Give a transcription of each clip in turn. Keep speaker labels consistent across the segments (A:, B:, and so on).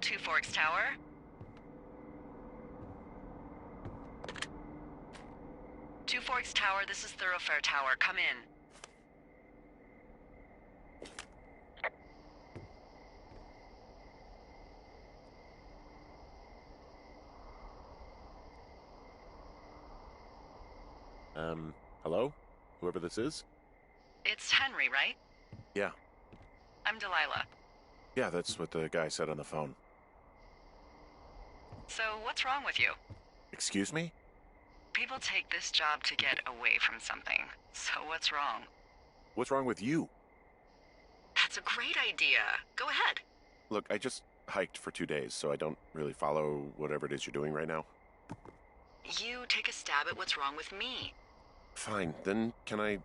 A: Two Forks Tower. Two Forks Tower, this is Thoroughfare Tower. Come in.
B: Hello? Whoever this is?
A: It's Henry, right?
B: Yeah.
A: I'm Delilah.
B: Yeah, that's what the guy said on the phone.
A: So, what's wrong with you?
B: Excuse me?
A: People take this job to get away from something. So what's wrong?
B: What's wrong with you?
A: That's a great idea. Go ahead.
B: Look, I just hiked for 2 days, so I don't really follow whatever it is you're doing right now.
A: You take a stab at what's wrong with me.
B: Fine, then can I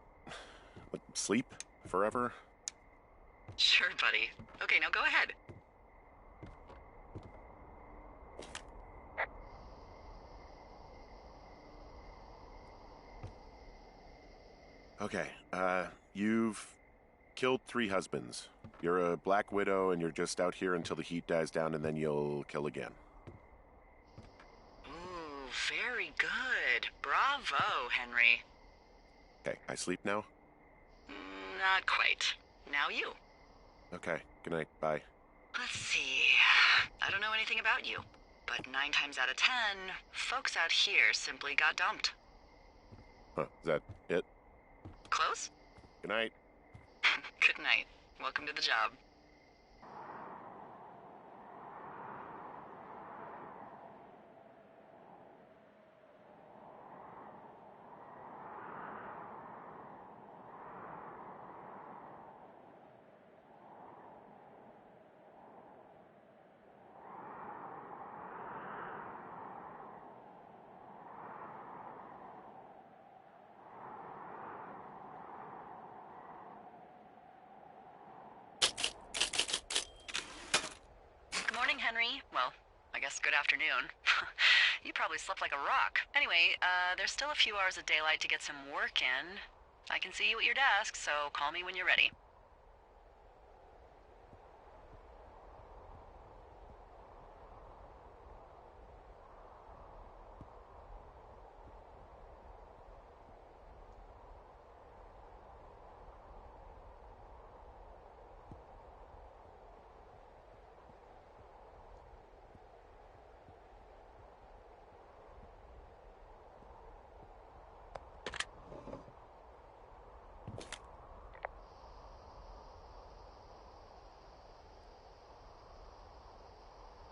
B: sleep forever?
A: Sure, buddy. Okay, now go ahead.
B: Okay, you've killed 3 husbands. You're a black widow and you're just out here until the heat dies down and then you'll kill again.
A: Ooh, very good. Bravo, Henry.
B: Okay, I sleep now?
A: Not quite. Now you.
B: Okay, good night, bye.
A: Let's see. I don't know anything about you, but 9 times out of 10, folks out here simply got dumped.
B: Huh, is that it?
A: Close?
B: Good night.
A: Good night. Welcome to the job. Henry. Well, I guess good afternoon. You probably slept like a rock. Anyway, there's still a few hours of daylight to get some work in. I can see you at your desk, so call me when you're ready.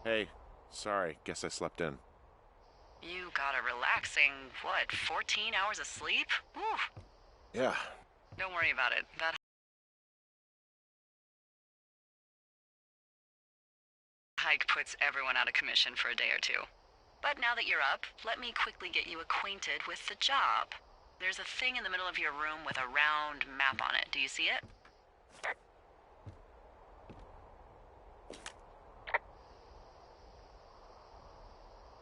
B: Hey, sorry, guess I slept in.
A: You got a relaxing, 14 hours of sleep? Woo!
B: Yeah.
A: Don't worry about it. That hike puts everyone out of commission for a day or two. But now that you're up, let me quickly get you acquainted with the job. There's a thing in the middle of your room with a round map on it. Do you see it?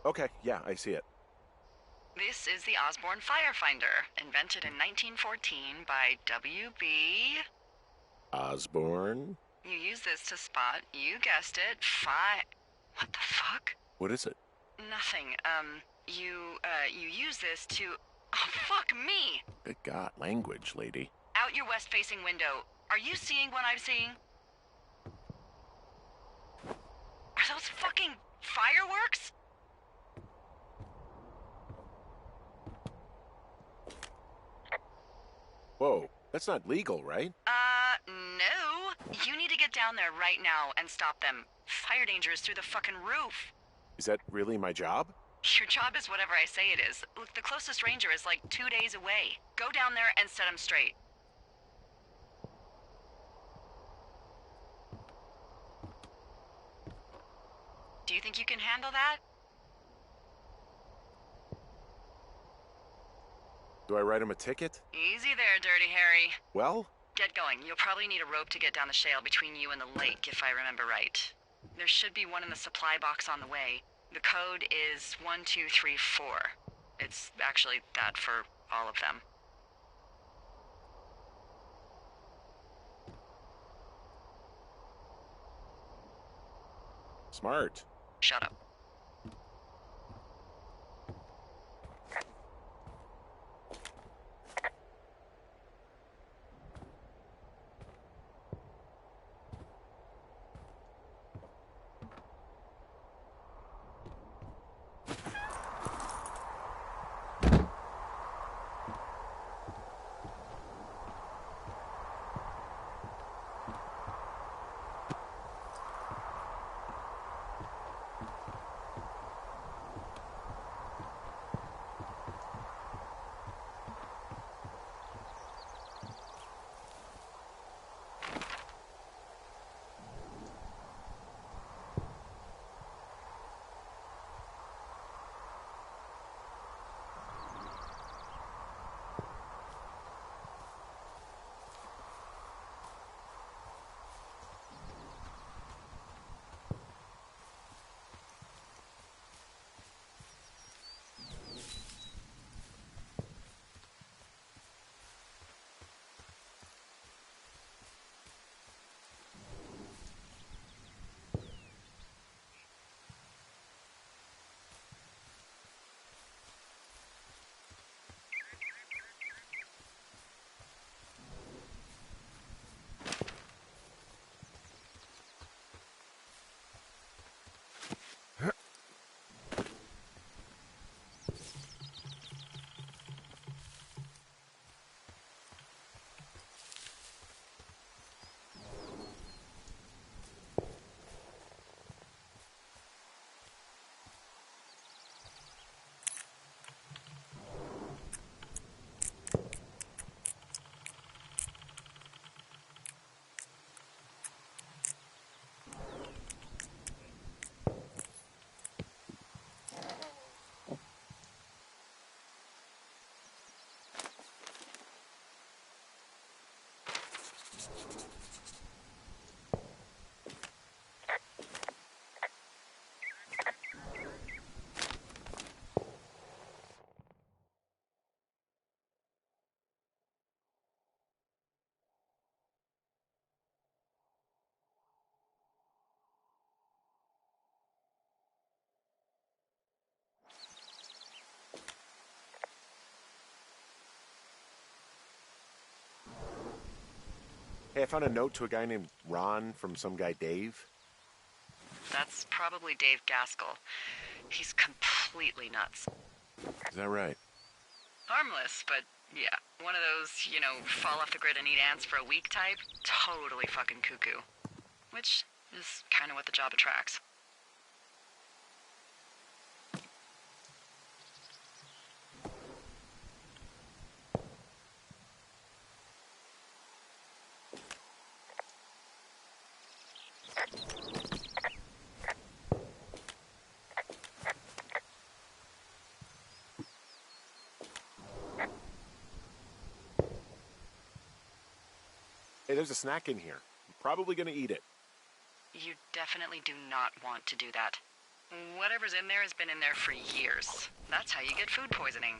B: Okay, yeah, I see it.
A: This is the Osborne Firefinder, invented in 1914 by W.B.
B: Osborne?
A: You use this to spot, you guessed it, What the fuck?
B: What is it?
A: Nothing. You use this to... Oh, fuck me!
B: Good God, language, lady.
A: Out your west-facing window. Are you seeing what I'm seeing? Are those fucking fireworks?
B: Whoa, that's not legal, right?
A: No. You need to get down there right now and stop them. Fire danger is through the fucking roof.
B: Is that really my job?
A: Your job is whatever I say it is. Look, the closest ranger is like 2 days away. Go down there and set him straight. Do you think you can handle that?
B: Do I write him a ticket?
A: Easy there, Dirty Harry.
B: Well?
A: Get going. You'll probably need a rope to get down the shale between you and the lake, if I remember right. There should be one in the supply box on the way. The code is 1234. It's actually that for all of them.
B: Smart.
A: Shut up.
B: Hey, I found a note to a guy named Ron from some guy Dave.
A: That's probably Dave Gaskell. He's completely nuts.
B: Is that right?
A: Harmless, but yeah. One of those, fall off the grid and eat ants for a week type. Totally fucking cuckoo. Which is kind of what the job attracts.
B: Hey, there's a snack in here. I'm probably gonna eat it.
A: You definitely do not want to do that. Whatever's in there has been in there for years. That's how you get food poisoning.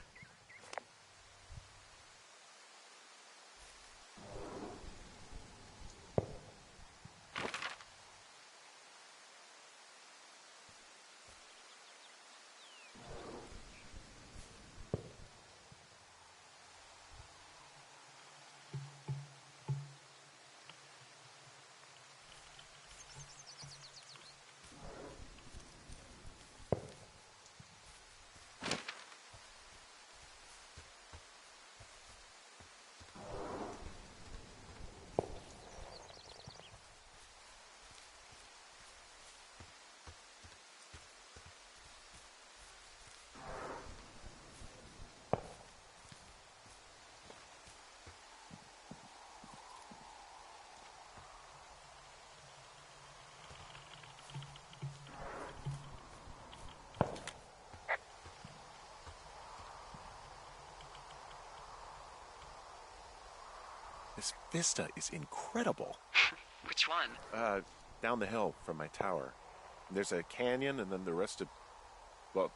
B: This vista is incredible.
A: Which one?
B: Down the hill from my tower. There's a canyon and then the rest of, well,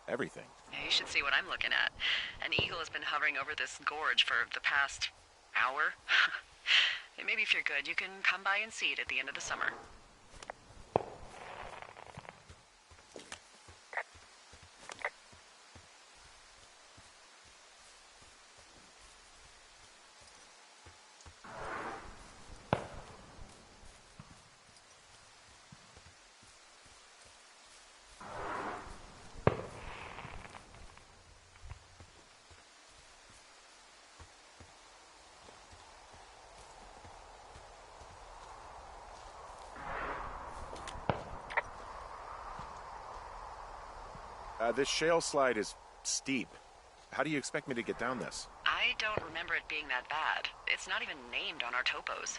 B: everything.
A: Yeah, you should see what I'm looking at. An eagle has been hovering over this gorge for the past hour. And maybe if you're good, you can come by and see it at the end of the summer.
B: This shale slide is steep. How do you expect me to get down this?
A: I don't remember it being that bad. It's not even named on our topos.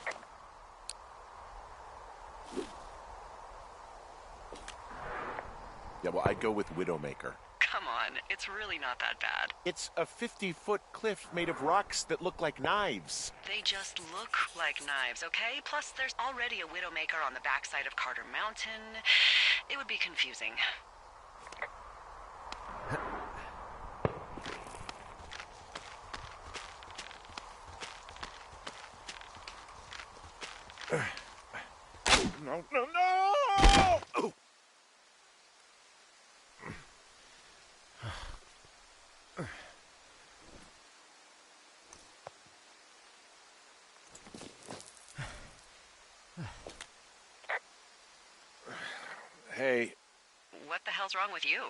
B: Yeah, well, I'd go with Widowmaker.
A: Come on, it's really not that bad.
B: It's a 50-foot cliff made of rocks that look like knives.
A: They just look like knives, okay? Plus, there's already a Widowmaker on the backside of Carter Mountain. It would be confusing.
B: No, no, no! Oh. Hey.
A: What the hell's wrong with you?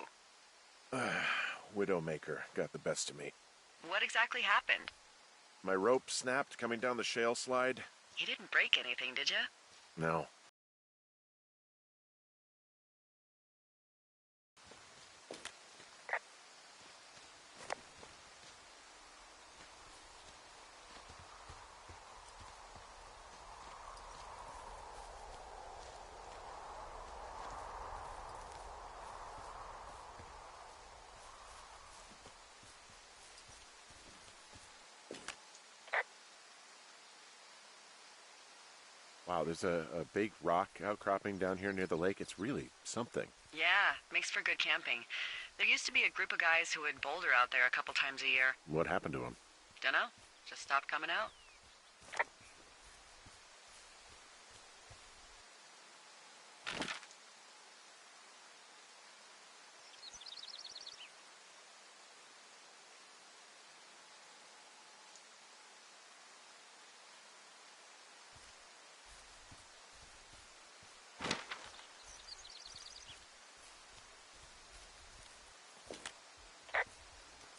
B: Widowmaker got the best of me.
A: What exactly happened?
B: My rope snapped coming down the shale slide.
A: You didn't break anything, did you?
B: No. Wow, there's a big rock outcropping down here near the lake. It's really something.
A: Yeah, makes for good camping. There used to be a group of guys who would boulder out there a couple times a year.
B: What happened to them?
A: Dunno. Just stopped coming out.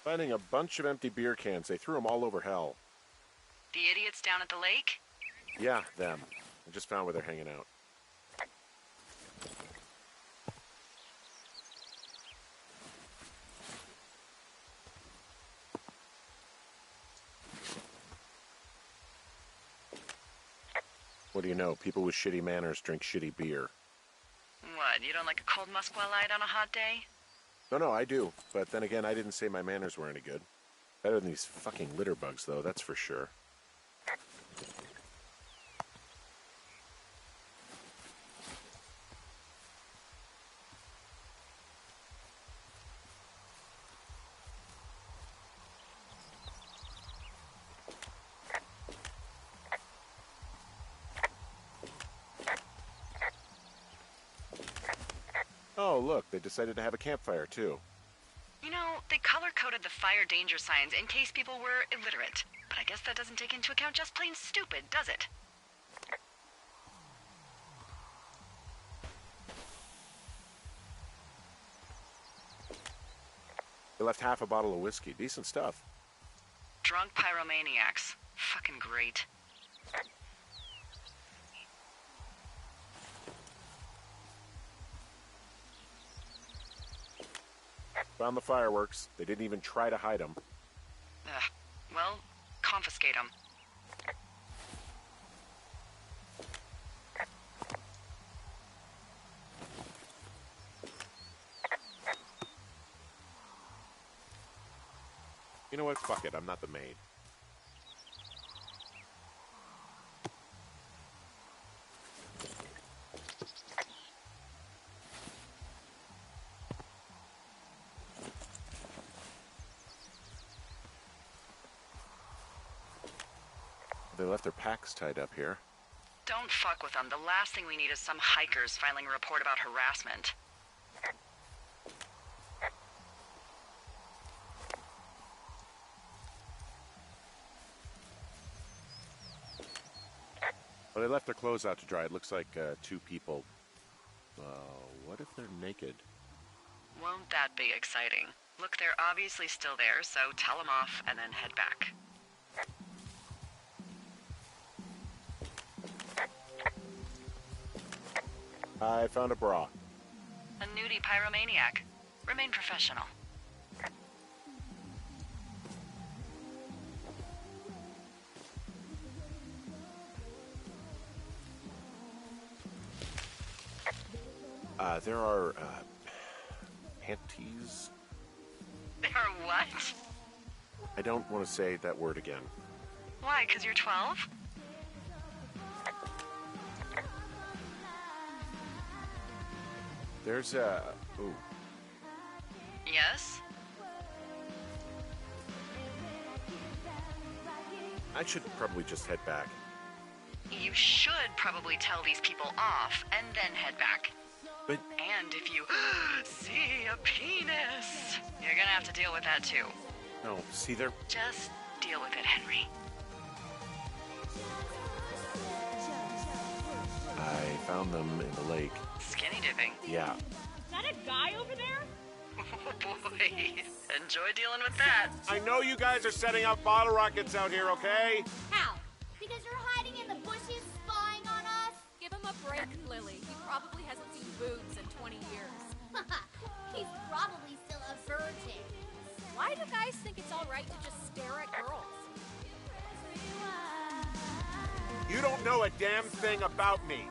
B: Finding a bunch of empty beer cans. They threw them all over hell.
A: The idiots down at the lake?
B: Yeah, them. I just found where they're hanging out. What do you know? People with shitty manners drink shitty beer.
A: What, you don't like a cold Musquat Light on a hot day?
B: No, I do. But then again, I didn't say my manners were any good. Better than these fucking litter bugs, though, that's for sure. Oh, look, they decided to have a campfire, too.
A: You know, they color-coded the fire danger signs in case people were illiterate. But I guess that doesn't take into account just plain stupid, does it?
B: They left half a bottle of whiskey. Decent stuff.
A: Drunk pyromaniacs. Fucking great.
B: Found the fireworks. They didn't even try to hide them.
A: Ugh. Well, confiscate them.
B: You know what? Fuck it. I'm not the maid. They left their packs tied up here.
A: Don't fuck with them. The last thing we need is some hikers filing a report about harassment.
B: Well, they left their clothes out to dry. It looks like two people. What if they're naked?
A: Won't that be exciting? Look, they're obviously still there, so tell them off and then head back.
B: I found a bra.
A: A nudie pyromaniac. Remain professional.
B: There are, panties?
A: There are what?
B: I don't want to say that word again.
A: Why, 'cause you're 12?
B: There's a... Ooh.
A: Yes?
B: I should probably just head back.
A: You should probably tell these people off and then head back.
B: But...
A: And if you see a penis, you're gonna have to deal with that too.
B: No, see, they're...
A: Just deal with it, Henry.
B: I found them in the lake.
A: Skinny dipping.
B: Yeah.
C: Is that a guy over there?
A: Oh boy, enjoy dealing with that.
B: I know you guys are setting up bottle rockets out here, okay?
D: How? Because you're hiding in the bushes spying on us?
C: Give him a break, Lily. He probably hasn't seen boobs in 20 years.
D: He's probably still a virgin.
C: Why do guys think it's all right to just stare at girls?
B: You don't know a damn thing about me.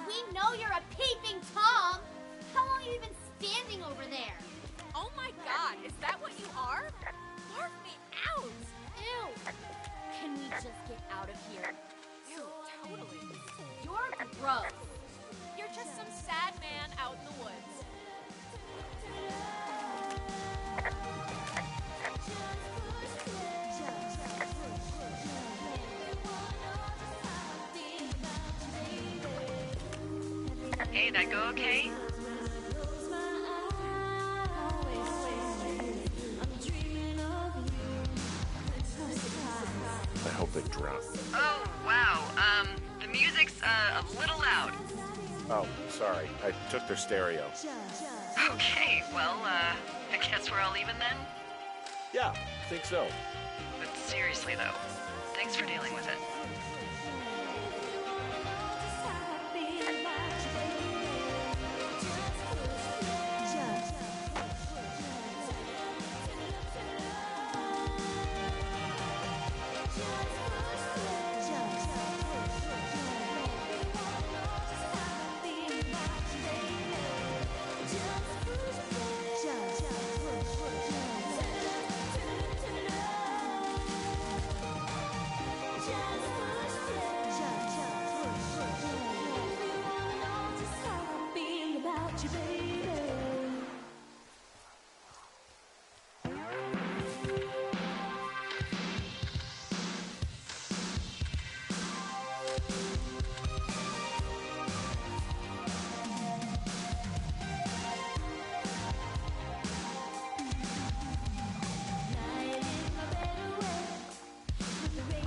D: We know you're a peeping Tom. How long have you been standing over there?
C: Oh my god, is that what you are? Barf me out!
D: Ew. Can we just get out of here?
C: Ew, totally.
D: You're gross.
C: You're just some sad man out in the woods.
A: Hey, that go okay?
B: I hope they drown.
A: Oh, wow. The music's a little loud.
B: Oh, sorry. I took their stereo.
A: Okay, well, I guess we're all even then?
B: Yeah, think so.
A: But seriously, though, thanks for dealing with it.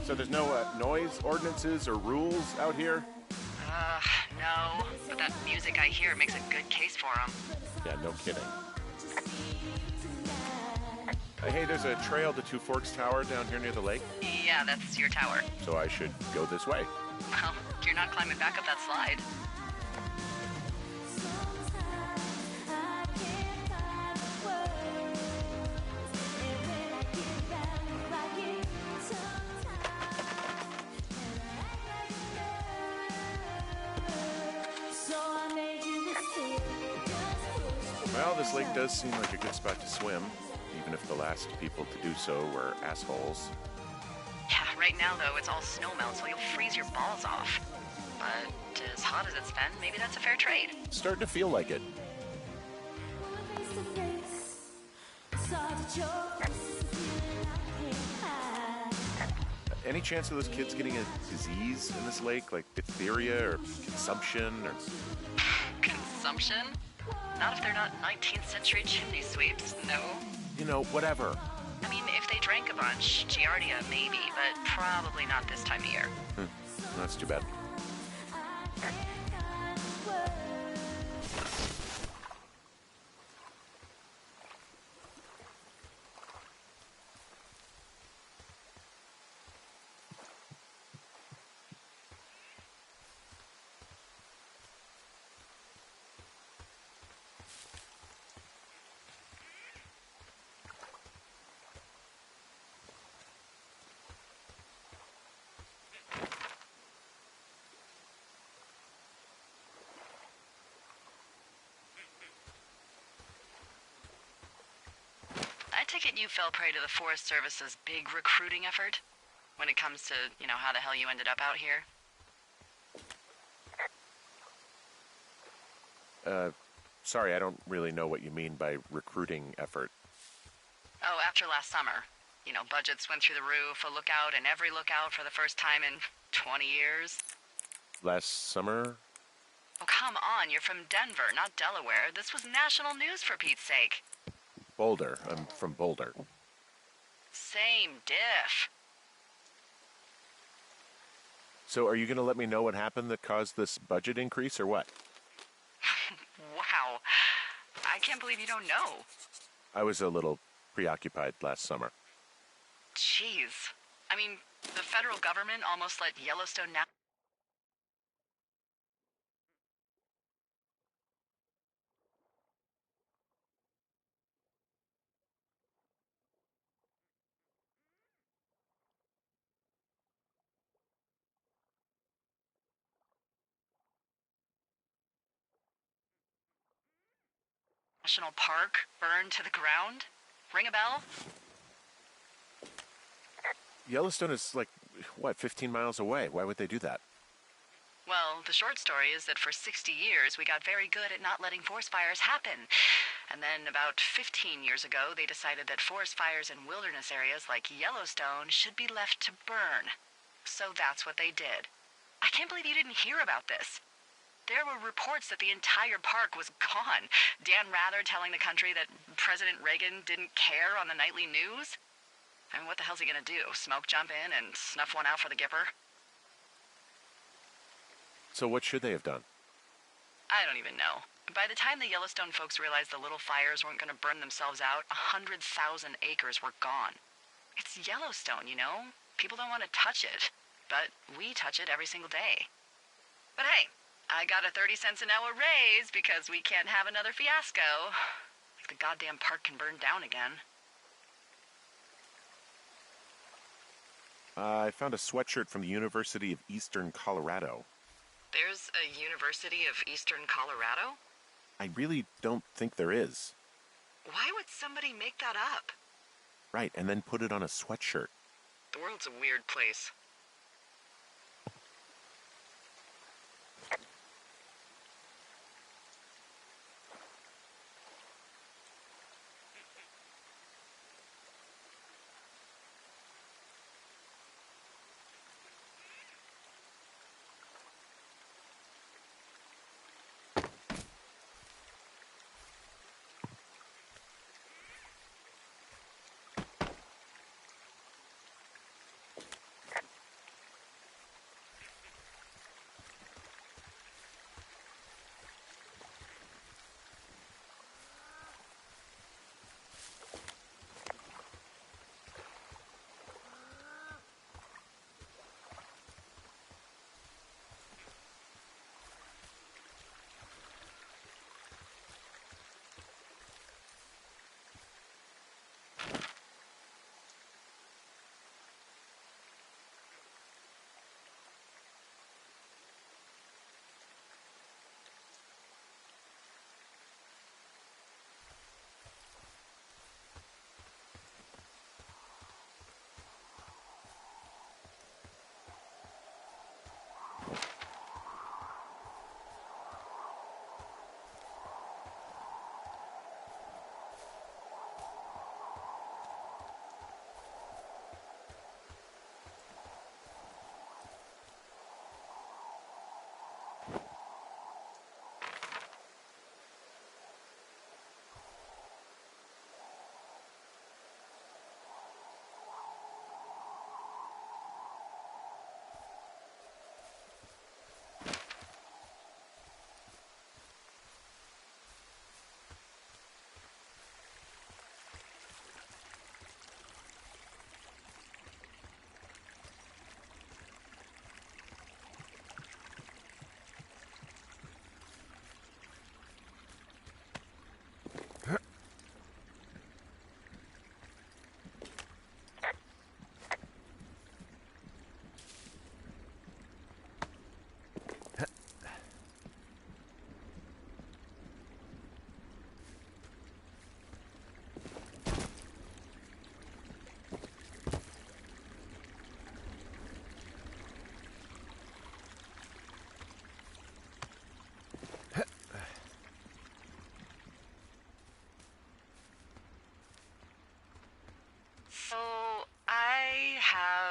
B: So there's no noise ordinances or rules out here?
A: No. But that music I hear makes a good case for them.
B: Yeah, no kidding. Hey, there's a trail to Two Forks Tower down here near the lake.
A: Yeah, that's your tower.
B: So I should go this way.
A: Well, you're not climbing back up that slide.
B: Well, this lake does seem like a good spot to swim, even if the last people to do so were assholes.
A: Yeah, right now, though, it's all snowmelt, so you'll freeze your balls off. But as hot as it's been, maybe that's a fair trade.
B: Starting to feel like it. Any chance of those kids getting a disease in this lake, like diphtheria or consumption or...
A: Consumption? Not if they're not 19th century chimney sweeps, no.
B: You know, whatever.
A: I mean, if they drank a bunch, Giardia maybe, but probably not this time of year.
B: That's too bad.
A: take it you fell prey to the Forest Service's big recruiting effort? When it comes to, how the hell you ended up out here?
B: Sorry, I don't really know what you mean by recruiting effort.
A: Oh, after last summer. Budgets went through the roof, a lookout in every lookout for the first time in 20 years.
B: Last summer?
A: Oh, come on, you're from Denver, not Delaware. This was national news for Pete's sake.
B: Boulder. I'm from Boulder.
A: Same diff.
B: So are you going to let me know what happened that caused this budget increase or what?
A: Wow. I can't believe you don't know.
B: I was a little preoccupied last summer.
A: Jeez. I mean, the federal government almost let Yellowstone National Park burn to the ground? Ring a bell?
B: Yellowstone is 15 miles away. Why would they do that?
A: Well, the short story is that for 60 years we got very good at not letting forest fires happen. And then about 15 years ago, they decided that forest fires in wilderness areas like Yellowstone should be left to burn. So that's what they did. I can't believe you didn't hear about this. There were reports that the entire park was gone. Dan Rather telling the country that President Reagan didn't care on the nightly news. I mean, what the hell's he gonna do? Smoke jump in and snuff one out for the Gipper?
B: So what should they have done?
A: I don't even know. By the time the Yellowstone folks realized the little fires weren't gonna burn themselves out, 100,000 acres were gone. It's Yellowstone, People don't want to touch it. But we touch it every single day. But hey, I got a 30 cents an hour raise because we can't have another fiasco. Like the goddamn park can burn down again.
B: I found a sweatshirt from the University of Eastern Colorado.
A: There's a University of Eastern Colorado?
B: I really don't think there is.
A: Why would somebody make that up?
B: Right, and then put it on a sweatshirt.
A: The world's a weird place.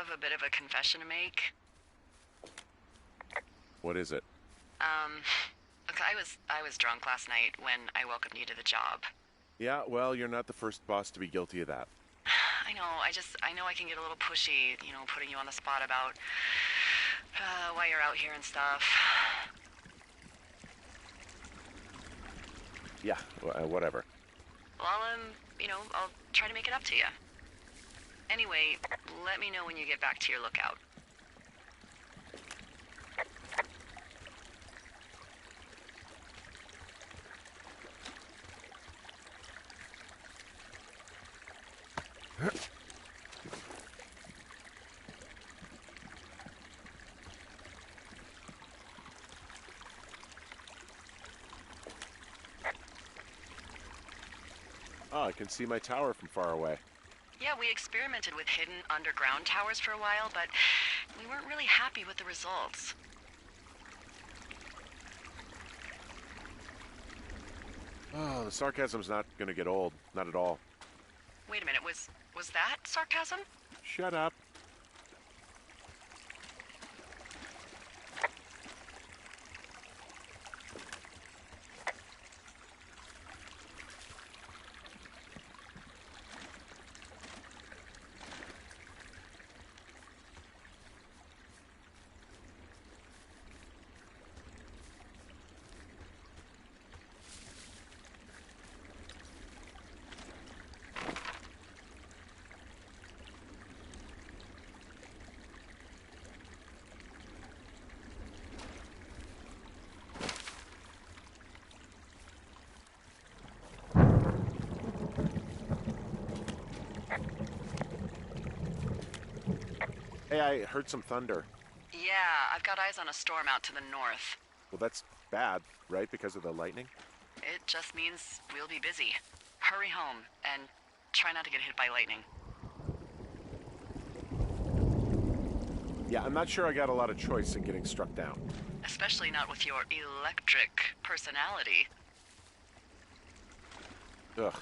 A: have a bit of a confession to make.
B: What is it?
A: Look, I was drunk last night when I welcomed you to the job.
B: Yeah, well, you're not the first boss to be guilty of that.
A: I know, I know I can get a little pushy, putting you on the spot about why you're out here and stuff.
B: Yeah, whatever.
A: Well, I'll try to make it up to you. Anyway, let me know when you get back to your lookout.
B: Oh, I can see my tower from far away.
A: Yeah, we experimented with hidden underground towers for a while, but we weren't really happy with the results.
B: Oh, the sarcasm's not gonna get old. Not at all.
A: Wait a minute, was that sarcasm?
B: Shut up. Hey, I heard some thunder.
A: Yeah, I've got eyes on a storm out to the north.
B: Well, that's bad, right? Because of the lightning?
A: It just means we'll be busy. Hurry home, and try not to get hit by lightning.
B: Yeah, I'm not sure I got a lot of choice in getting struck down.
A: Especially not with your electric personality.
B: Ugh.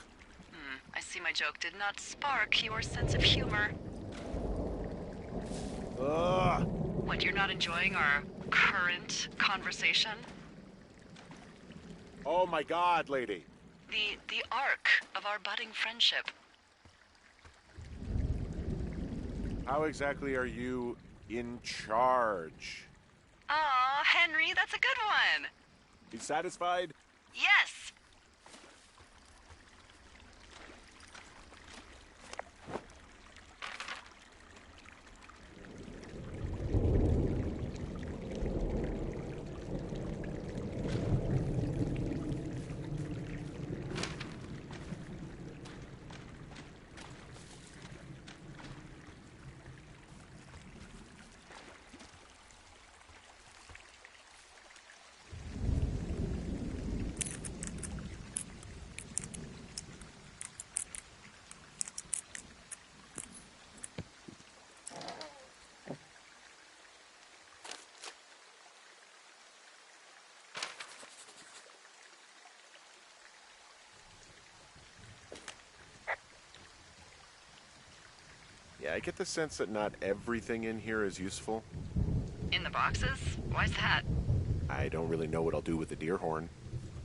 A: I see my joke did not spark your sense of humor.
B: Ugh!
A: What, you're not enjoying our current conversation?
B: Oh my God, lady!
A: The arc of our budding friendship.
B: How exactly are you in charge?
A: Aw, Henry, that's a good one!
B: You satisfied?
A: Yes!
B: Yeah, I get the sense that not everything in here is useful.
A: In the boxes? Why's that?
B: I don't really know what I'll do with the deer horn.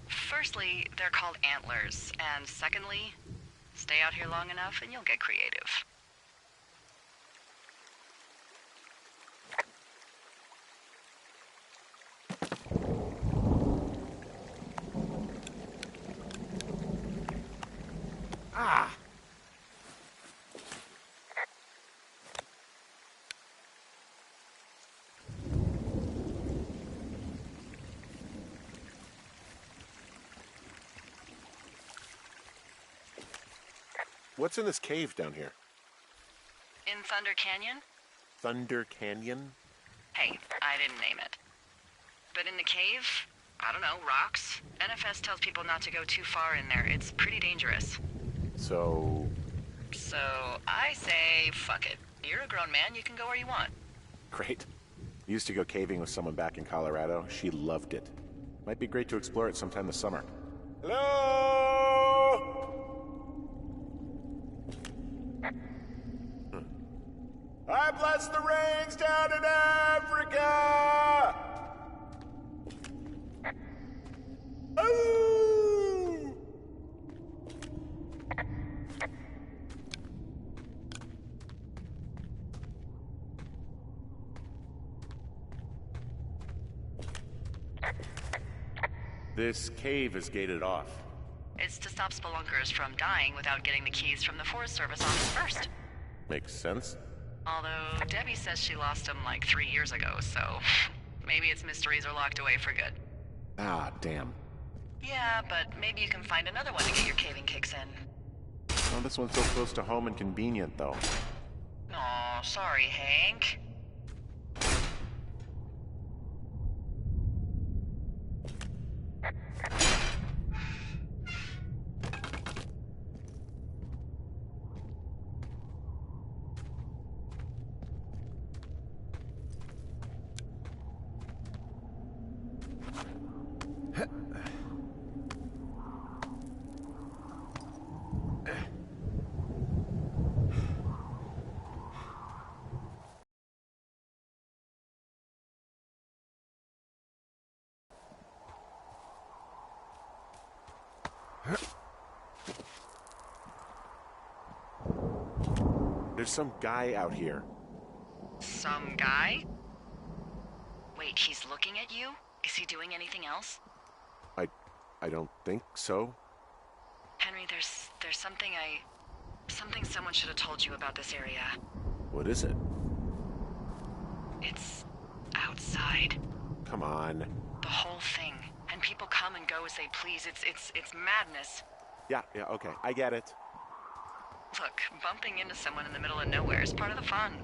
A: Firstly, they're called antlers. And secondly, stay out here long enough and you'll get creative.
B: Ah! What's in this cave down here?
A: In Thunder Canyon?
B: Thunder Canyon?
A: Hey, I didn't name it. But in the cave, I don't know, rocks. NFS tells people not to go too far in there. It's pretty dangerous.
B: So
A: I say, fuck it. You're a grown man, you can go where you want.
B: great. Used to go caving with someone back in Colorado. She loved it. Might be great to explore it sometime this summer. Hello? I bless What's the rains down in Africa? Oh! This cave is gated off.
A: It's to stop spelunkers from dying without getting the keys from the Forest Service office first.
B: Makes sense.
A: Although Debbie says she lost them like 3 years ago, so maybe its mysteries are locked away for good.
B: Ah, damn.
A: Yeah, but maybe you can find another one to get your caving kicks in.
B: Oh, this one's so close to home and convenient, though.
A: Aw, sorry, Hank.
B: There's some guy out here.
A: Some guy? Wait, he's looking at you? Is he doing anything else?
B: I don't think so.
A: Henry, there's something someone should have told you about this area.
B: What is it?
A: It's outside.
B: Come on.
A: The whole thing. And people come and go as they please. It's madness.
B: Yeah, okay, I get it.
A: Look, bumping into someone in the middle of nowhere is part of the fun.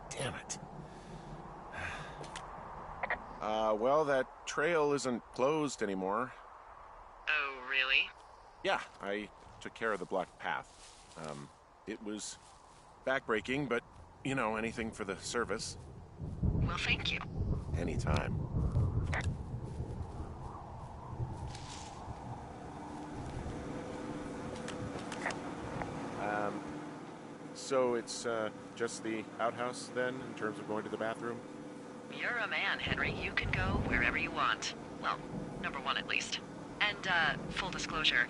B: Damn it. Well, that trail isn't closed anymore.
A: Oh, really?
B: Yeah, I took care of the blocked path. It was backbreaking, but, you know, anything for the service.
A: Well, thank you.
B: Anytime. So it's just the outhouse then, in terms of going to the bathroom?
A: You're a man, Henry. You can go wherever you want. Well, number one at least. And, full disclosure,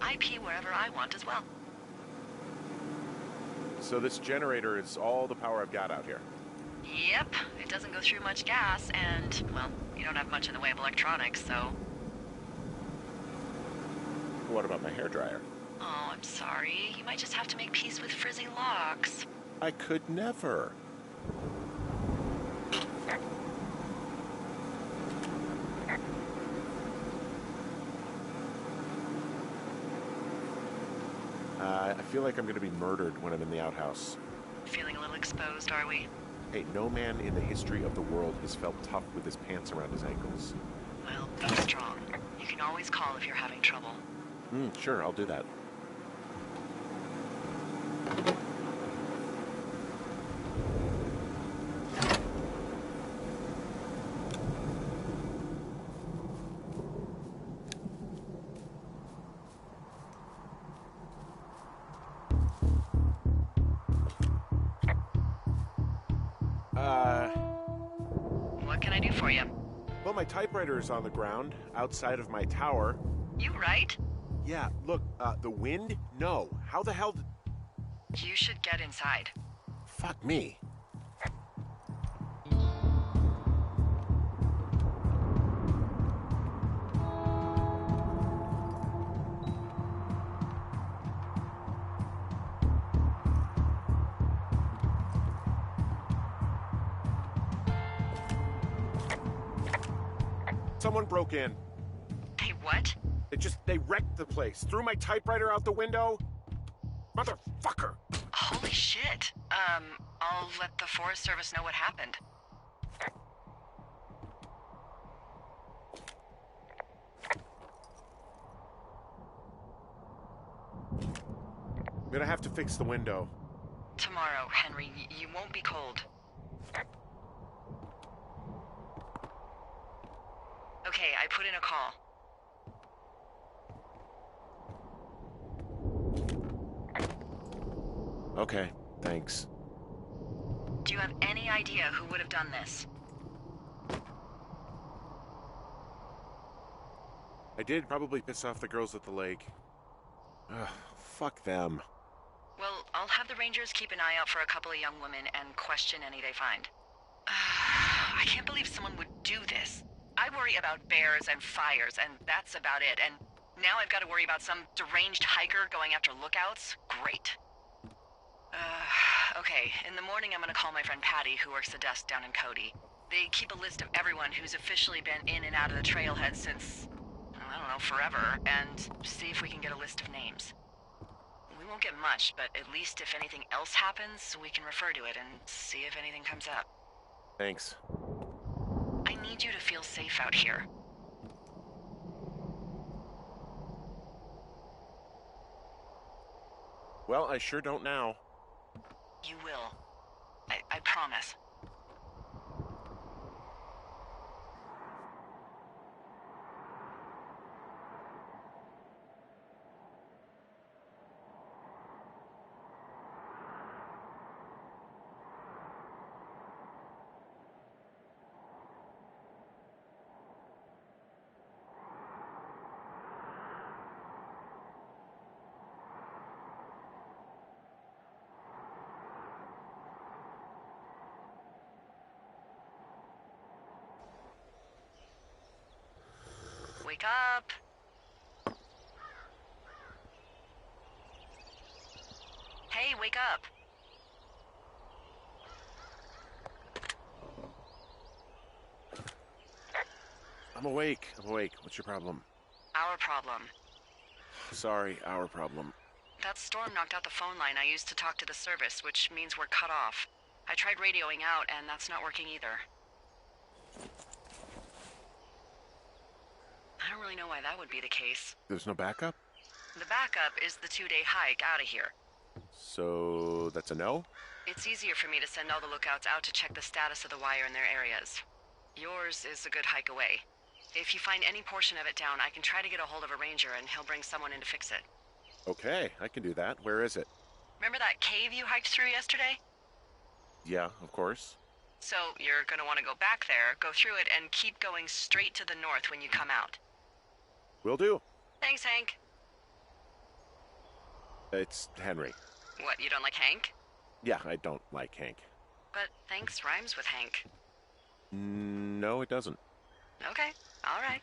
A: I pee wherever I want as well.
B: So this generator is all the power I've got out here.
A: Yep, it doesn't go through much gas, and, well, you don't have much in the way of electronics, so...
B: What about my hairdryer?
A: Oh, I'm sorry. You might just have to make peace with frizzy locks.
B: I could never. I feel like I'm going to be murdered when I'm in the outhouse.
A: Feeling a little exposed, are we?
B: Hey, no man in the history of the world has felt tough with his pants around his ankles.
A: Well, be strong. You can always call if you're having trouble.
B: Sure, I'll do that.
A: What can I do for you?
B: Well, my typewriter is on the ground, outside of my tower.
A: You right?
B: Yeah, look, the wind? No. How the hell
A: You should get inside.
B: Fuck me. Someone broke in.
A: Hey, what?
B: They wrecked the place. Threw my typewriter out the window. Motherfucker.
A: Holy shit. I'll let the Forest Service know what happened.
B: I'm gonna have to fix the window.
A: Tomorrow, Henry. You won't be cold. Okay, I put in a call.
B: Okay, thanks.
A: Do you have any idea who would have done this?
B: I did probably piss off the girls at the lake. Ugh, fuck them.
A: Well, I'll have the Rangers keep an eye out for a couple of young women and question any they find. I can't believe someone would do this. I worry about bears and fires, and that's about it. And now I've got to worry about some deranged hiker going after lookouts? Great. Okay, in the morning I'm gonna call my friend Patty, who works the desk down in Cody. They keep a list of everyone who's officially been in and out of the trailhead since, I don't know, forever, and see if we can get a list of names. We won't get much, but at least if anything else happens, we can refer to it and see if anything comes up.
B: Thanks.
A: I need you to feel safe out here.
B: Well, I sure don't now.
A: You will. I promise. Wake up! Hey, wake up!
B: I'm awake. What's your problem?
A: Our problem.
B: Sorry, our problem.
A: That storm knocked out the phone line I used to talk to the service, which means we're cut off. I tried radioing out, and that's not working either. I don't really know why that would be the case.
B: There's no backup?
A: The backup is the 2-day hike out of here.
B: So, that's a no?
A: It's easier for me to send all the lookouts out to check the status of the wire in their areas. Yours is a good hike away. If you find any portion of it down, I can try to get a hold of a ranger and he'll bring someone in to fix it.
B: Okay, I can do that. Where is it?
A: Remember that cave you hiked through yesterday?
B: Yeah, of course.
A: So you're gonna want to go back there, go through it, and keep going straight to the north when you come out.
B: Will do.
A: Thanks, Hank.
B: It's Henry.
A: What, you don't like Hank?
B: Yeah, I don't like Hank.
A: But thanks rhymes with Hank.
B: No, it doesn't.
A: Okay, all right.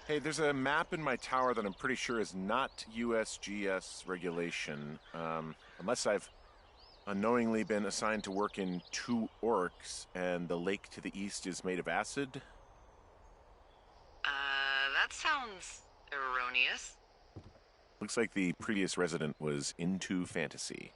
B: Hey, there's a map in my tower that I'm pretty sure is not USGS regulation, unless I've unknowingly been assigned to work in 2 orcs, and the lake to the east is made of acid.
A: That sounds erroneous.
B: Looks like the previous resident was into fantasy.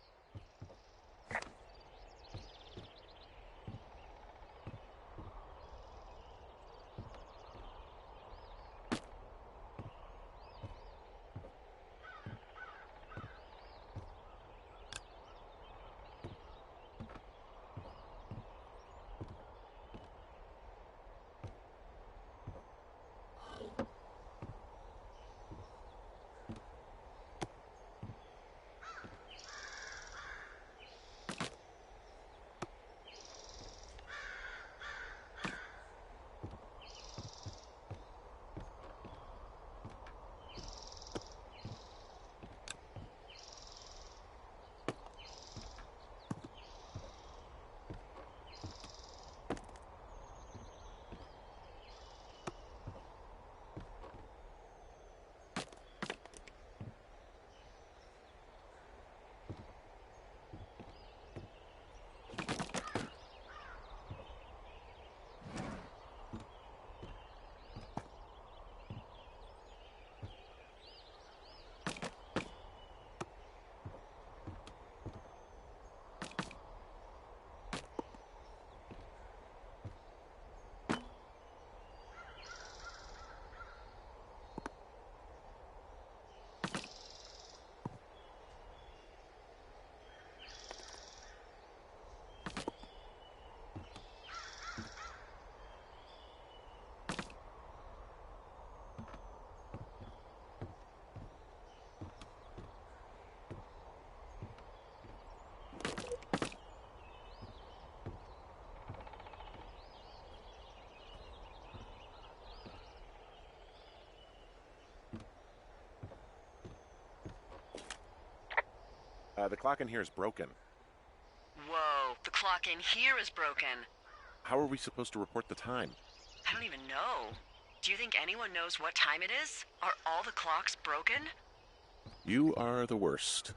B: The clock in here is broken.
A: Whoa, the clock in here is broken.
B: How are we supposed to report the time?
A: I don't even know. Do you think anyone knows what time it is? Are all the clocks broken?
B: You are the worst.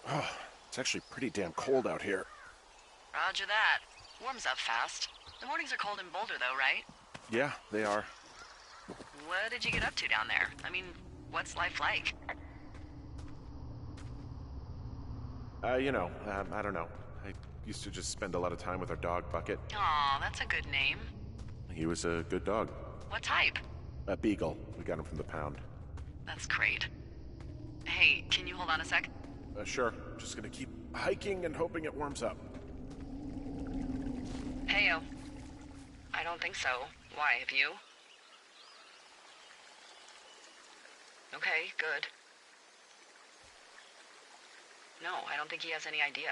B: Oh, it's actually pretty damn cold out here.
A: Roger that. Warms up fast. The mornings are cold in Boulder, though, right?
B: Yeah, they are.
A: What did you get up to down there? I mean, what's life like?
B: I don't know. I Used to just spend a lot of time with our dog, Bucket.
A: Aw, that's a good name.
B: He was a good dog.
A: What type?
B: A beagle. We got him from the pound.
A: That's great. Hey, can you hold on a sec?
B: Sure. Just gonna keep hiking and hoping it warms up.
A: Heyo. I don't think so. Why, have you? Okay, good. No, I don't think he has any idea.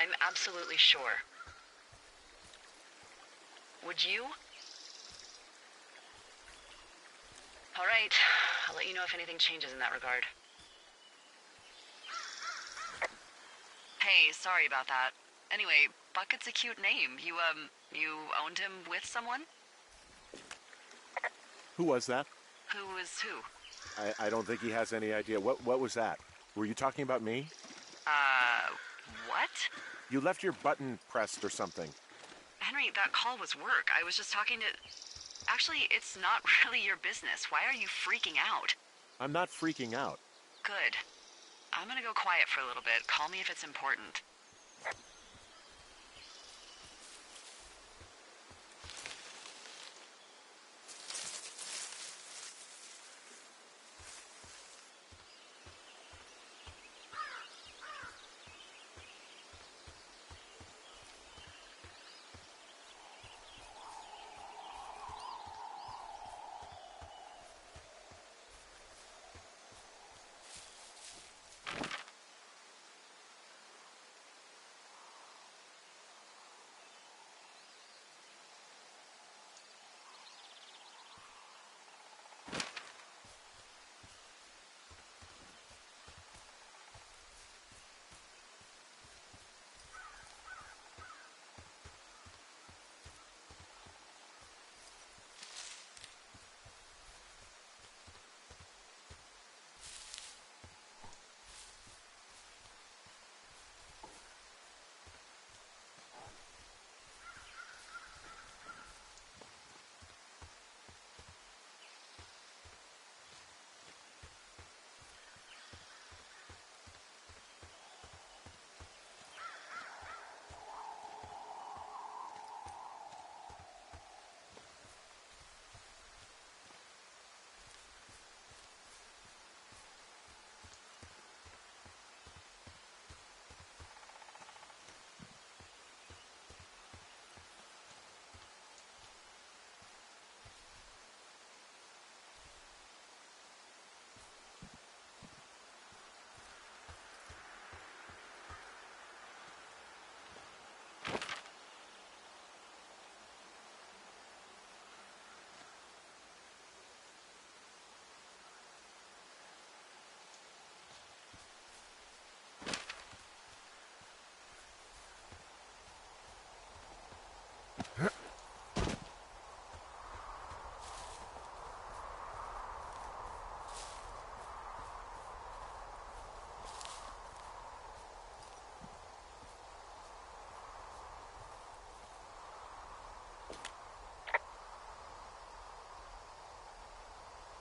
A: I'm absolutely sure. Would you? All right, I'll let you know if anything changes in that regard. Hey, sorry about that. Anyway, Bucket's a cute name. You owned him with someone?
B: Who was that?
A: Who was who?
B: I don't think he has any idea. What was that? Were you talking about me?
A: What?
B: You left your button pressed or something.
A: Henry, that call was work. I was just talking to... Actually, it's not really your business. Why are you freaking out?
B: I'm not freaking out.
A: Good. I'm gonna go quiet for a little bit. Call me if it's important.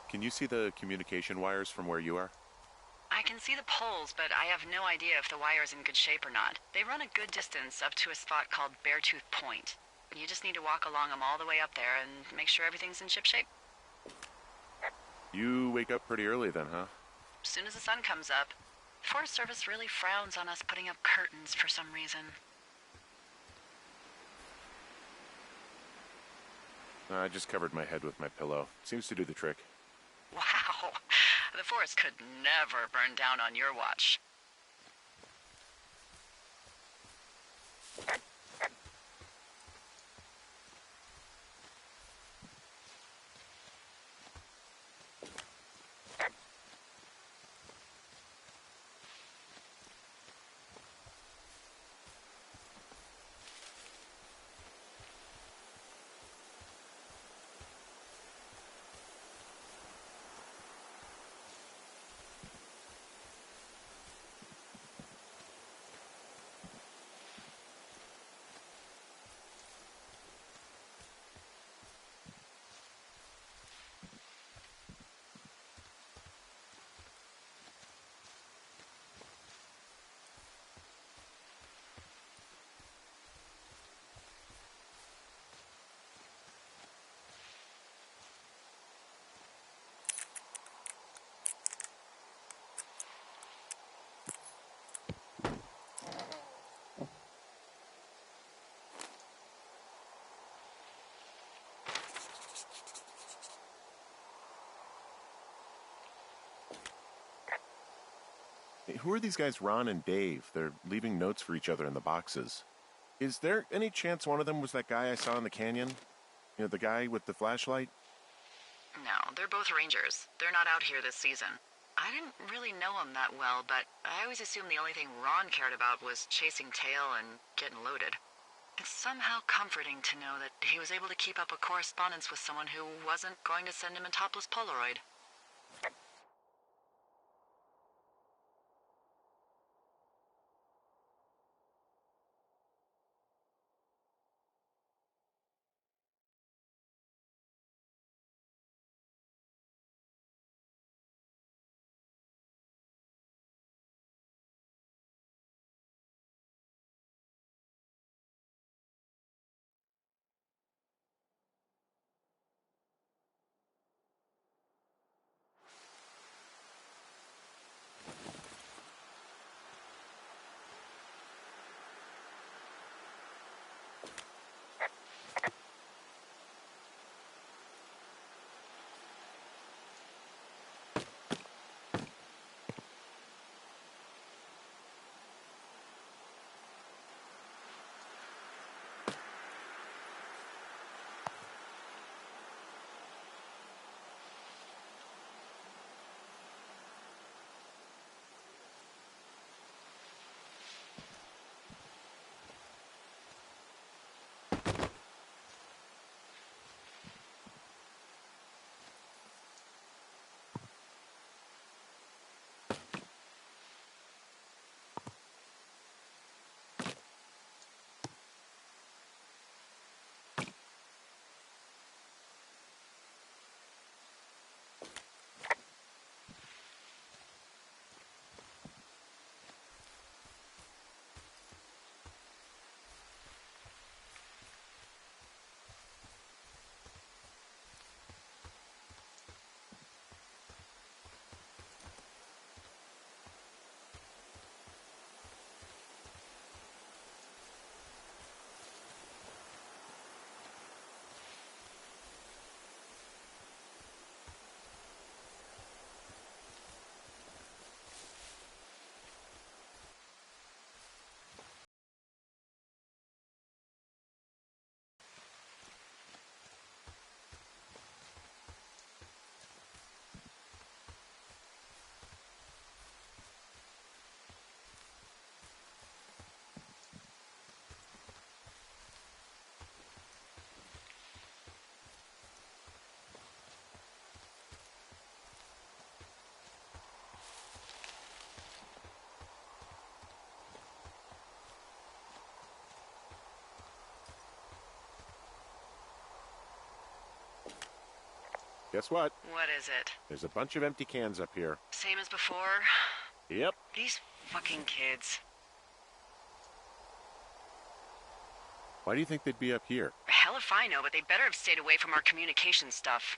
B: Can you see the communication wires from where you are?
A: I can see the poles, but I have no idea if the wire's in good shape or not. They run a good distance up to a spot called Beartooth Point. You just need to walk along them all the way up there and make sure everything's in ship shape.
B: You wake up pretty early then, huh?
A: As soon as the sun comes up. Forest Service really frowns on us putting up curtains for some reason.
B: I just covered my head with my pillow. Seems to do the trick.
A: Wow. The forest could never burn down on your watch.
B: Hey, who are these guys, Ron and Dave? They're leaving notes for each other in the boxes. Is there any chance one of them was that guy I saw in the canyon? You know, the guy with the flashlight?
A: No, they're both rangers. They're not out here this season. I didn't really know him that well, but I always assumed the only thing Ron cared about was chasing tail and getting loaded. It's somehow comforting to know that he was able to keep up a correspondence with someone who wasn't going to send him a topless Polaroid.
B: Guess what?
A: What is it?
B: There's a bunch of empty cans up here.
A: Same as before?
B: Yep.
A: These fucking kids.
B: Why do you think they'd be up here?
A: Hell if I know, but they better have stayed away from our communication stuff.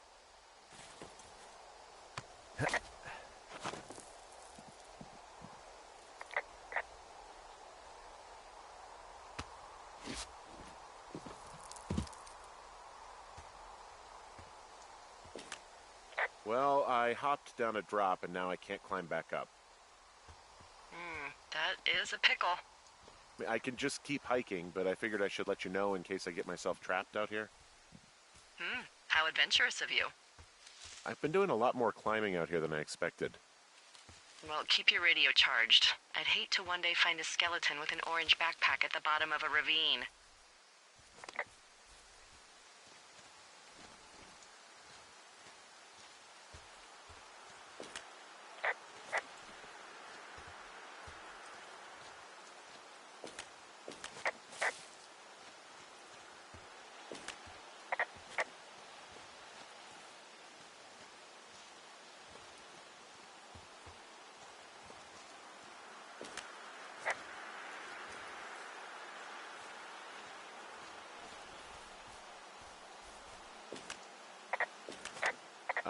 B: Well, I hopped down a drop and now I can't climb back up.
A: That is a pickle.
B: I mean, I can just keep hiking, but I figured I should let you know in case I get myself trapped out here.
A: How adventurous of you.
B: I've been doing a lot more climbing out here than I expected.
A: Well, keep your radio charged. I'd hate to one day find a skeleton with an orange backpack at the bottom of a ravine.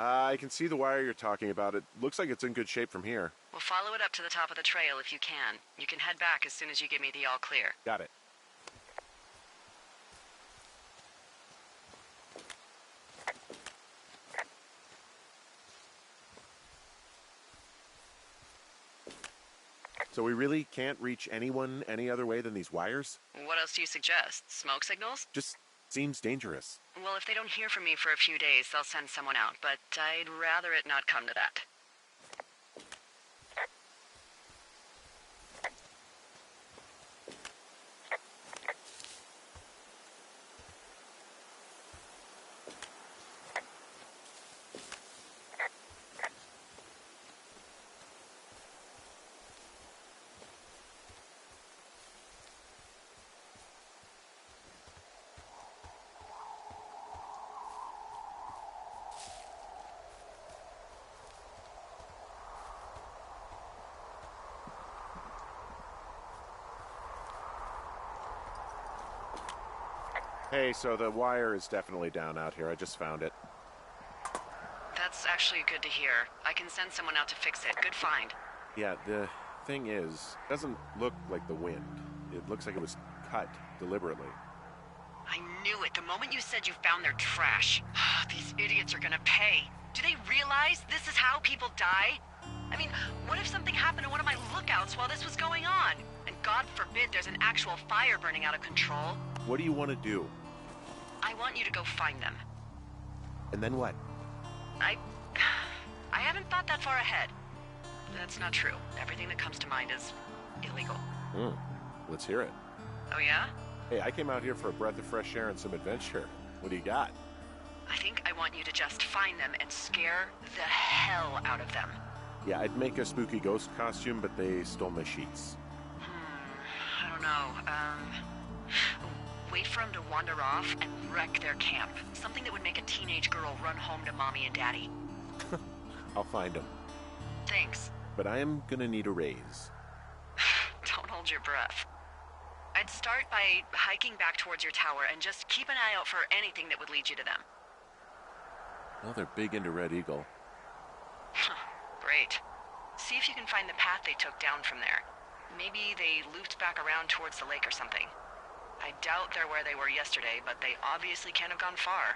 B: I can see the wire you're talking about. It looks like it's in good shape from here.
A: We'll follow it up to the top of the trail if you can. You can head back as soon as you give me the all clear.
B: Got it. So we really can't reach anyone any other way than these wires?
A: What else do you suggest? Smoke signals?
B: Just seems dangerous.
A: Well, if they don't hear from me for a few days, they'll send someone out, but I'd rather it not come to that.
B: Hey, so the wire is definitely down out here. I just found it.
A: That's actually good to hear. I can send someone out to fix it. Good find.
B: Yeah, the thing is, it doesn't look like the wind. It looks like it was cut deliberately.
A: I knew it. The moment you said you found their trash. These idiots are gonna pay. Do they realize this is how people die? I mean, what if something happened to one of my lookouts while this was going on? And God forbid there's an actual fire burning out of control.
B: What do you want to do?
A: I want you to go find them.
B: And then what?
A: I haven't thought that far ahead. That's not true. Everything that comes to mind is illegal.
B: Let's hear it.
A: Oh yeah?
B: Hey, I came out here for a breath of fresh air and some adventure. What do you got?
A: I think I want you to just find them and scare the hell out of them.
B: Yeah, I'd make a spooky ghost costume, but they stole my sheets.
A: I don't know. Wait for them to wander off and wreck their camp. Something that would make a teenage girl run home to mommy and daddy.
B: I'll find them.
A: Thanks.
B: But I am gonna need a raise.
A: Don't hold your breath. I'd start by hiking back towards your tower and just keep an eye out for anything that would lead you to them.
B: Well, they're big into Red Eagle.
A: Great. See if you can find the path they took down from there. Maybe they looped back around towards the lake or something. I doubt they're where they were yesterday, but they obviously can't have gone far.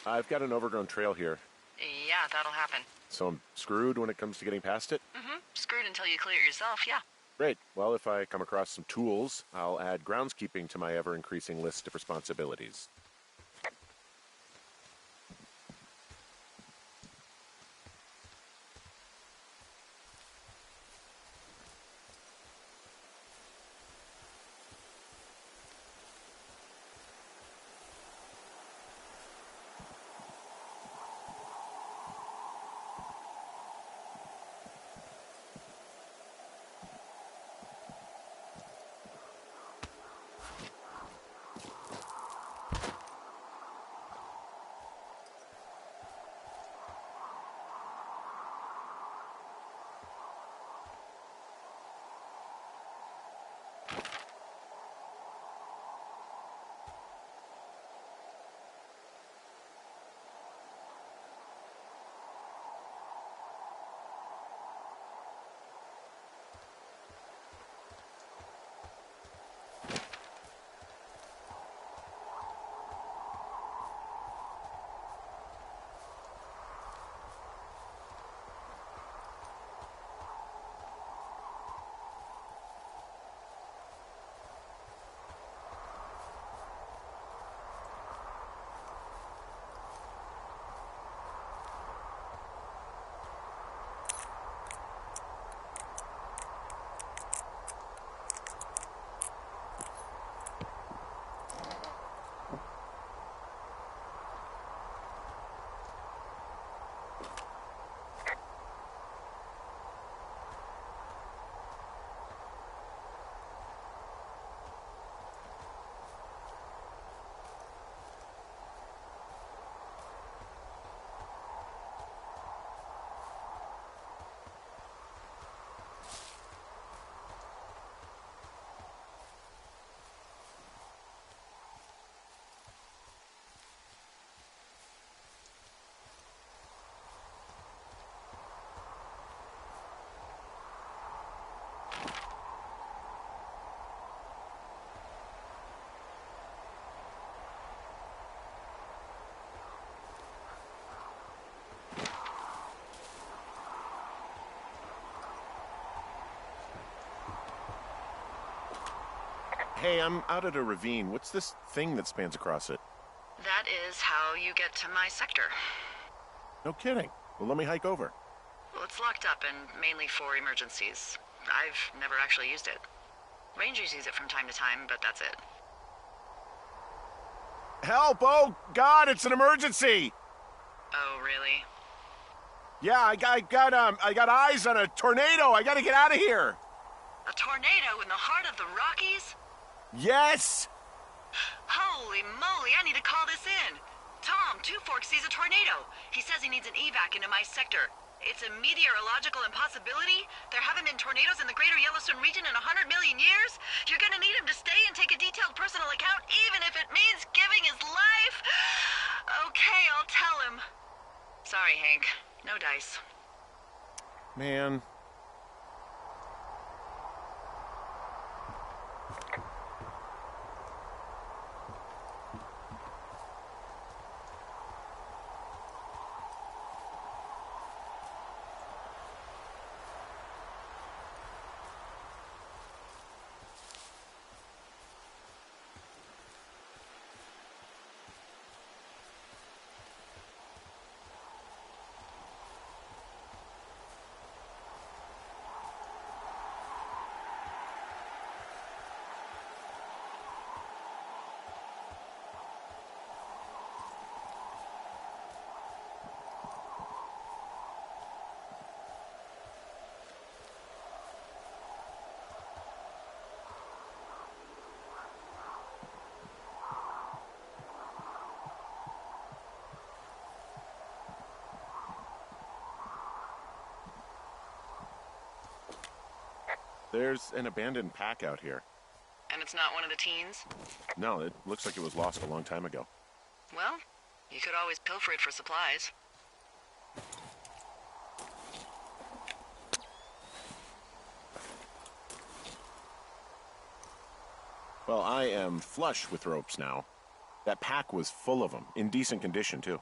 B: I've got an overgrown trail here,
A: Yeah, that'll happen.
B: so I'm screwed when it comes to getting past it?
A: Screwed until you clear it yourself, yeah.
B: Great. Well, if I come across some tools, I'll add groundskeeping to my ever-increasing list of responsibilities. Hey, I'm out at a ravine. What's this thing that spans across it?
A: That is how you get to my sector.
B: No kidding. Well, let me hike over.
A: Well, it's locked up and mainly for emergencies. I've never actually used it. Rangers use it from time to time, but that's it.
B: Help! Oh, God, it's an emergency!
A: Oh, really?
B: Yeah, I got eyes on a tornado. I gotta get out of here.
A: A tornado in the heart of the Rockies?
B: Yes!
A: Holy moly, I need to call this in. Tom, Two Forks sees a tornado. He says he needs an evac into my sector. It's a meteorological impossibility. There haven't been tornadoes in the greater Yellowstone region in 100 million years. You're gonna need him to stay and take a detailed personal account, even if it means giving his life. Okay, I'll tell him. Sorry, Hank. No dice.
B: Man. There's an abandoned pack out here.
A: And it's not one of the teens?
B: No, it looks like it was lost a long time ago.
A: Well, you could always pilfer it for supplies.
B: Well, I am flush with ropes now. That pack was full of them, in decent condition, too.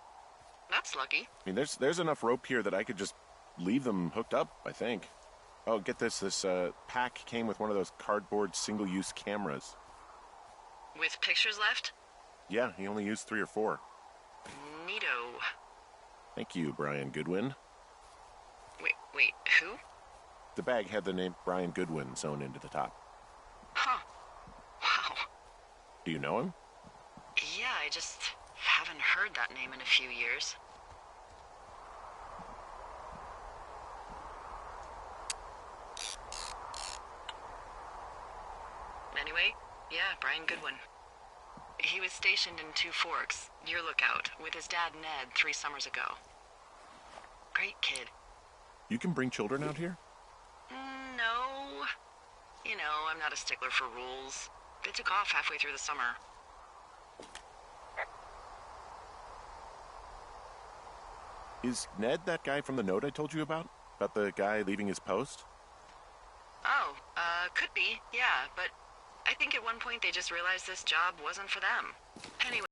A: That's lucky.
B: I mean, there's enough rope here that I could just leave them hooked up, I think. Oh, get this. This pack came with one of those cardboard single-use cameras.
A: With pictures left?
B: Yeah, he only used 3 or 4.
A: Neato.
B: Thank you, Brian Goodwin.
A: Wait, who?
B: The bag had the name Brian Goodwin sewn into the top.
A: Huh. Wow.
B: Do you know him?
A: Yeah, I just haven't heard that name in a few years. Anyway, yeah, Brian Goodwin. He was stationed in Two Forks, your lookout, with his dad Ned 3 summers ago. Great kid.
B: You can bring children out here?
A: No. You know, I'm not a stickler for rules. They took off halfway through the summer.
B: Is Ned that guy from the note I told you about? About the guy leaving his post?
A: Oh, could be, yeah, but I think at one point they just realized this job wasn't for them. Anyway,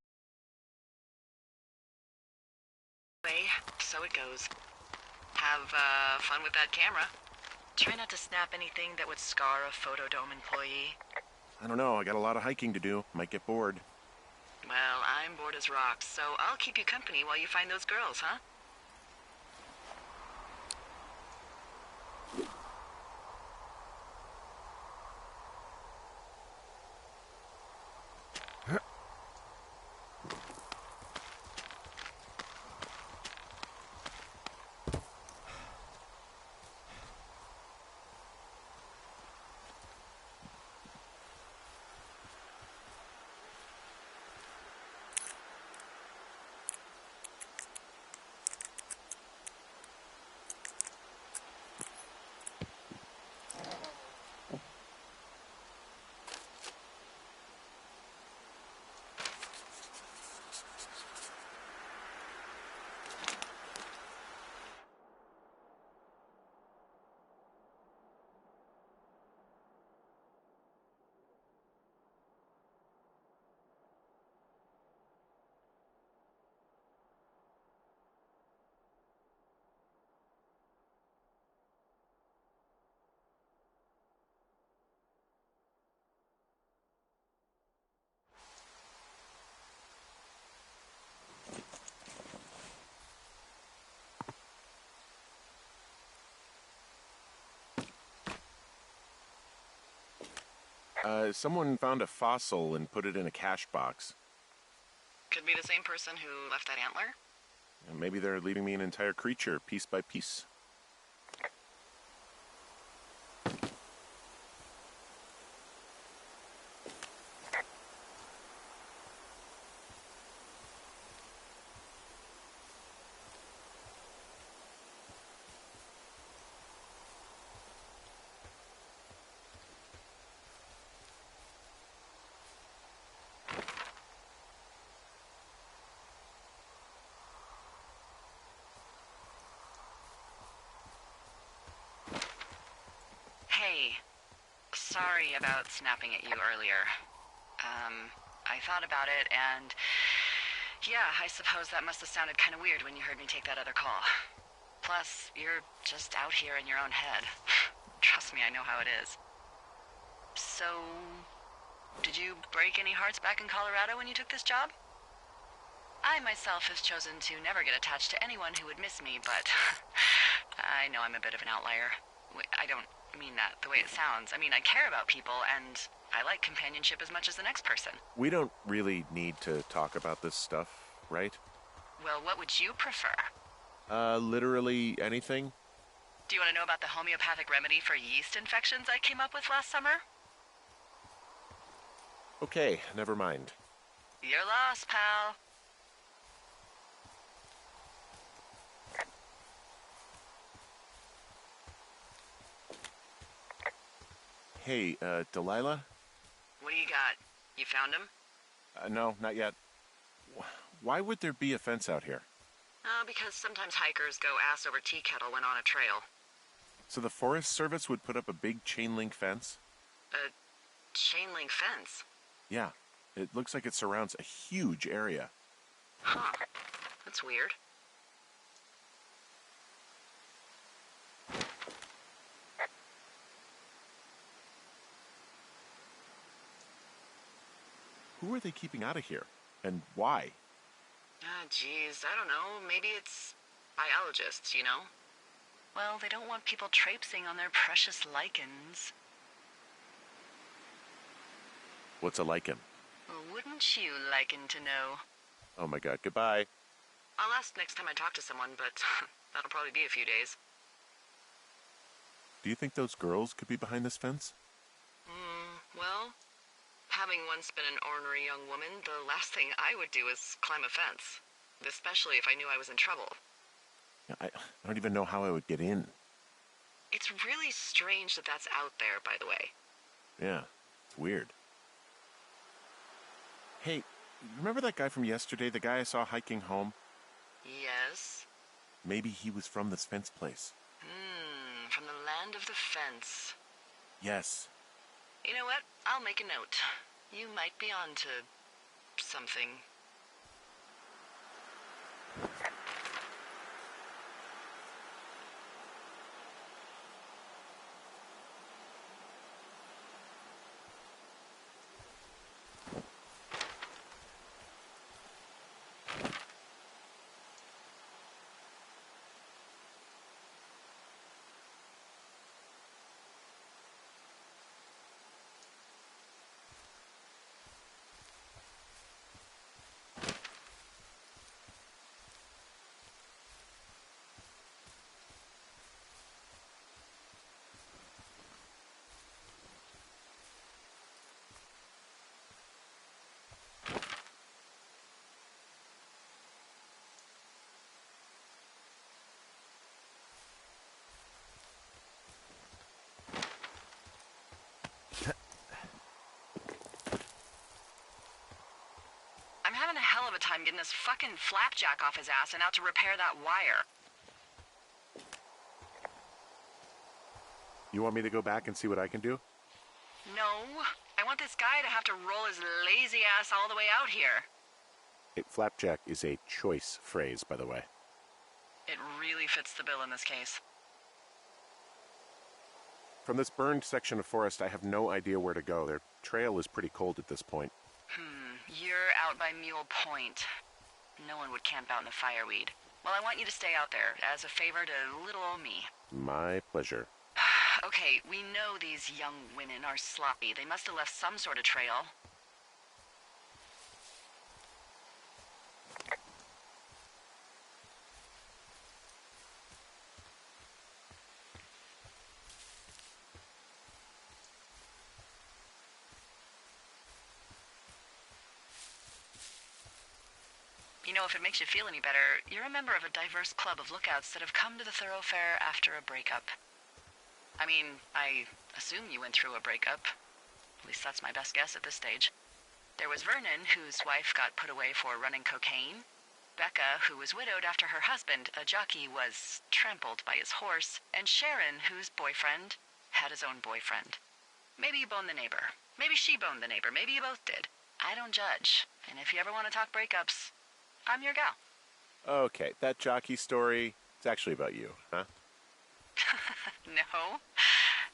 A: so it goes. Have, fun with that camera. Try not to snap anything that would scar a Photodome employee.
B: I don't know. I got a lot of hiking to do. Might get bored.
A: Well, I'm bored as rocks, so I'll keep you company while you find those girls, huh?
B: Someone found a fossil and put it in a cache box.
A: Could be the same person who left that antler.
B: And maybe they're leaving me an entire creature, piece by piece.
A: Hey, sorry about snapping at you earlier. I thought about it, and yeah, I suppose that must have sounded kind of weird when you heard me take that other call. Plus, you're just out here in your own head. Trust me, I know how it is. So, did you break any hearts back in Colorado when you took this job? I myself have chosen to never get attached to anyone who would miss me, but I know I'm a bit of an outlier. I don't mean that the way it sounds. I mean, I care about people, and I like companionship as much as the next person.
B: We don't really need to talk about this stuff, right?
A: Well, what would you prefer?
B: Literally anything?
A: Do you want to know about the homeopathic remedy for yeast infections I came up with last summer?
B: Okay, never mind.
A: You're lost, pal.
B: Hey, Delilah?
A: What do you got? You found him?
B: No, not yet. Why would there be a fence out here?
A: Because sometimes hikers go ass over tea kettle when on a trail.
B: So the Forest Service would put up a big chain link fence?
A: A chain link fence?
B: Yeah. It looks like it surrounds a huge area.
A: Huh. That's weird.
B: Who are they keeping out of here? And why?
A: Geez, I don't know. Maybe it's biologists, you know? Well, they don't want people traipsing on their precious lichens.
B: What's a lichen?
A: Wouldn't you liken to know?
B: Oh my god, goodbye.
A: I'll ask next time I talk to someone, but that'll probably be a few days.
B: Do you think those girls could be behind this fence?
A: Well, having once been an ornery young woman, the last thing I would do is climb a fence. Especially if I knew I was in trouble.
B: Yeah, I don't even know how I would get in.
A: It's really strange that that's out there, by the way.
B: Yeah, it's weird. Hey, remember that guy from yesterday, the guy I saw hiking home?
A: Yes?
B: Maybe he was from this fence place.
A: From the land of the fence.
B: Yes.
A: You know what? I'll make a note. You might be onto something. I'm having a hell of a time getting this fucking flapjack off his ass and out to repair that wire.
B: You want me to go back and see what I can do?
A: No, I want this guy to have to roll his lazy ass all the way out here.
B: Hey, flapjack is a choice phrase, by the way.
A: It really fits the bill in this case.
B: From this burned section of forest, I have no idea where to go. Their trail is pretty cold at this point.
A: You're out by Mule Point. No one would camp out in the fireweed. Well, I want you to stay out there as a favor to little old me.
B: My pleasure.
A: Okay, we know these young women are sloppy. They must have left some sort of trail. You know, if it makes you feel any better, you're a member of a diverse club of lookouts that have come to the thoroughfare after a breakup. I mean, I assume you went through a breakup. At least that's my best guess at this stage. There was Vernon, whose wife got put away for running cocaine. Becca, who was widowed after her husband, a jockey, was trampled by his horse. And Sharon, whose boyfriend had his own boyfriend. Maybe you boned the neighbor. Maybe she boned the neighbor. Maybe you both did. I don't judge. And if you ever want to talk breakups, I'm your gal.
B: Okay, that jockey story, it's actually about you, huh?
A: No.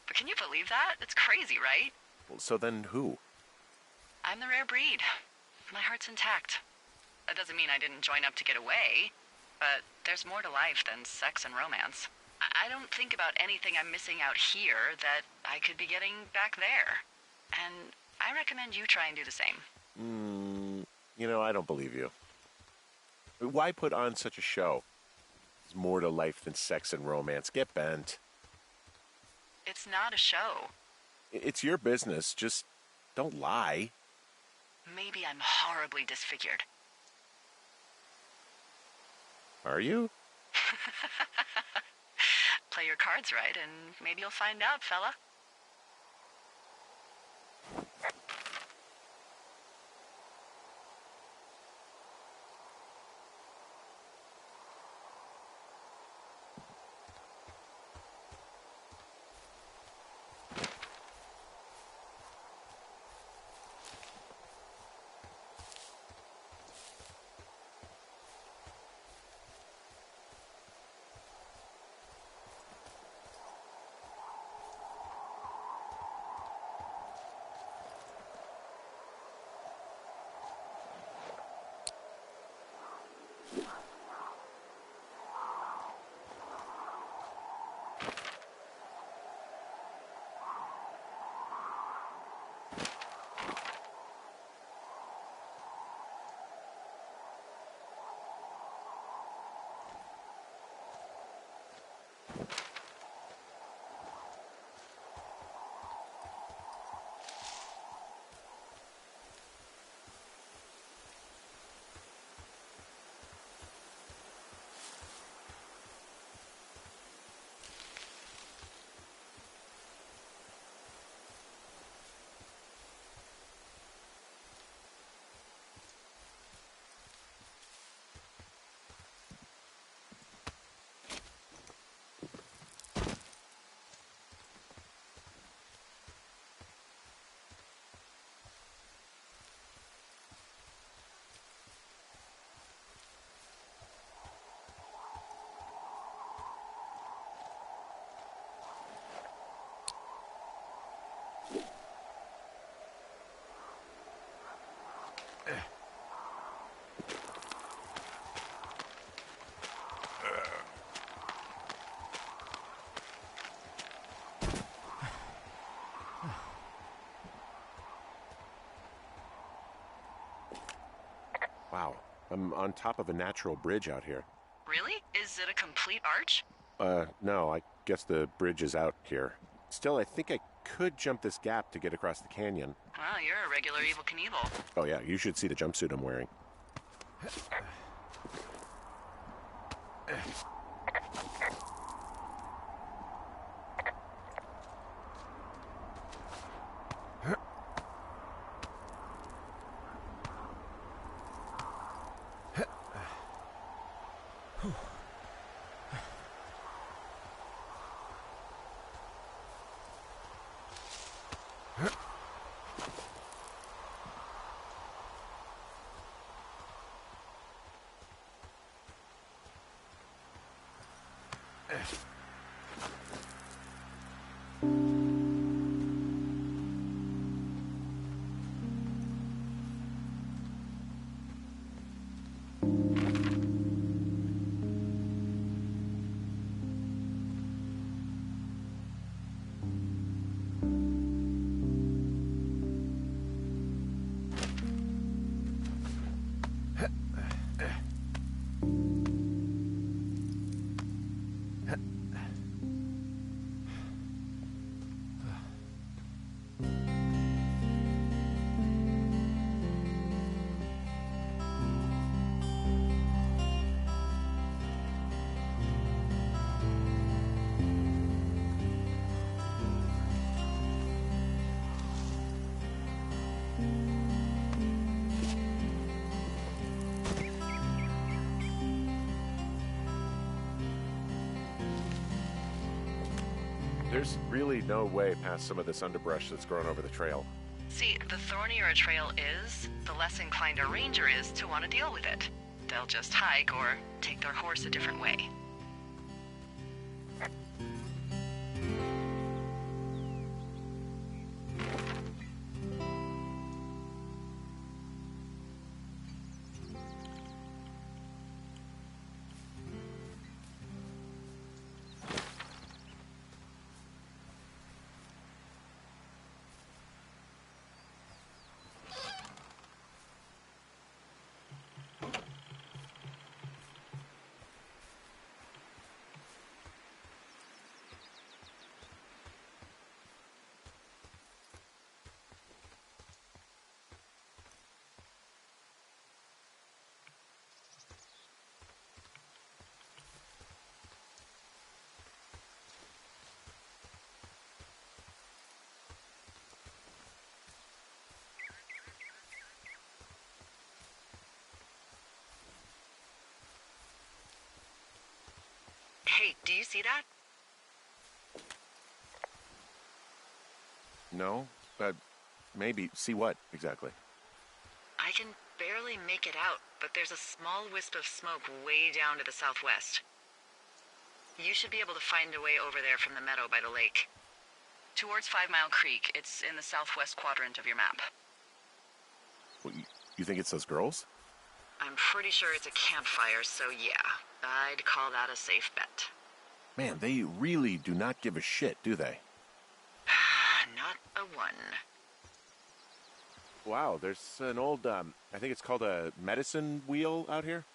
A: But can you believe that? It's crazy, right?
B: Well, so then who?
A: I'm the rare breed. My heart's intact. That doesn't mean I didn't join up to get away, but there's more to life than sex and romance. I don't think about anything I'm missing out here that I could be getting back there. And I recommend you try and do the same.
B: I don't believe you. Why put on such a show? There's more to life than sex and romance. Get bent.
A: It's not a show.
B: It's your business. Just don't lie.
A: Maybe I'm horribly disfigured.
B: Are you?
A: Play your cards right, and maybe you'll find out, fella.
B: Wow, I'm on top of a natural bridge out here.
A: Really? Is it a complete arch?
B: No, I guess the bridge is out here. Still, I think I could jump this gap to get across the canyon.
A: Well, you're a regular Evel Knievel.
B: Oh yeah, you should see the jumpsuit I'm wearing. there's really no way past some of this underbrush that's grown over the trail.
A: See, the thornier a trail is, the less inclined a ranger is to want to deal with it. They'll just hike or take their horse a different way. Hey, do you see that?
B: No? Maybe. See what, exactly?
A: I can barely make it out, but there's a small wisp of smoke way down to the southwest. You should be able to find a way over there from the meadow by the lake. Towards 5 Mile Creek. It's in the southwest quadrant of your map.
B: Well, you think it's those girls?
A: I'm pretty sure it's a campfire, so yeah. I'd call that a safe bet.
B: Man, they really do not give a shit, do they?
A: Not a one.
B: Wow, there's an old, I think it's called a medicine wheel out here?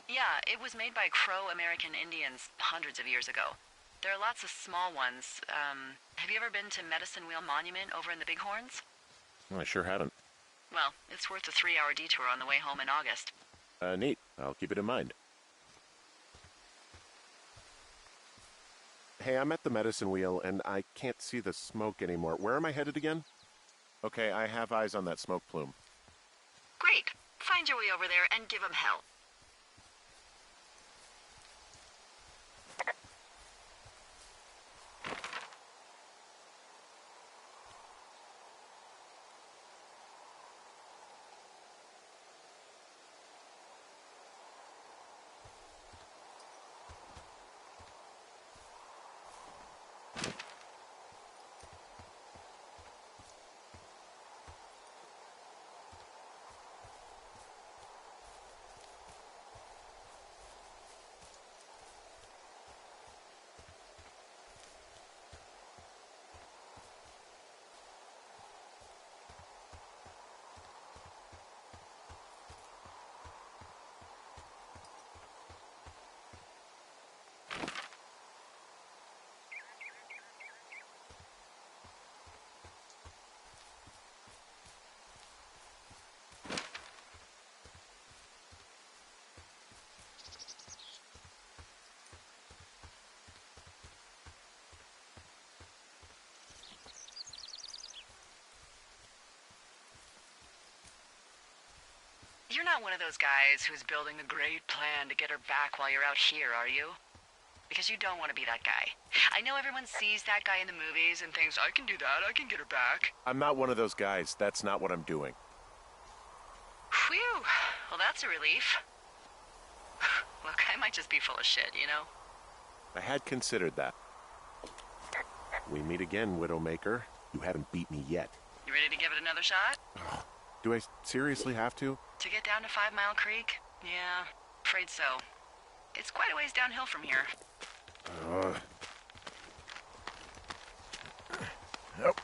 A: Yeah, it was made by Crow American Indians hundreds of years ago. There are lots of small ones. Have you ever been to Medicine Wheel Monument over in the Bighorns?
B: Oh, I sure hadn't.
A: Well, it's worth a 3-hour detour on the way home in August.
B: Neat. I'll keep it in mind. Hey, I'm at the medicine wheel, and I can't see the smoke anymore. Where am I headed again? Okay, I have eyes on that smoke plume.
A: Great. Find your way over there and give 'em hell. You're not one of those guys who's building a great plan to get her back while you're out here, are you? Because you don't want to be that guy. I know everyone sees that guy in the movies and thinks, I can do that, I can get her back.
B: I'm not one of those guys. That's not what I'm doing.
A: Phew. Well, that's a relief. Look, I might just be full of shit, you know?
B: I had considered that. We meet again, Widowmaker. You haven't beat me yet.
A: You ready to give it another shot?
B: Do I seriously have to?
A: To get down to 5 Mile Creek? Yeah, afraid so. It's quite a ways downhill from here.
B: Nope.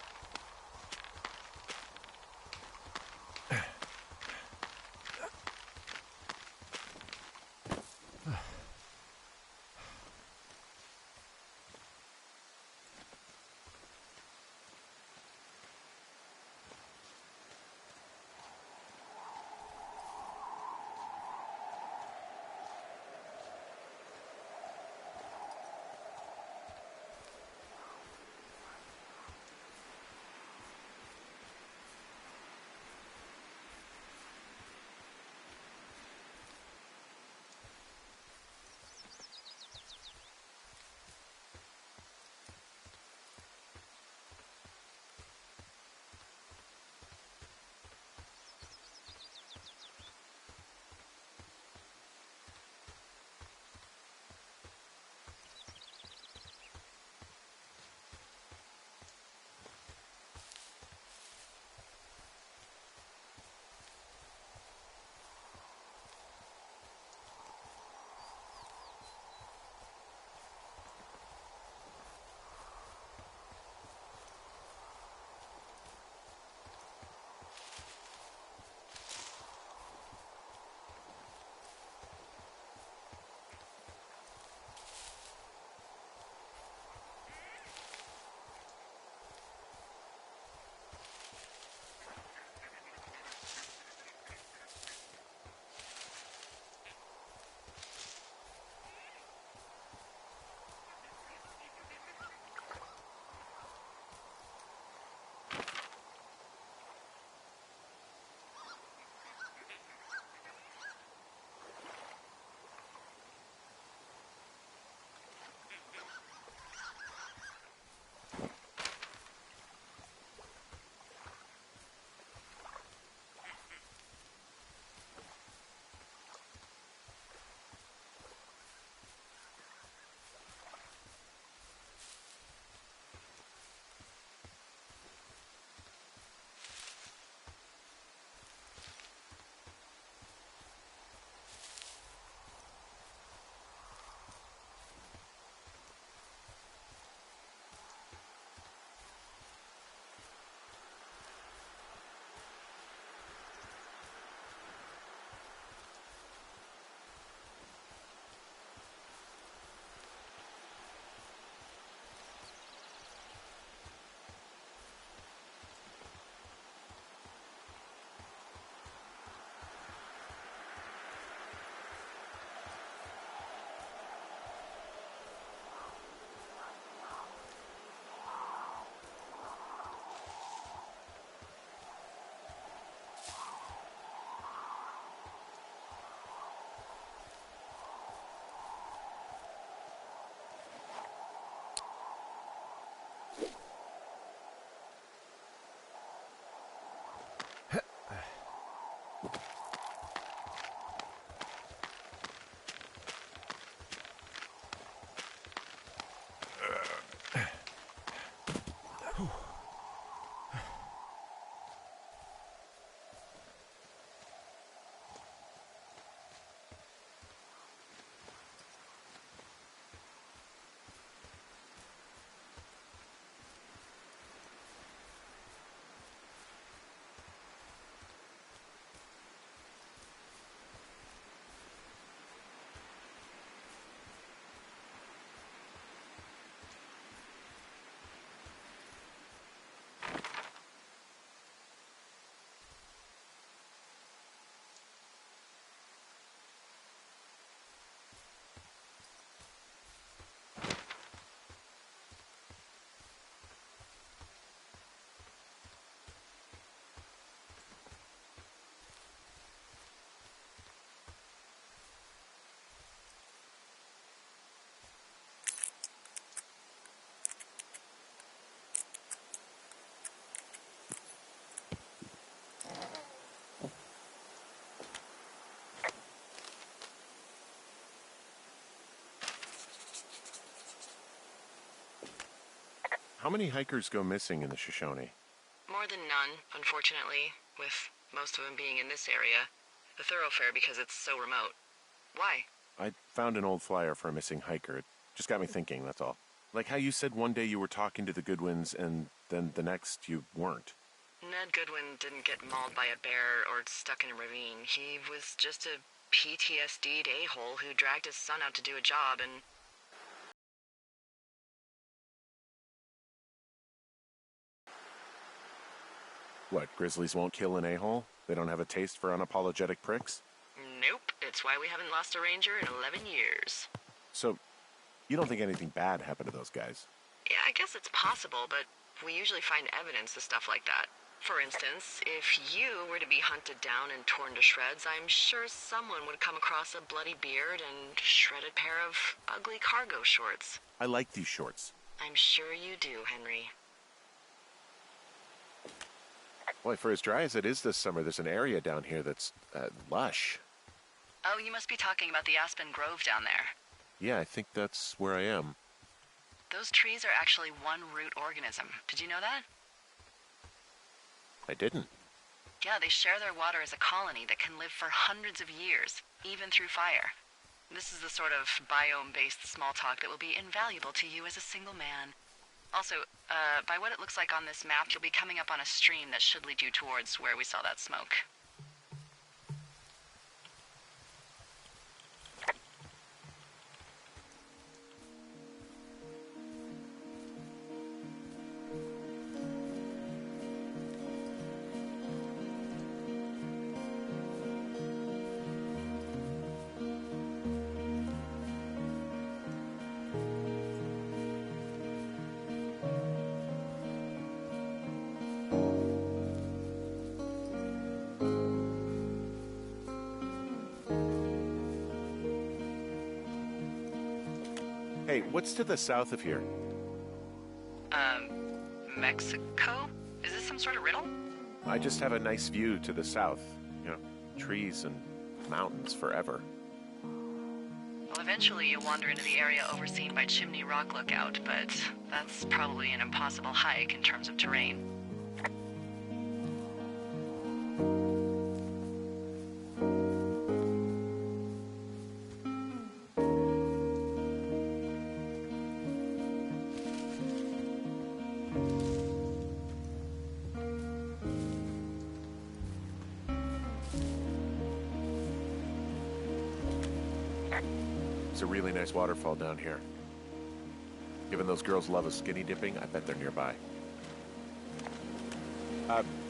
B: How many hikers go missing in the Shoshone?
A: More than none, unfortunately, with most of them being in this area. The thoroughfare because it's so remote. Why?
B: I found an old flyer for a missing hiker. It just got me thinking, that's all. Like how you said one day you were talking to the Goodwins and then the next you weren't.
A: Ned Goodwin didn't get mauled by a bear or stuck in a ravine. He was just a PTSD'd a-hole who dragged his son out to do a job and...
B: What, grizzlies won't kill an a-hole? They don't have a taste for unapologetic pricks?
A: Nope, it's why we haven't lost a ranger in 11 years.
B: So, you don't think anything bad happened to those guys?
A: Yeah, I guess it's possible, but we usually find evidence of stuff like that. For instance, if you were to be hunted down and torn to shreds, I'm sure someone would come across a bloody beard and shredded pair of ugly cargo shorts.
B: I like these shorts.
A: I'm sure you do, Henry.
B: Boy, for as dry as it is this summer, there's an area down here that's lush.
A: Oh, you must be talking about the Aspen Grove down there.
B: Yeah, I think that's where I am.
A: Those trees are actually one-root organism. Did you know that?
B: I didn't.
A: Yeah, they share their water as a colony that can live for hundreds of years, even through fire. This is the sort of biome-based small talk that will be invaluable to you as a single man. Also, by what it looks like on this map, you'll be coming up on a stream that should lead you towards where we saw that smoke.
B: Hey, what's to the south of here?
A: Mexico? Is this some sort of riddle?
B: I just have a nice view to the south. You know, trees and mountains forever.
A: Well, eventually you'll wander into the area overseen by Chimney Rock Lookout, but that's probably an impossible hike in terms of terrain.
B: It's a really nice waterfall down here. Given those girls love a skinny dipping, I bet they're nearby.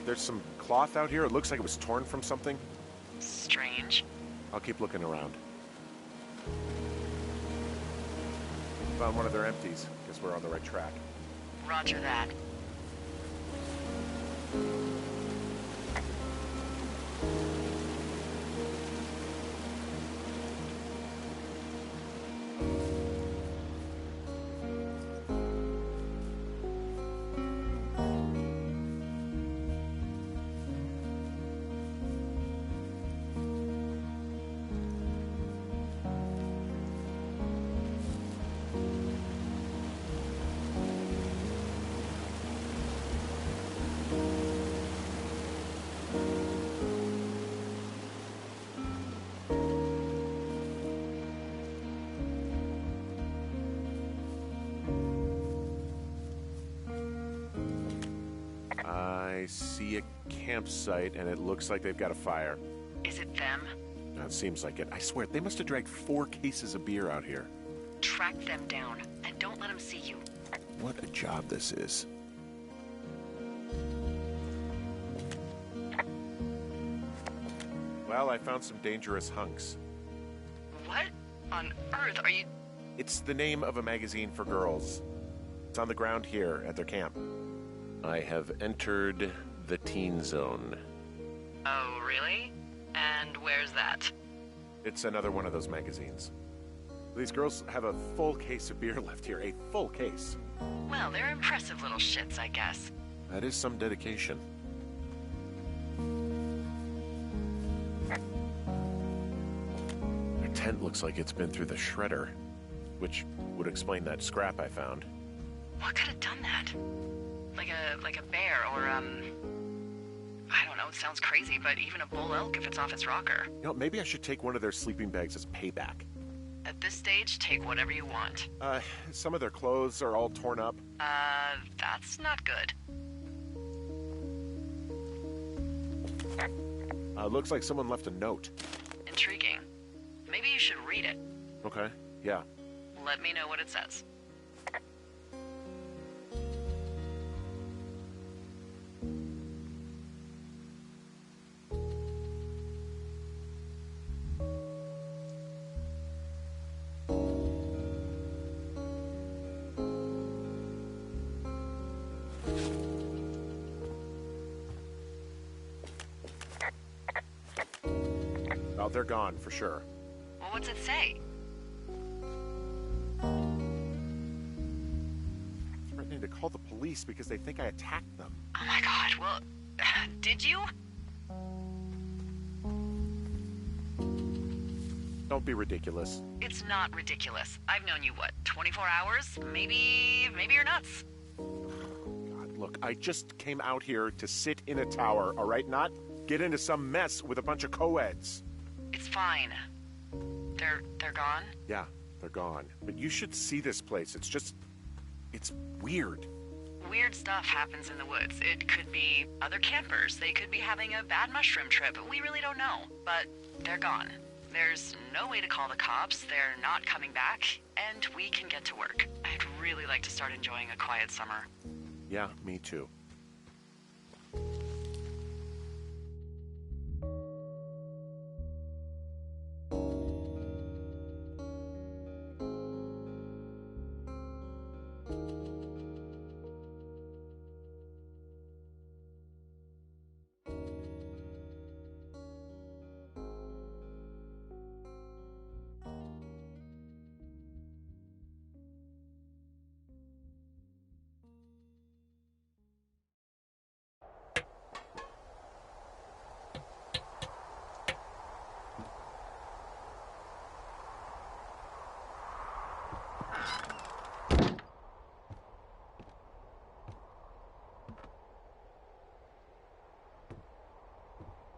B: There's some cloth out here. It looks like it was torn from something.
A: Strange.
B: I'll keep looking around. Found one of their empties. Guess we're on the right track.
A: Roger that.
B: I see a campsite, and it looks like they've got a fire.
A: Is it them?
B: It seems like it. I swear, they must have dragged 4 cases of beer out here.
A: Track them down, and don't let them see you.
B: What a job this is. Well, I found some dangerous hunks.
A: What on earth are you...
B: It's the name of a magazine for girls. It's on the ground here at their camp. I have entered the teen zone.
A: Oh, really? And where's that?
B: It's another one of those magazines. These girls have a full case of beer left here. A full case.
A: Well, they're impressive little shits, I guess.
B: That is some dedication. Their tent looks like it's been through the shredder, which would explain that scrap I found.
A: What could have done that? Like a bear or, I don't know, it sounds crazy, but even a bull elk if it's off its rocker.
B: You know, maybe I should take one of their sleeping bags as payback.
A: At this stage, take whatever you want.
B: Some of their clothes are all torn up.
A: That's not good.
B: Looks like someone left a note.
A: Intriguing. Maybe you should read it.
B: Okay, yeah.
A: Let me know what it says.
B: Oh, they're gone, for sure.
A: Well, what's it say?
B: Threatening to call the police because they think I attacked them.
A: Oh my god, well, did you?
B: Don't be ridiculous.
A: It's not ridiculous. I've known you, what, 24 hours? Maybe you're nuts.
B: God, look, I just came out here to sit in a tower, all right? Not get into some mess with a bunch of co-eds.
A: It's fine. They're gone?
B: Yeah, they're gone. But you should see this place. It's weird.
A: Weird stuff happens in the woods. It could be other campers. They could be having a bad mushroom trip. We really don't know. But they're gone. There's no way to call the cops. They're not coming back. And we can get to work. I'd really like to start enjoying a quiet summer.
B: Yeah, me too.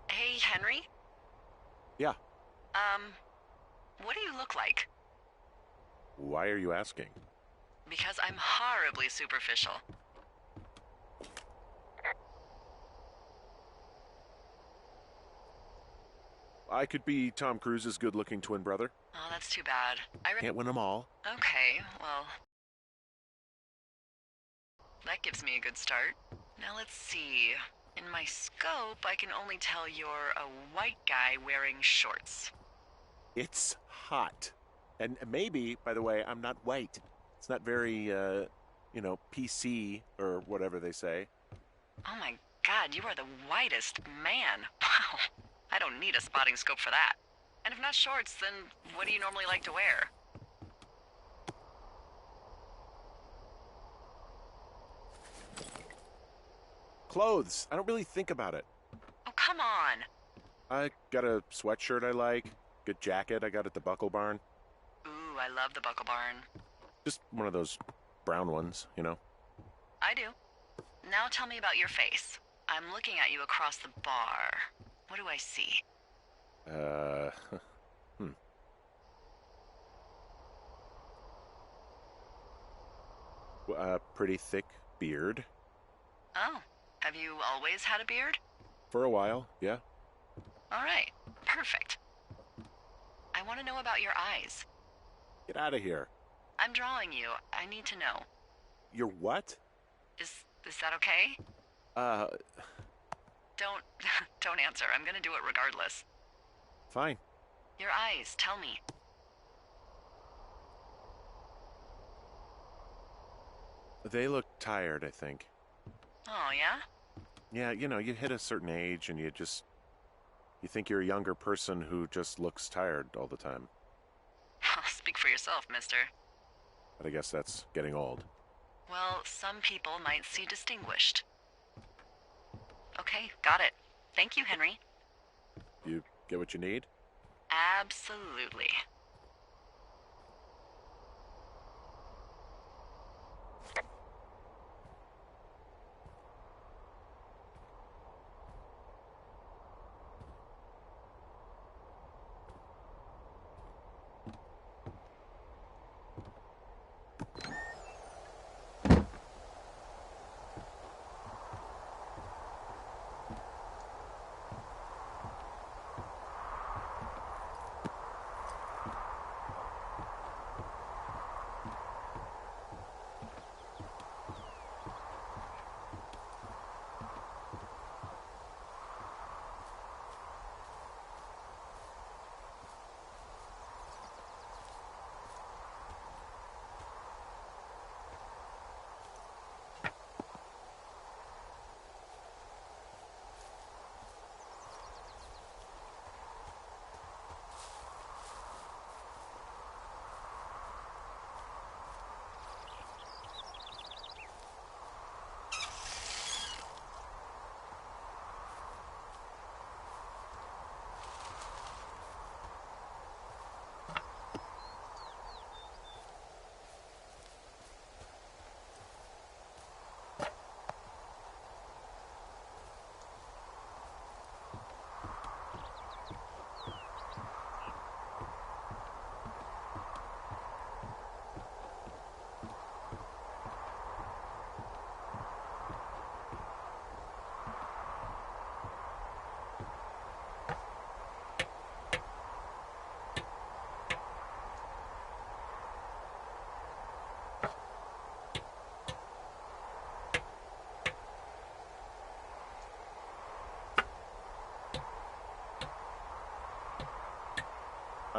A: Hey, Henry?
B: Yeah.
A: What do you look like?
B: Why are you asking?
A: Because I'm horribly superficial.
B: I could be Tom Cruise's good-looking twin brother.
A: Oh, that's too bad.
B: Can't win them all.
A: Okay, well... that gives me a good start. Now let's see. In my scope, I can only tell you're a white guy wearing shorts.
B: It's hot. And maybe, by the way, I'm not white. It's not very, PC or whatever they say.
A: Oh my god, you are the whitest man. Wow. I don't need a spotting scope for that. And if not shorts, then what do you normally like to wear?
B: Clothes. I don't really think about it.
A: Oh, come on.
B: I got a sweatshirt I like. Good jacket I got at the Buckle Barn.
A: Ooh, I love the Buckle Barn.
B: Just one of those brown ones, you know?
A: I do. Now tell me about your face. I'm looking at you across the bar. What do I see?
B: Pretty thick beard.
A: Oh, have you always had a beard?
B: For a while, yeah.
A: All right, perfect. I want to know about your eyes.
B: Get out of here.
A: I'm drawing you. I need to know.
B: You're what?
A: Is that okay? Don't answer. I'm gonna do it regardless.
B: Fine.
A: Your eyes, tell me.
B: They look tired, I think.
A: Oh, yeah?
B: Yeah, you hit a certain age and you think you're a younger person who just looks tired all the time.
A: Speak for yourself, mister.
B: But I guess that's getting old.
A: Well, some people might see distinguished. Okay, got it. Thank you, Henry.
B: You get what you need?
A: Absolutely.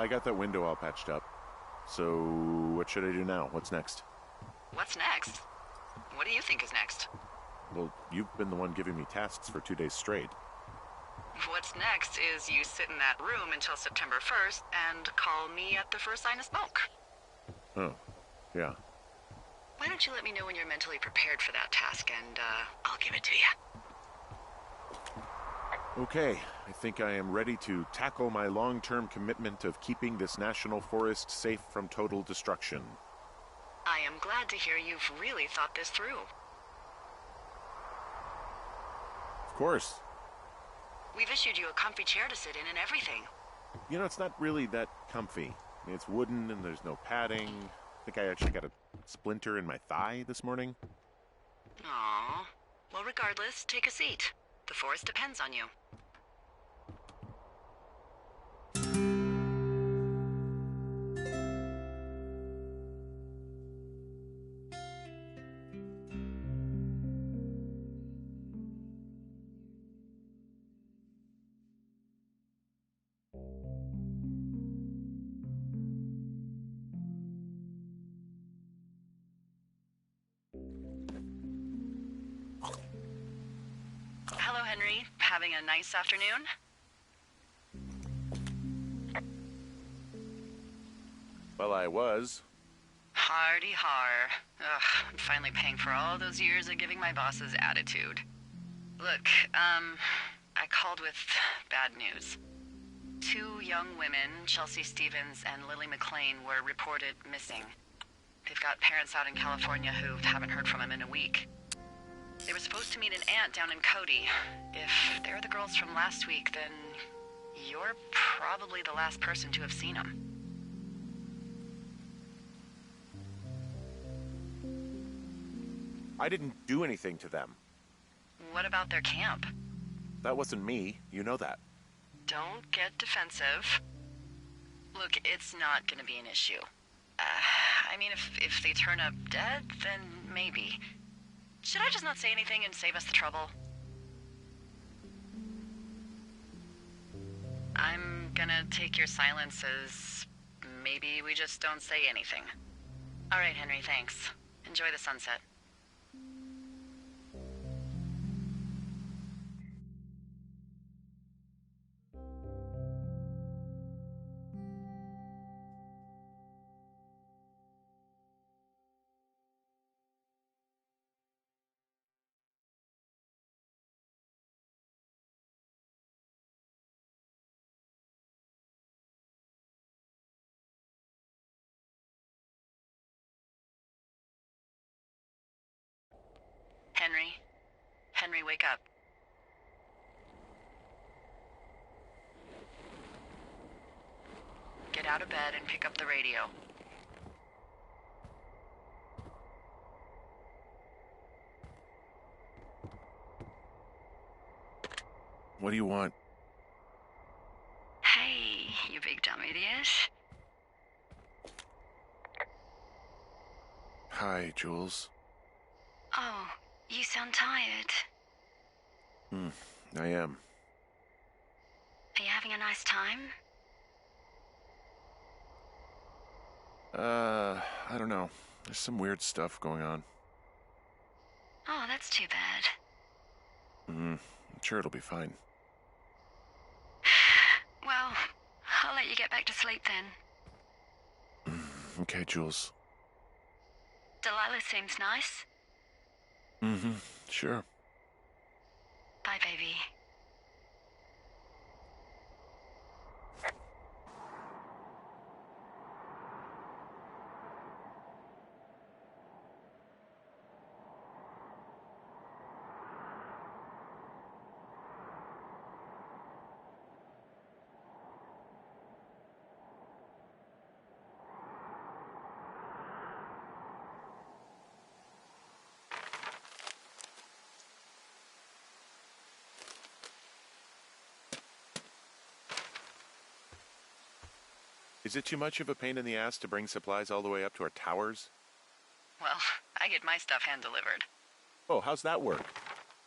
B: I got that window all patched up. So, what should I do now? What's next?
A: What's next? What do you think is next?
B: Well, you've been the one giving me tasks for 2 days straight.
A: What's next is you sit in that room until September 1st and call me at the first sign of smoke.
B: Oh, yeah.
A: Why don't you let me know when you're mentally prepared for that task, and I'll give it to you.
B: Okay, I think I am ready to tackle my long-term commitment of keeping this national forest safe from total destruction.
A: I am glad to hear you've really thought this through.
B: Of course.
A: We've issued you a comfy chair to sit in and everything.
B: You know, it's not really that comfy. I mean, it's wooden and there's no padding. I think I actually got a splinter in my thigh this morning.
A: Aww. Well, regardless, take a seat. The forest depends on you. Hello, Henry. Having a nice afternoon?
B: Well, I was.
A: Hardy har. Ugh, I'm finally paying for all those years of giving my bosses attitude. Look, I called with bad news. 2 young women, Chelsea Stevens and Lily McLean, were reported missing. They've got parents out in California who haven't heard from them in a week. They were supposed to meet an aunt down in Cody. If they're the girls from last week, then you're probably the last person to have seen them.
B: I didn't do anything to them.
A: What about their camp?
B: That wasn't me. You know that.
A: Don't get defensive. Look, it's not gonna be an issue. I mean, if they turn up dead, then maybe. Should I just not say anything and save us the trouble? I'm gonna take your silence as maybe we just don't say anything. All right, Henry, thanks. Enjoy the sunset. Henry? Henry, wake up. Get out of bed and pick up the radio.
B: What do you want?
A: Hey, you big dumb idiot.
B: Hi, Jules.
A: Oh, you sound tired.
B: I am.
A: Are you having a nice time?
B: I don't know. There's some weird stuff going on.
A: Oh, that's too bad.
B: I'm sure it'll be fine.
A: Well, I'll let you get back to sleep then.
B: Okay, Jules.
A: Delilah seems nice.
B: Sure.
A: Bye, baby.
B: Is it too much of a pain in the ass to bring supplies all the way up to our towers?
A: Well, I get my stuff hand-delivered.
B: Oh, how's that work?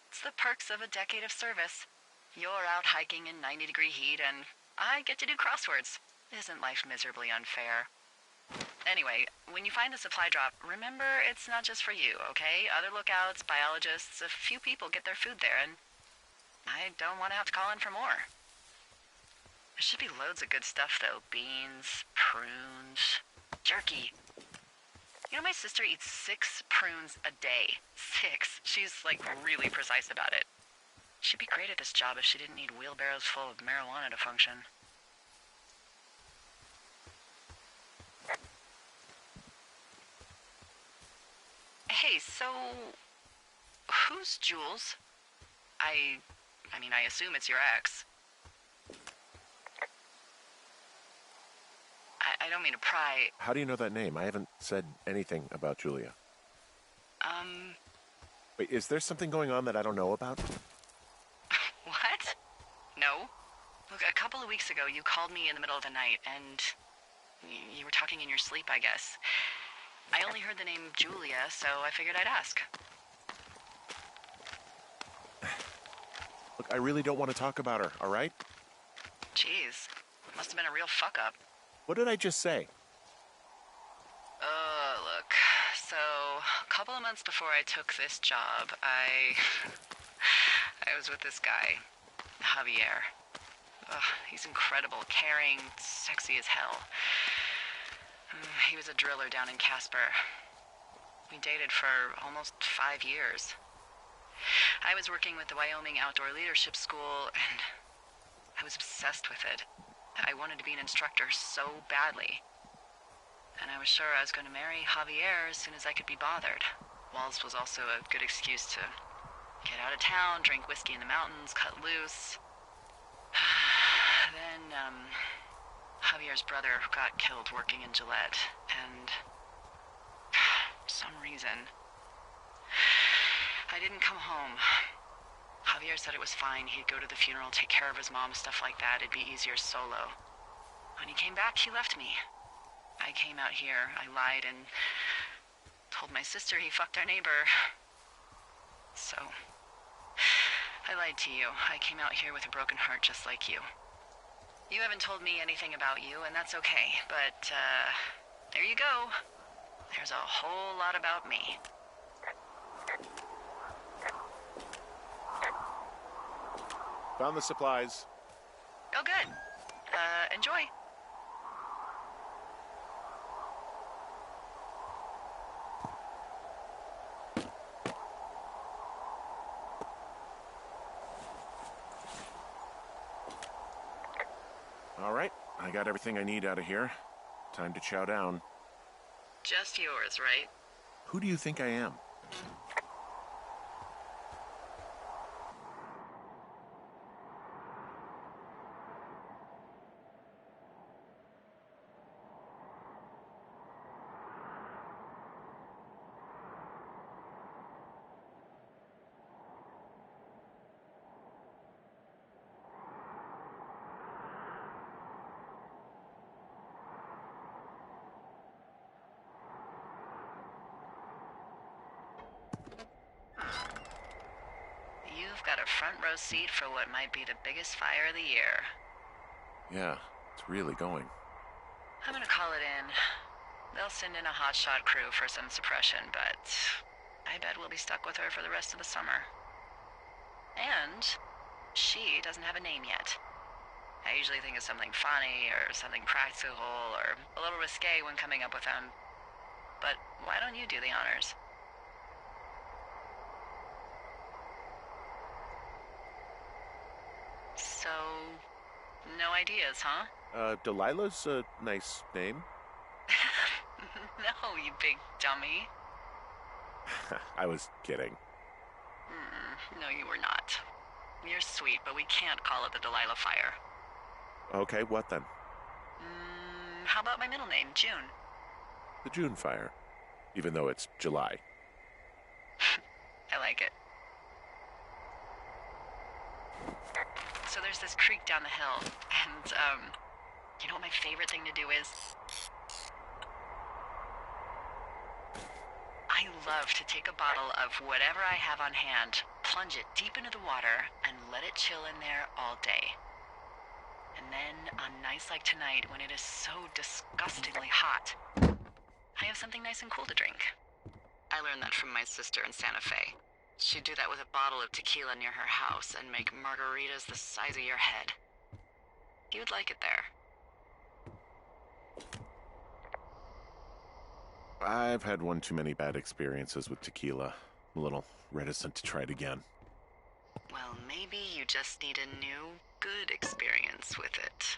A: It's the perks of a decade of service. You're out hiking in 90-degree heat, and I get to do crosswords. Isn't life miserably unfair? Anyway, when you find the supply drop, remember it's not just for you, okay? Other lookouts, biologists, a few people get their food there, and I don't want to have to call in for more. There should be loads of good stuff, though. Beans, prunes, jerky. You know, my sister eats 6 prunes a day. 6. She's, like, really precise about it. She'd be great at this job if she didn't need wheelbarrows full of marijuana to function. Hey, so... who's Jules? I mean, I assume it's your ex. I don't mean to pry.
B: How do you know that name? I haven't said anything about Julia. Wait, is there something going on that I don't know about?
A: What? No. Look, a couple of weeks ago, you called me in the middle of the night, and you were talking in your sleep, I guess. I only heard the name Julia, so I figured I'd ask.
B: Look, I really don't want to talk about her, all right?
A: Jeez, must have been a real fuck-up.
B: What did I just say?
A: Look, so a couple of months before I took this job, I was with this guy, Javier. Ugh, he's incredible, caring, sexy as hell. He was a driller down in Casper. We dated for almost 5 years. I was working with the Wyoming Outdoor Leadership School, and I was obsessed with it. I wanted to be an instructor so badly. And I was sure I was going to marry Javier as soon as I could be bothered. Walls was also a good excuse to get out of town, drink whiskey in the mountains, cut loose. Then, Javier's brother got killed working in Gillette, and for some reason, I didn't come home. Javier said it was fine. He'd go to the funeral, take care of his mom, stuff like that. It'd be easier solo. When he came back, he left me. I came out here. I lied and told my sister he fucked our neighbor. So, I lied to you. I came out here with a broken heart just like you. You haven't told me anything about you, and that's okay. But, there you go. There's a whole lot about me.
B: Found the supplies.
A: Oh, good. Enjoy.
B: All right, I got everything I need out of here. Time to chow down.
A: Just yours, right?
B: Who do you think I am?
A: You've got a front row seat for what might be the biggest fire of the year.
B: Yeah, it's really going.
A: I'm gonna call it in. They'll send in a hotshot crew for some suppression, but I bet we'll be stuck with her for the rest of the summer. And she doesn't have a name yet. I usually think of something funny or something practical or a little risque when coming up with them. But why don't you do the honors? So, no ideas, huh?
B: Delilah's a nice name.
A: No, you big dummy.
B: I was kidding.
A: No, you were not. You're sweet, but we can't call it the Delilah Fire.
B: Okay, what then?
A: How about my middle name, June?
B: The June fire. Even though it's July.
A: I like it. So there's this creek down the hill, and, you know what my favorite thing to do is? I love to take a bottle of whatever I have on hand, plunge it deep into the water, and let it chill in there all day. And then, on nights like tonight, when it is so disgustingly hot, I have something nice and cool to drink. I learned that from my sister in Santa Fe. She'd do that with a bottle of tequila near her house and make margaritas the size of your head. You'd like it there.
B: I've had one too many bad experiences with tequila. I'm a little reticent to try it again.
A: Well, maybe you just need a new, good experience with it.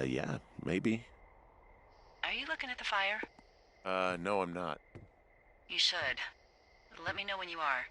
B: Yeah, maybe.
A: Are you looking at the fire?
B: No, I'm not.
A: You should. Let me know when you are.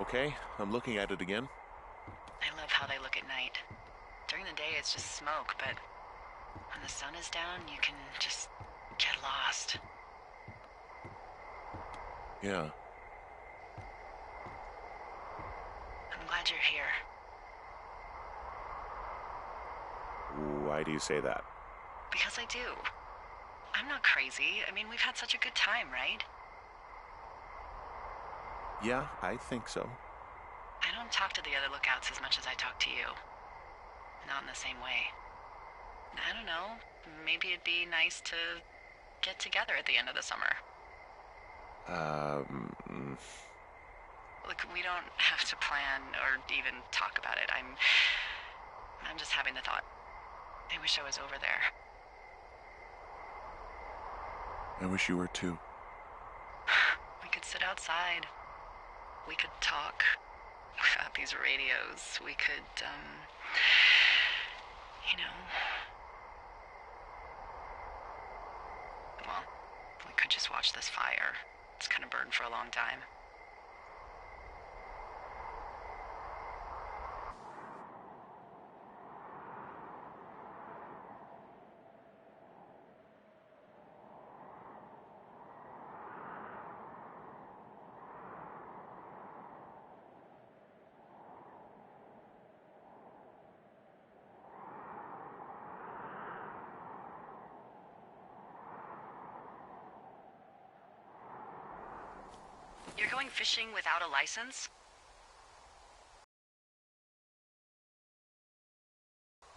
B: Okay, I'm looking at it again.
A: I love how they look at night. During the day, it's just smoke, but when the sun is down, you can just get lost.
B: Yeah.
A: I'm glad you're here.
B: Why do you say that?
A: Because I do. I'm not crazy. I mean, we've had such a good time, right?
B: Yeah, I think so.
A: I don't talk to the other lookouts as much as I talk to you. Not in the same way. I don't know. Maybe it'd be nice to get together at the end of the summer. Look, we don't have to plan or even talk about it. I'm just having the thought. I wish I was over there.
B: I wish you were too.
A: We could sit outside. We could talk without these radios. We could, well, we could just watch this fire. It's gonna burn for a long time. You're going fishing without a license?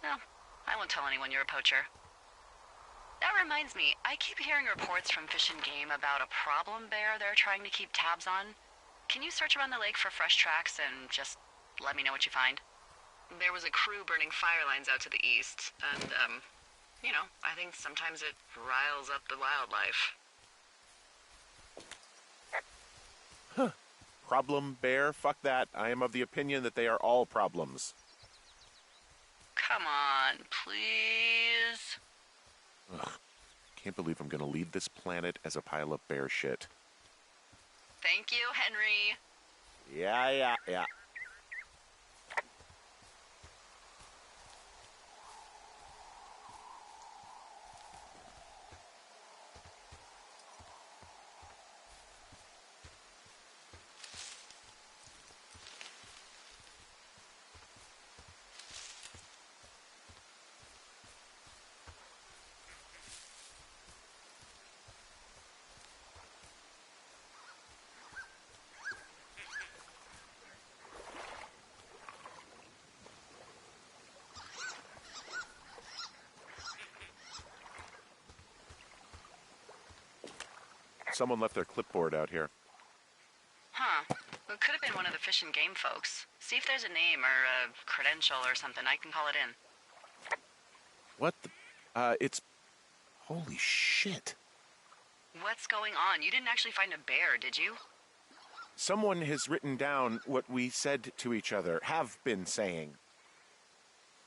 A: No, I won't tell anyone you're a poacher. That reminds me, I keep hearing reports from Fish and Game about a problem bear they're trying to keep tabs on. Can you search around the lake for fresh tracks and just let me know what you find? There was a crew burning fire lines out to the east, and, You know, I think sometimes it riles up the wildlife.
B: Huh. Problem bear? Fuck that. I am of the opinion that they are all problems.
A: Come on, please.
B: Ugh. Can't believe I'm gonna leave this planet as a pile of bear shit.
A: Thank you, Henry.
B: Yeah. Someone left their clipboard out here.
A: Huh. Well, it could have been one of the Fish and Game folks. See if there's a name or a credential or something. I can call it in.
B: What the... it's... Holy shit.
A: What's going on? You didn't actually find a bear, did you?
B: Someone has written down what we said to each other, have been saying.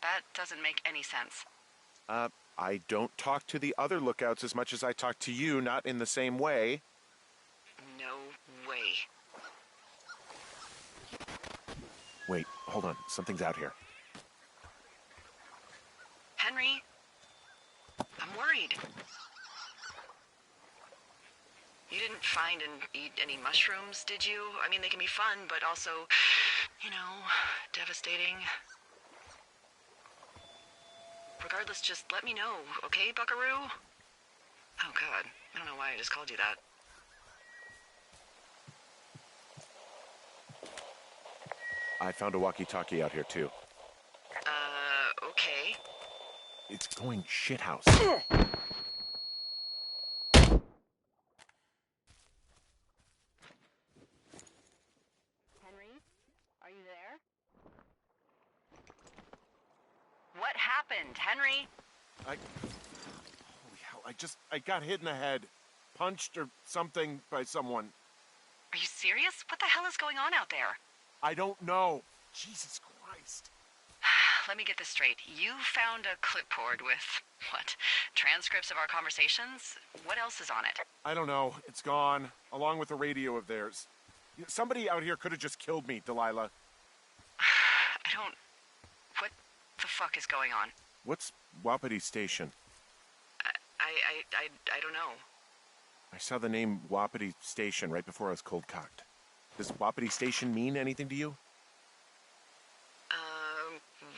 A: That doesn't make any sense.
B: I don't talk to the other lookouts as much as I talk to you, not in the same way.
A: No way.
B: Wait, hold on. Something's out here.
A: Henry? I'm worried. You didn't find and eat any mushrooms, did you? I mean, they can be fun, but also, you know, devastating. Regardless, just let me know, okay, buckaroo? Oh, God. I don't know why I just called you that.
B: I found a walkie-talkie out here, too.
A: Okay.
B: It's going shithouse.
A: Henry? Are you there? What happened, Henry?
B: Holy hell, I got hit in the head. Punched or something by someone.
A: Are you serious? What the hell is going on out there?
B: I don't know. Jesus Christ.
A: Let me get this straight. You found a clipboard with, what, transcripts of our conversations? What else is on it?
B: I don't know. It's gone, along with the radio of theirs. Somebody out here could have just killed me, Delilah.
A: What the fuck is going on?
B: What's Wapiti Station?
A: I don't know.
B: I saw the name Wapiti Station right before I was cold-cocked. Does Wapiti Station mean anything to you?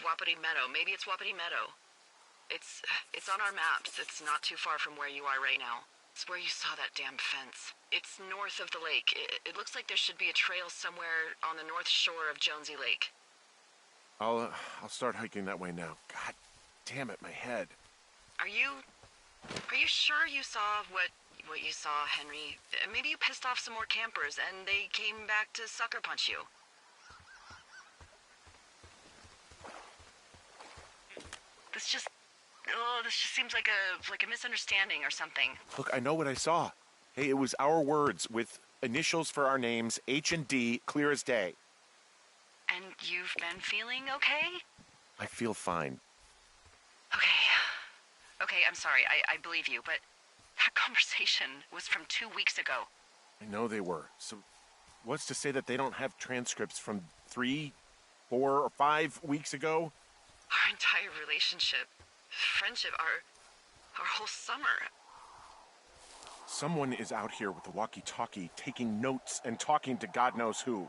A: Wapiti Meadow. Maybe it's Wapiti Meadow. It's on our maps. It's not too far from where you are right now. It's where you saw that damn fence. It's north of the lake. It looks like there should be a trail somewhere on the north shore of Jonesy Lake.
B: I'll start hiking that way now. God damn it, my head.
A: Are you sure you saw what you saw, Henry? Maybe you pissed off some more campers and they came back to sucker punch you. This just seems like a misunderstanding or something.
B: Look, I know what I saw. Hey, it was our words with initials for our names, H and D, clear as day.
A: And you've been feeling okay?
B: I feel fine.
A: Okay, I'm sorry. I believe you, but that conversation was from 2 weeks ago.
B: I know they were. So what's to say that they don't have transcripts from 3, 4, or 5 weeks ago?
A: Our entire relationship, friendship, our whole summer.
B: Someone is out here with a walkie-talkie taking notes and talking to God knows who.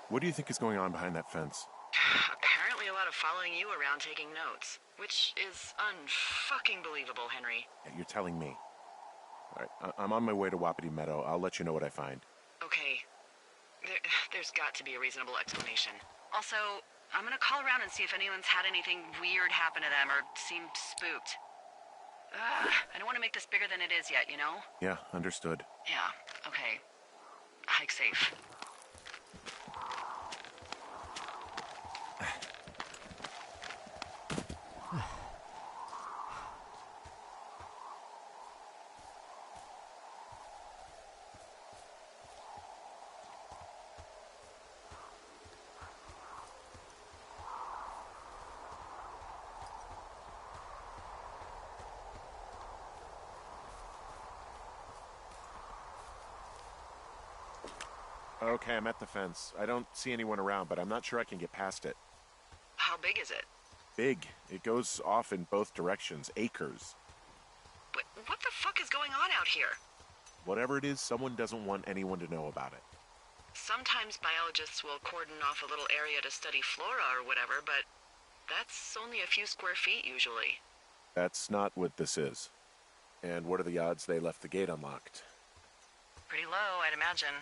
B: What do you think is going on behind that fence?
A: Apparently a lot of following you around taking notes, which is unfucking believable, Henry.
B: Yeah, you're telling me. All right, I'm on my way to Wapiti Meadow. I'll let you know what I find.
A: Okay. There's got to be a reasonable explanation. Also, I'm gonna call around and see if anyone's had anything weird happen to them or seemed spooked. I don't want to make this bigger than it is yet, you know?
B: Yeah, understood.
A: Yeah, okay. Hike safe.
B: Okay, I'm at the fence. I don't see anyone around, but I'm not sure I can get past it.
A: How big is it?
B: Big. It goes off in both directions. Acres.
A: But what the fuck is going on out here?
B: Whatever it is, someone doesn't want anyone to know about it.
A: Sometimes biologists will cordon off a little area to study flora or whatever, but that's only a few square feet usually.
B: That's not what this is. And what are the odds they left the gate unlocked?
A: Pretty low, I'd imagine.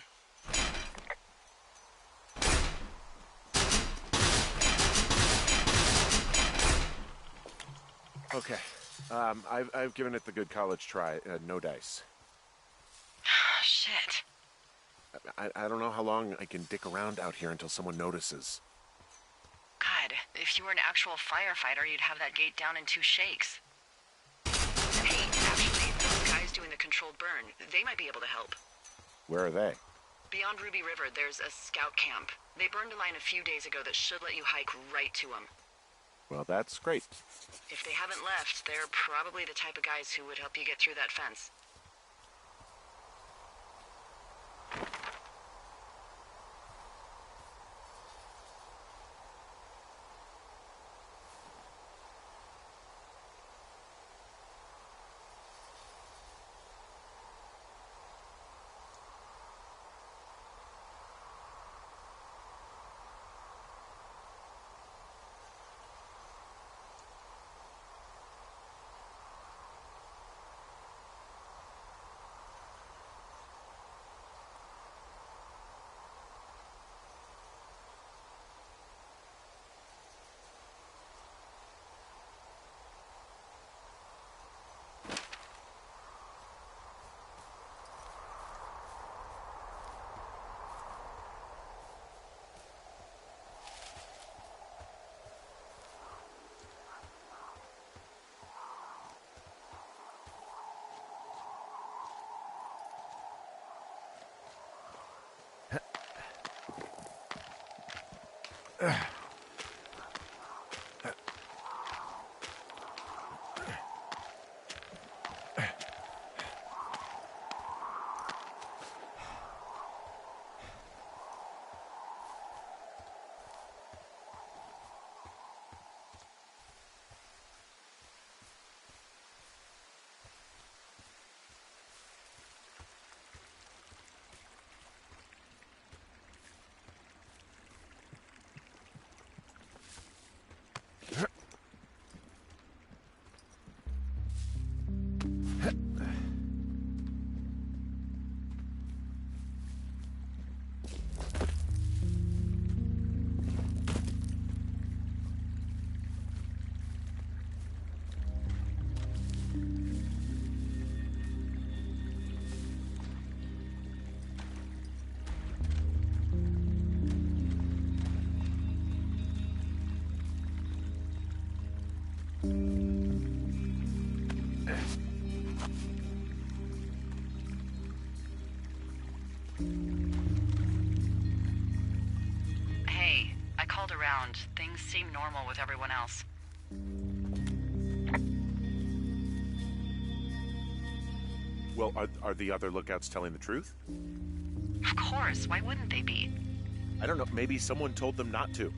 B: Okay. I've given it the good college try. No dice.
A: Shit.
B: I don't know how long I can dick around out here until someone notices.
A: God, if you were an actual firefighter, you'd have that gate down in 2 shakes. Hey, actually, those guys doing the controlled burn, they might be able to help.
B: Where are they?
A: Beyond Ruby River, there's a scout camp. They burned a line a few days ago that should let you hike right to them.
B: Well, that's great.
A: If they haven't left, they're probably the type of guys who would help you get through that fence. Hey, I called around. Things seem normal with everyone else.
B: Well, are the other lookouts telling the truth?
A: Of course, why wouldn't they be?
B: I don't know. Maybe someone told them not to.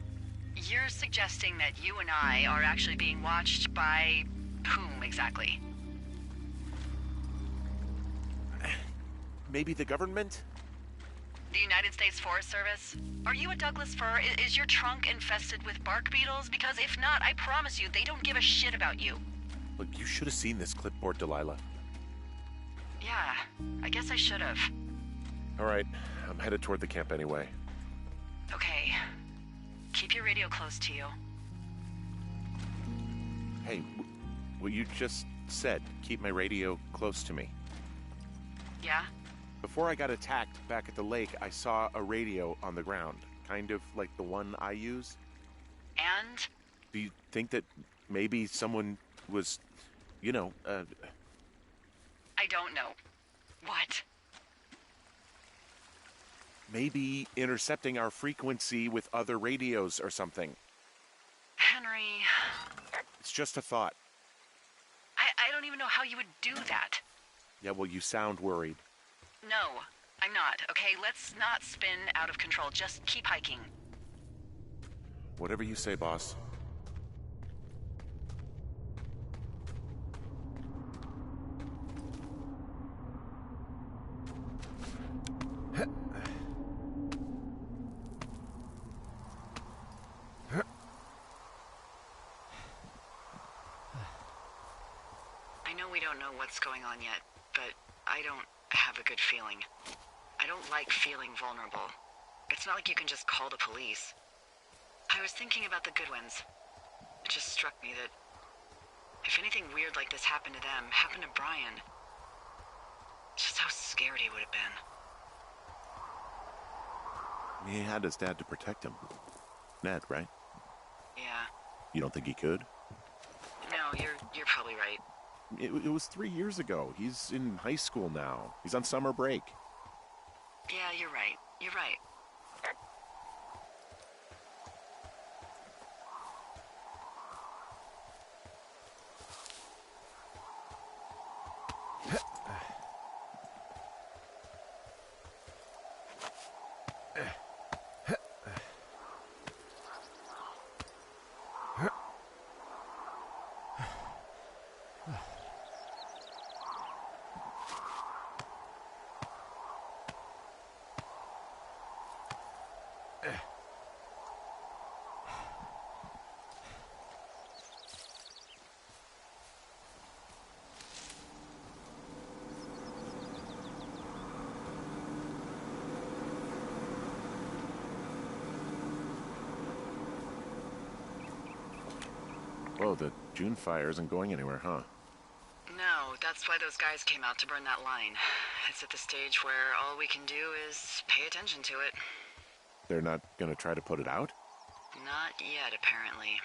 A: You're suggesting that you and I are actually being watched by whom exactly?
B: Maybe the government?
A: The United States Forest Service? Are you a Douglas fir? Is your trunk infested with bark beetles? Because if not, I promise you, they don't give a shit about you.
B: Look, you should have seen this clipboard, Delilah.
A: Yeah, I guess I should have.
B: All right, I'm headed toward the camp anyway.
A: Okay. Keep your radio close to you.
B: Hey, what you just said, keep my radio close to me.
A: Yeah?
B: Before I got attacked back at the lake, I saw a radio on the ground, kind of like the one I use.
A: And?
B: Do you think that maybe someone was,
A: I don't know. What?
B: maybe intercepting our frequency with other radios or something?
A: Henry,
B: It's just a thought.
A: I don't even know how you would do that.
B: Yeah, well, you sound worried.
A: No, I'm not, okay? Let's not spin out of control. Just keep hiking.
B: Whatever you say, boss.
A: I know we don't know what's going on yet, but I don't have a good feeling. I don't like feeling vulnerable. It's not like you can just call the police. I was thinking about the Goodwins. It just struck me that if anything weird like this happened to them, happened to Brian, just how scared he would have been.
B: He had his dad to protect him. Ned, right?
A: Yeah.
B: You don't think he could?
A: No, you're probably right.
B: It was 3 years ago. He's in high school now. He's on summer break.
A: Yeah, you're right. You're right.
B: Whoa, the June fire isn't going anywhere, huh?
A: No, that's why those guys came out to burn that line. It's at the stage where all we can do is pay attention to it.
B: They're not gonna try to put it out?
A: Not yet, apparently.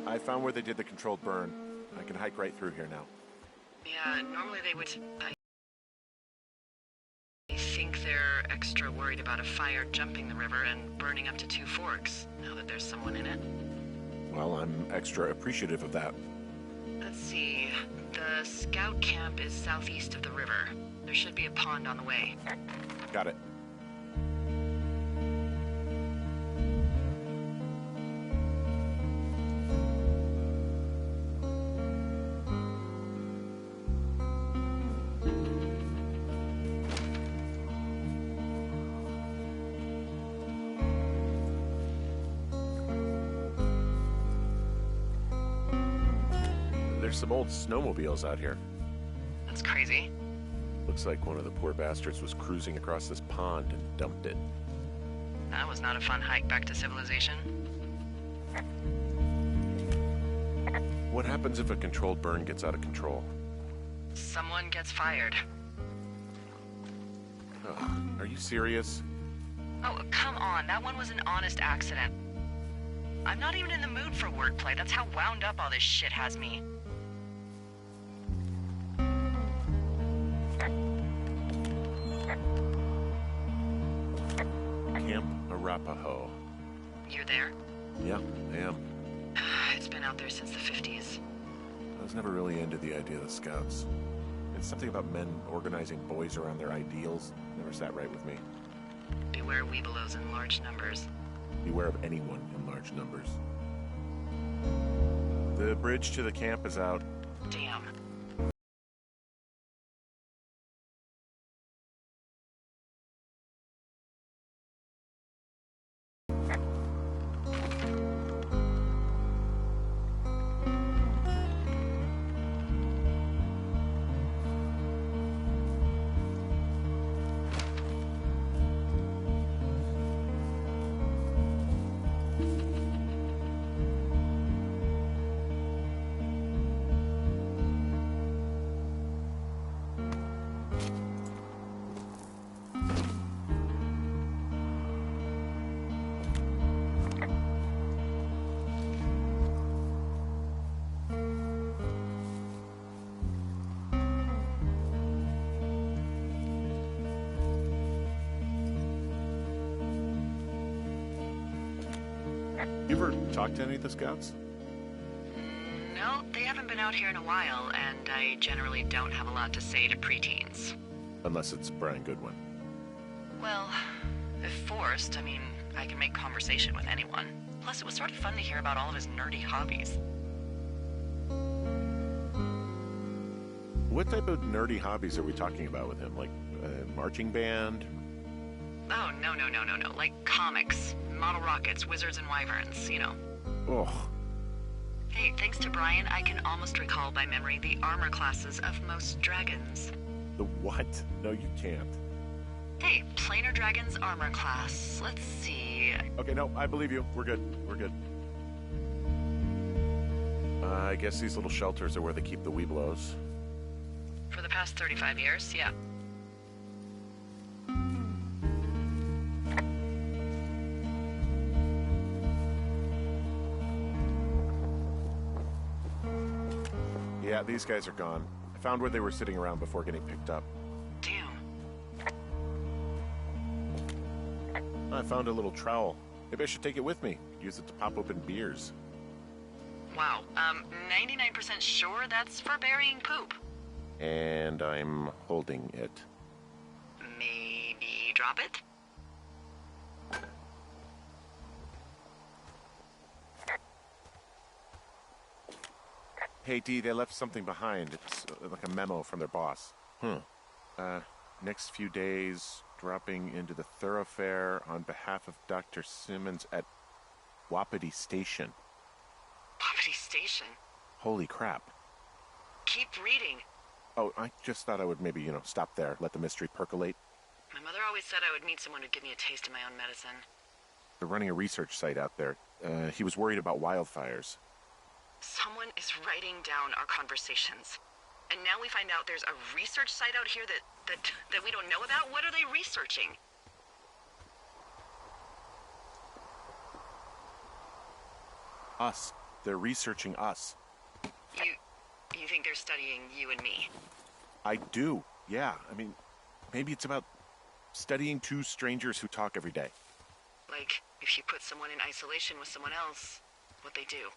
B: I found where they did the controlled burn. I can hike right through here now.
A: Yeah, normally they would... extra worried about a fire jumping the river and burning up to 2 forks, now that there's someone in it.
B: Well, I'm extra appreciative of that.
A: Let's see. The scout camp is southeast of the river. There should be a pond on the way.
B: Got it. There's some old snowmobiles out here.
A: That's crazy.
B: Looks like one of the poor bastards was cruising across this pond and dumped it.
A: That was not a fun hike back to civilization.
B: What happens if a controlled burn gets out of control?
A: Someone gets fired.
B: Ugh, are you serious?
A: Oh, come on. That one was an honest accident. I'm not even in the mood for wordplay. That's how wound up all this shit has me.
B: Camp Arapaho.
A: You're there?
B: Yeah, I am.
A: It's been out there since the 50s.
B: I was never really into the idea of the Scouts. It's something about men organizing boys around their ideals. Never sat right with me.
A: Beware weebelows in large numbers.
B: Beware of anyone in large numbers. The bridge to the camp is out.
A: Damn.
B: You ever talked to any of the Scouts?
A: No, they haven't been out here in a while, and I generally don't have a lot to say to preteens.
B: Unless it's Brian Goodwin.
A: Well, if forced, I mean, I can make conversation with anyone. Plus, it was sort of fun to hear about all of his nerdy hobbies.
B: What type of nerdy hobbies are we talking about with him? Like marching band?
A: Oh, no. Like comics, model rockets, wizards and wyverns, you know.
B: Oh,
A: Hey, thanks to Brian, I can almost recall by memory the armor classes of most dragons.
B: the what? No, you can't.
A: Hey, planar dragon's armor class. Let's see.
B: Okay, no, I believe you. We're good. We're good. I guess these little shelters are where they keep the weeblos.
A: For the past 35 years, yeah.
B: Yeah, these guys are gone. I found where they were sitting around before getting picked up.
A: Damn.
B: I found a little trowel. Maybe I should take it with me. Use it to pop open beers.
A: Wow. 99% sure that's for burying poop.
B: And I'm holding it.
A: Maybe drop it?
B: Hey, Dee, they left something behind. It's like a memo from their boss. Next few days, dropping into the thoroughfare on behalf of Dr. Simmons at Wapiti Station.
A: Wapiti Station?
B: Holy crap.
A: Keep reading.
B: Oh, I just thought I would maybe, stop there, let the mystery percolate.
A: My mother always said I would meet someone who'd give me a taste of my own medicine.
B: They're running a research site out there. He was worried about wildfires.
A: Someone is writing down our conversations. And now we find out there's a research site out here that we don't know about? What are they researching?
B: Us. They're researching us.
A: You think they're studying you and me?
B: I do. Yeah. I mean, maybe it's about studying two strangers who talk every day.
A: Like, if you put someone in isolation with someone else, what they do.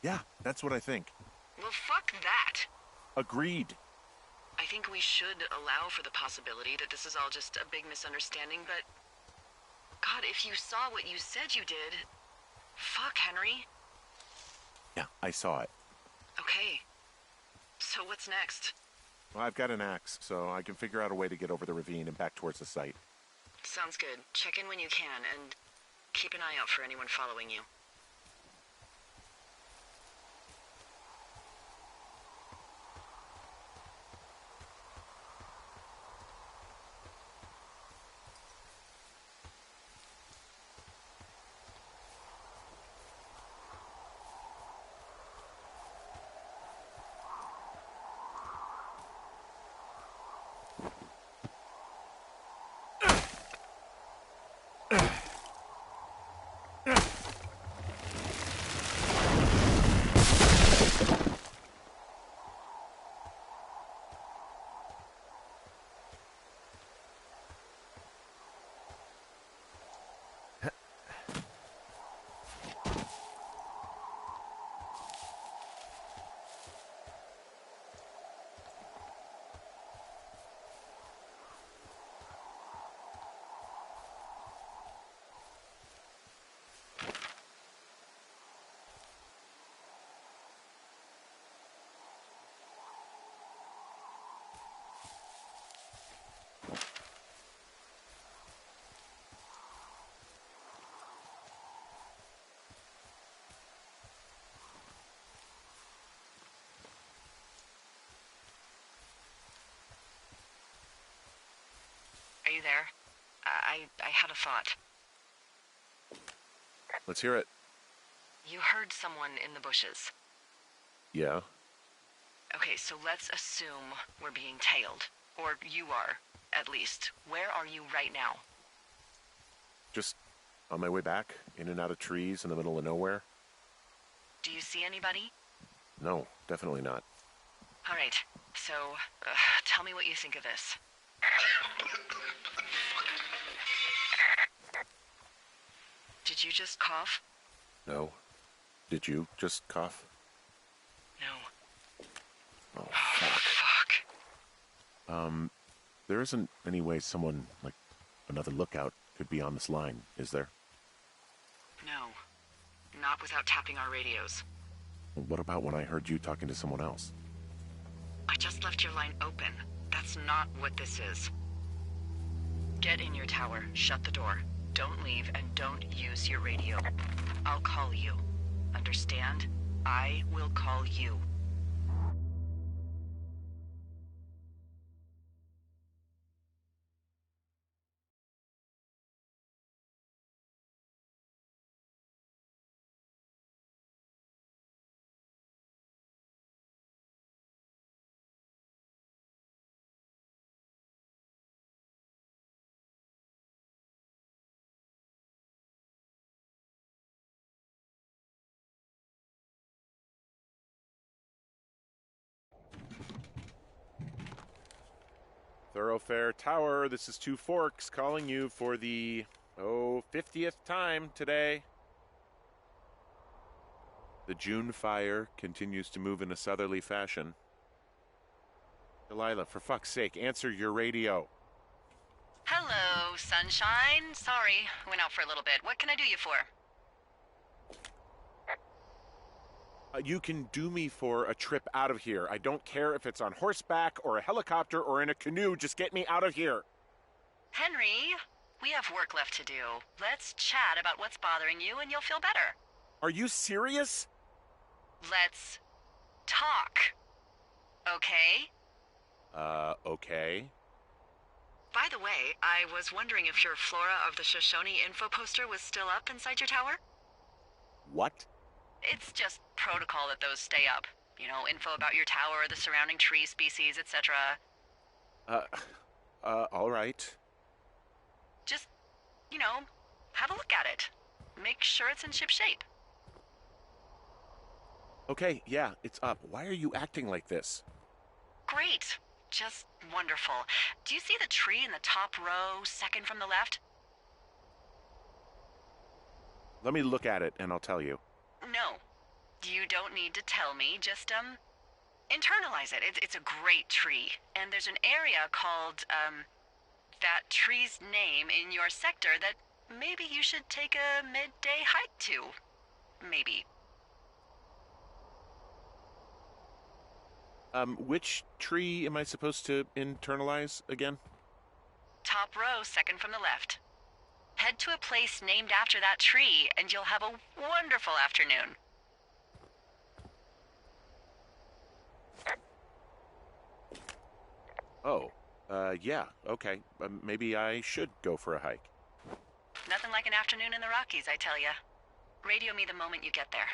B: Yeah, that's what I think.
A: Well, fuck that.
B: Agreed.
A: I think we should allow for the possibility that this is all just a big misunderstanding, but... God, if you saw what you said you did... Fuck, Henry.
B: Yeah, I saw it.
A: Okay. So what's next?
B: Well, I've got an axe, so I can figure out a way to get over the ravine and back towards the site.
A: Sounds good. Check in when you can, and keep an eye out for anyone following you. Are you there? I had a thought.
B: Let's hear it.
A: You heard someone in the bushes.
B: Yeah?
A: Okay, so let's assume we're being tailed. Or you are, at least. Where are you right now?
B: Just on my way back, in and out of trees in the middle of nowhere.
A: Do you see anybody?
B: No, definitely not.
A: All right, so tell me what you think of this. Did you just cough?
B: No. Did you just cough?
A: No.
B: Oh,
A: Fuck.
B: There isn't any way someone, like another lookout, could be on this line, is there?
A: No. Not without tapping our radios.
B: What about when I heard you talking to someone else?
A: I just left your line open. That's not what this is. Get in your tower, shut the door. Don't leave, and don't use your radio. I'll call you. Understand? I will call you.
B: Thoroughfare Tower, this is Two Forks calling you for the, 50th time today. The June fire continues to move in a southerly fashion. Delilah, for fuck's sake, answer your radio.
A: Hello, sunshine. Sorry, went out for a little bit. What can I do you for?
B: You can do me for a trip out of here. I don't care if it's on horseback or a helicopter or in a canoe. Just get me out of here.
A: Henry, we have work left to do. Let's chat about what's bothering you and you'll feel better.
B: Are you serious?
A: Let's talk. Okay?
B: Okay.
A: By the way, I was wondering if your Flora of the Shoshone info poster was still up inside your tower?
B: What?
A: It's just protocol that those stay up. You know, info about your tower, the surrounding tree species, etc.
B: All right.
A: Just, you know, have a look at it. Make sure it's in ship shape.
B: Okay, yeah, it's up. Why are you acting like this?
A: Great. just wonderful. Do you see the tree in the top row, second from the left?
B: Let me look at it and I'll tell you.
A: No. You don't need to tell me, just, internalize it. It's a great tree. And there's an area called, that tree's name in your sector that maybe you should take a midday hike to. Maybe.
B: Which tree am I supposed to internalize again?
A: Top row, second from the left. Head to a place named after that tree, and you'll have a wonderful afternoon.
B: Oh, yeah, okay. Maybe I should go for a hike.
A: Nothing like an afternoon in the Rockies, I tell ya. Radio me the moment you get there.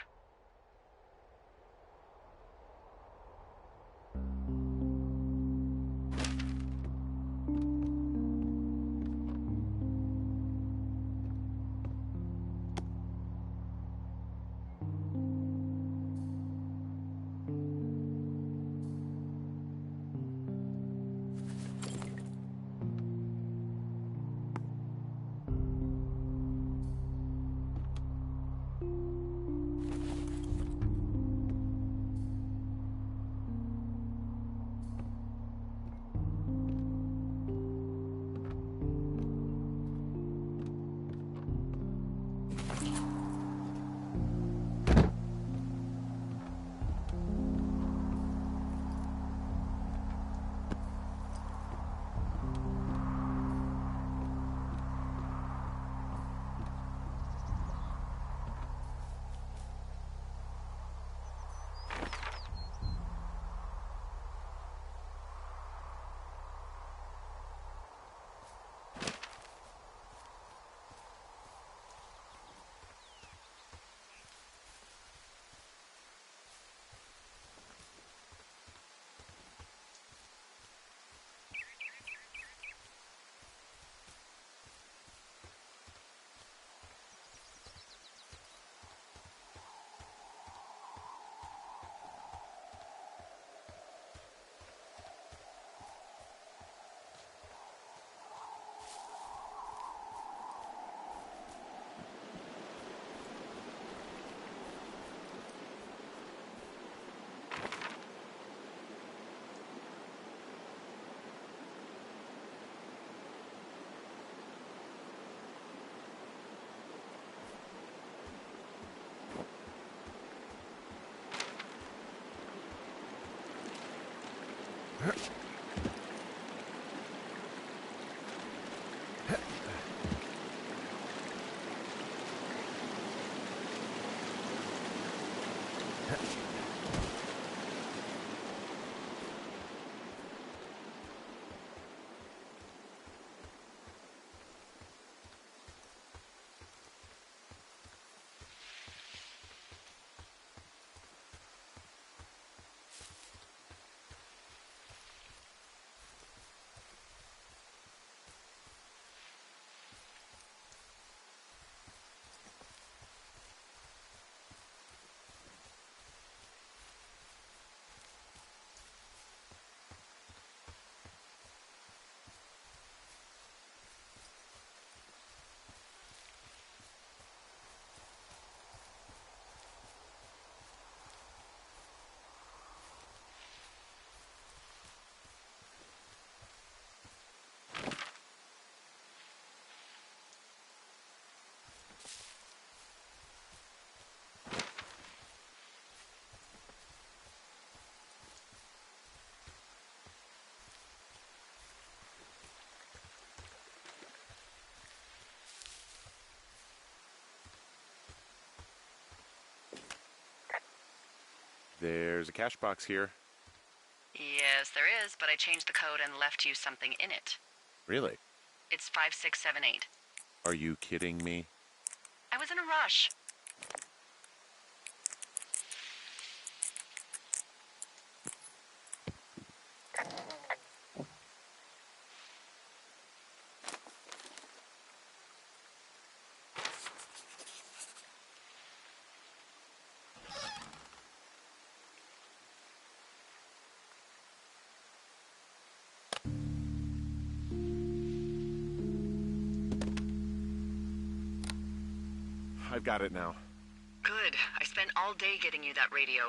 B: There's a cash box here.
A: Yes, there is, but I changed the code and left you something in it.
B: Really?
A: It's 5678.
B: Are you kidding me?
A: I was in a rush.
B: I've got it now.
A: Good. I spent all day getting you that radio.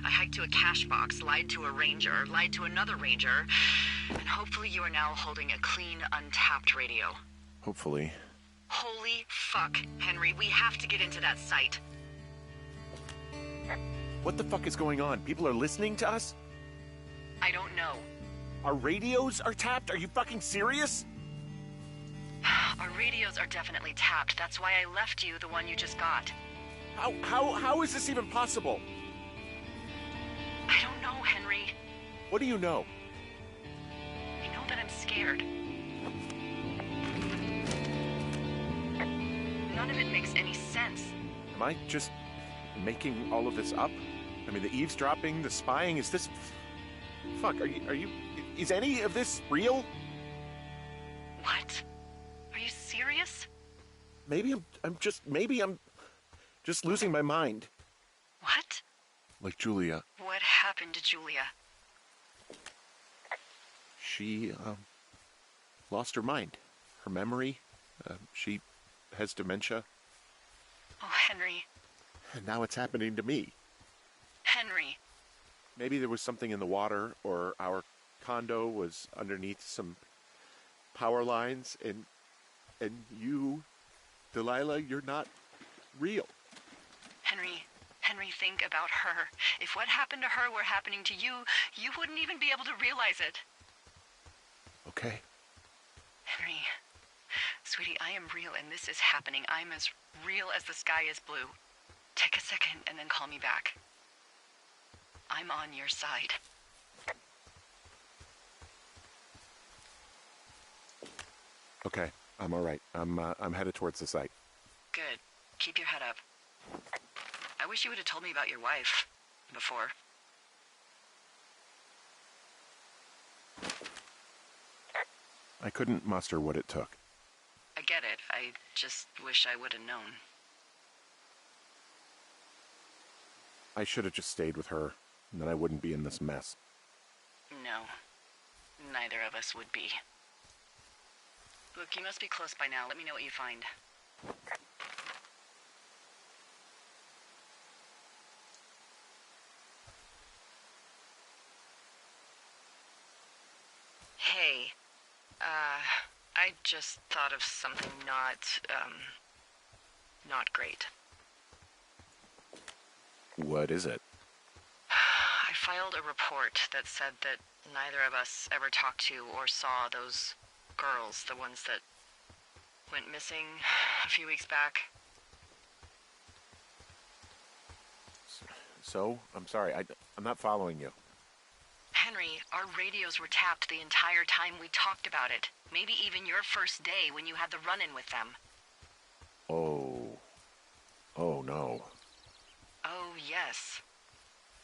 A: I hiked to a cash box, lied to a ranger, lied to another ranger, and hopefully you are now holding a clean, untapped radio.
B: Hopefully.
A: Holy fuck, Henry, we have to get into that site.
B: What the fuck is going on? People are listening to us?
A: I don't know.
B: Our radios are tapped? Are you fucking serious?
A: Our radios are definitely tapped. That's why I left you the one you just got.
B: How is this even possible?
A: I don't know, Henry.
B: What do you know?
A: I know that I'm scared. None of it makes any sense.
B: Am I just making all of this up? I mean, the eavesdropping, the spying, is this... Fuck, are you... Is any of this real?
A: What? Are you serious?
B: Maybe I'm just losing my mind.
A: What?
B: Like Julia.
A: What happened to Julia?
B: She, lost her mind. Her memory. She has dementia.
A: Oh, Henry.
B: And now it's happening to me.
A: Henry.
B: Maybe there was something in the water, or our condo was underneath some power lines, and you, Delilah, you're not real.
A: Henry, think about her. If what happened to her were happening to you, you wouldn't even be able to realize it.
B: Okay.
A: Henry, sweetie, I am real and this is happening. I'm as real as the sky is blue. Take a second and then call me back. I'm on your side.
B: Okay, I'm all right. I'm headed towards the site.
A: Good. Keep your head up. I wish you would have told me about your wife before.
B: I couldn't muster what it took.
A: I get it. I just wish I would have known.
B: I should have just stayed with her, and then I wouldn't be in this mess.
A: No. Neither of us would be. Look, you must be close by now. Let me know what you find. Hey, I just thought of something not great.
B: What is it?
A: I filed a report that said that neither of us ever talked to or saw those girls, the ones that went missing a few weeks back.
B: So? I'm sorry, I'm not following you.
A: Henry, our radios were tapped the entire time we talked about it. Maybe even your first day when you had the run-in with them.
B: Oh no.
A: Oh, yes.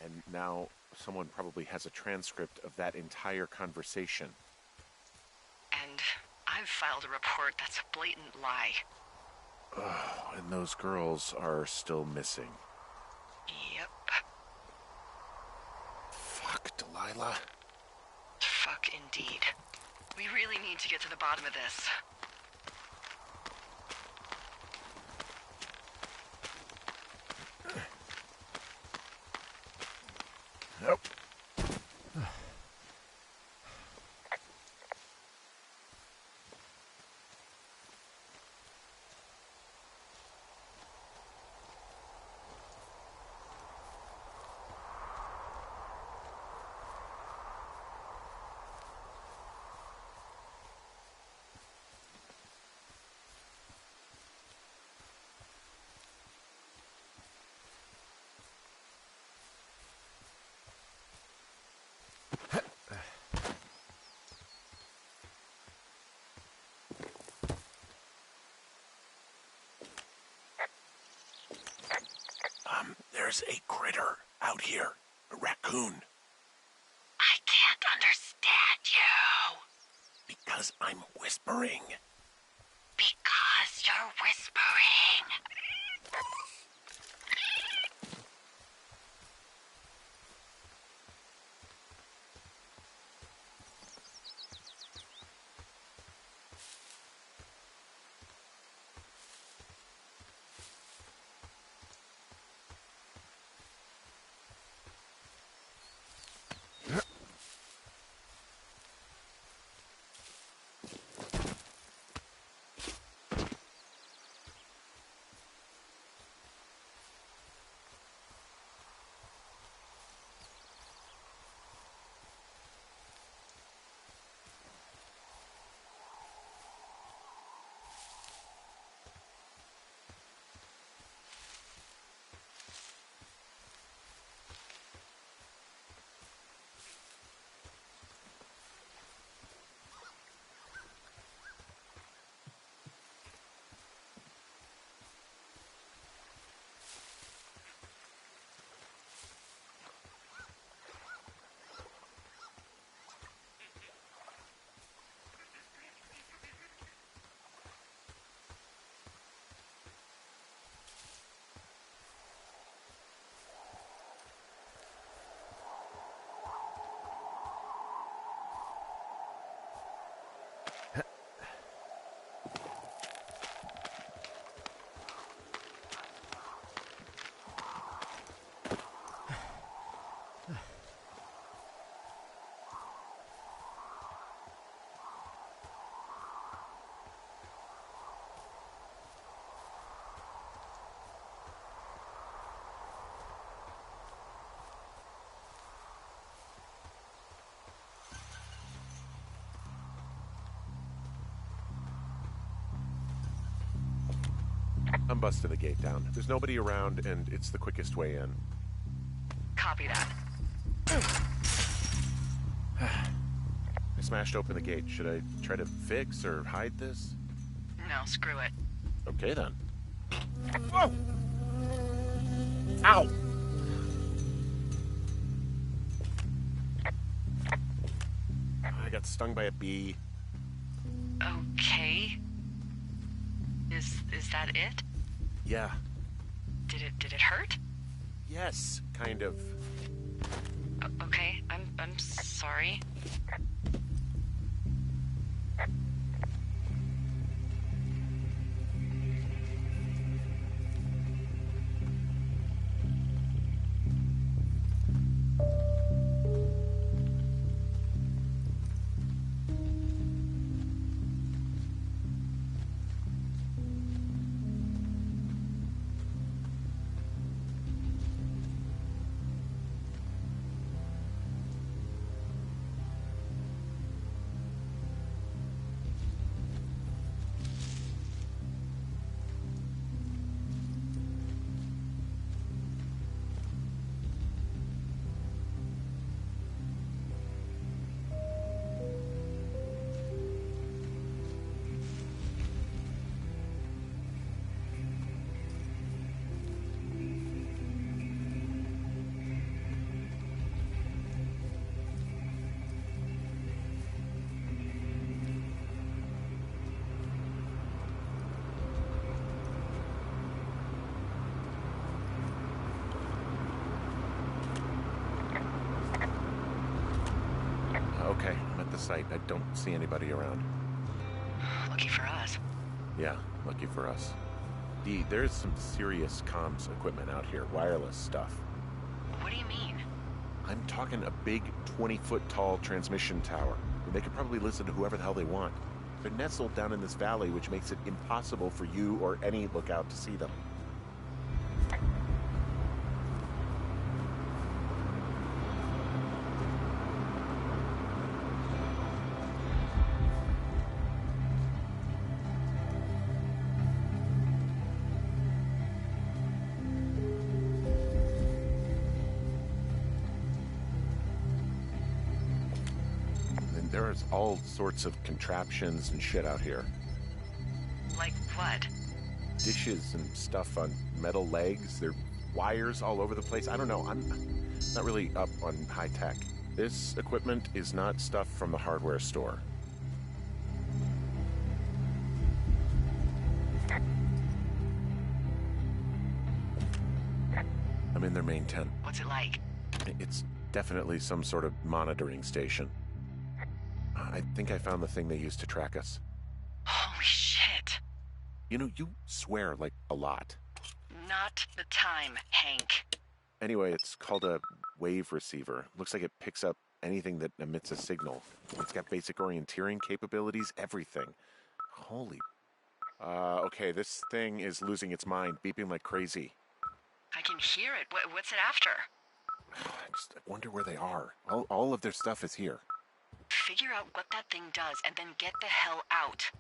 B: And now someone probably has a transcript of that entire conversation.
A: And I've filed a report that's a blatant lie.
B: Oh, and those girls are still missing.
A: Yep.
B: Fuck, Delilah.
A: Fuck indeed. We really need to get to the bottom of this.
B: Nope. There's a critter out here. A raccoon.
A: I can't understand you.
B: Because I'm whispering.
A: Because you're whispering.
B: I'm busting the gate down. There's nobody around, and it's the quickest way in.
A: Copy that.
B: I smashed open the gate. Should I try to fix or hide this?
A: No, screw it.
B: Okay, then. Whoa! Ow! I got stung by a bee.
A: Okay. Is that it?
B: Yeah.
A: Did it hurt?
B: Yes, kind of.
A: Okay, I'm sorry.
B: Okay, I'm at the site. I don't see anybody around.
A: Lucky for us.
B: Yeah, lucky for us. Dee, there's some serious comms equipment out here, wireless stuff.
A: What do you mean?
B: I'm talking a big 20-foot tall transmission tower. They could probably listen to whoever the hell they want. They're nestled down in this valley, which makes it impossible for you or any lookout to see them. There's all sorts of contraptions and shit out here.
A: Like what?
B: Dishes and stuff on metal legs. There are wires all over the place. I don't know. I'm not really up on high tech. This equipment is not stuff from the hardware store. I'm in their main tent.
A: What's it like?
B: It's definitely some sort of monitoring station. I think I found the thing they used to track us.
A: Holy shit.
B: You know, you swear like a lot.
A: Not the time, Hank.
B: Anyway, it's called a wave receiver. Looks like it picks up anything that emits a signal. It's got basic orienteering capabilities, everything. Holy... okay, this thing is losing its mind, beeping like crazy.
A: I can hear it. What's it after?
B: I wonder where they are. All of their stuff is here.
A: Figure out what that thing does and then get the hell out.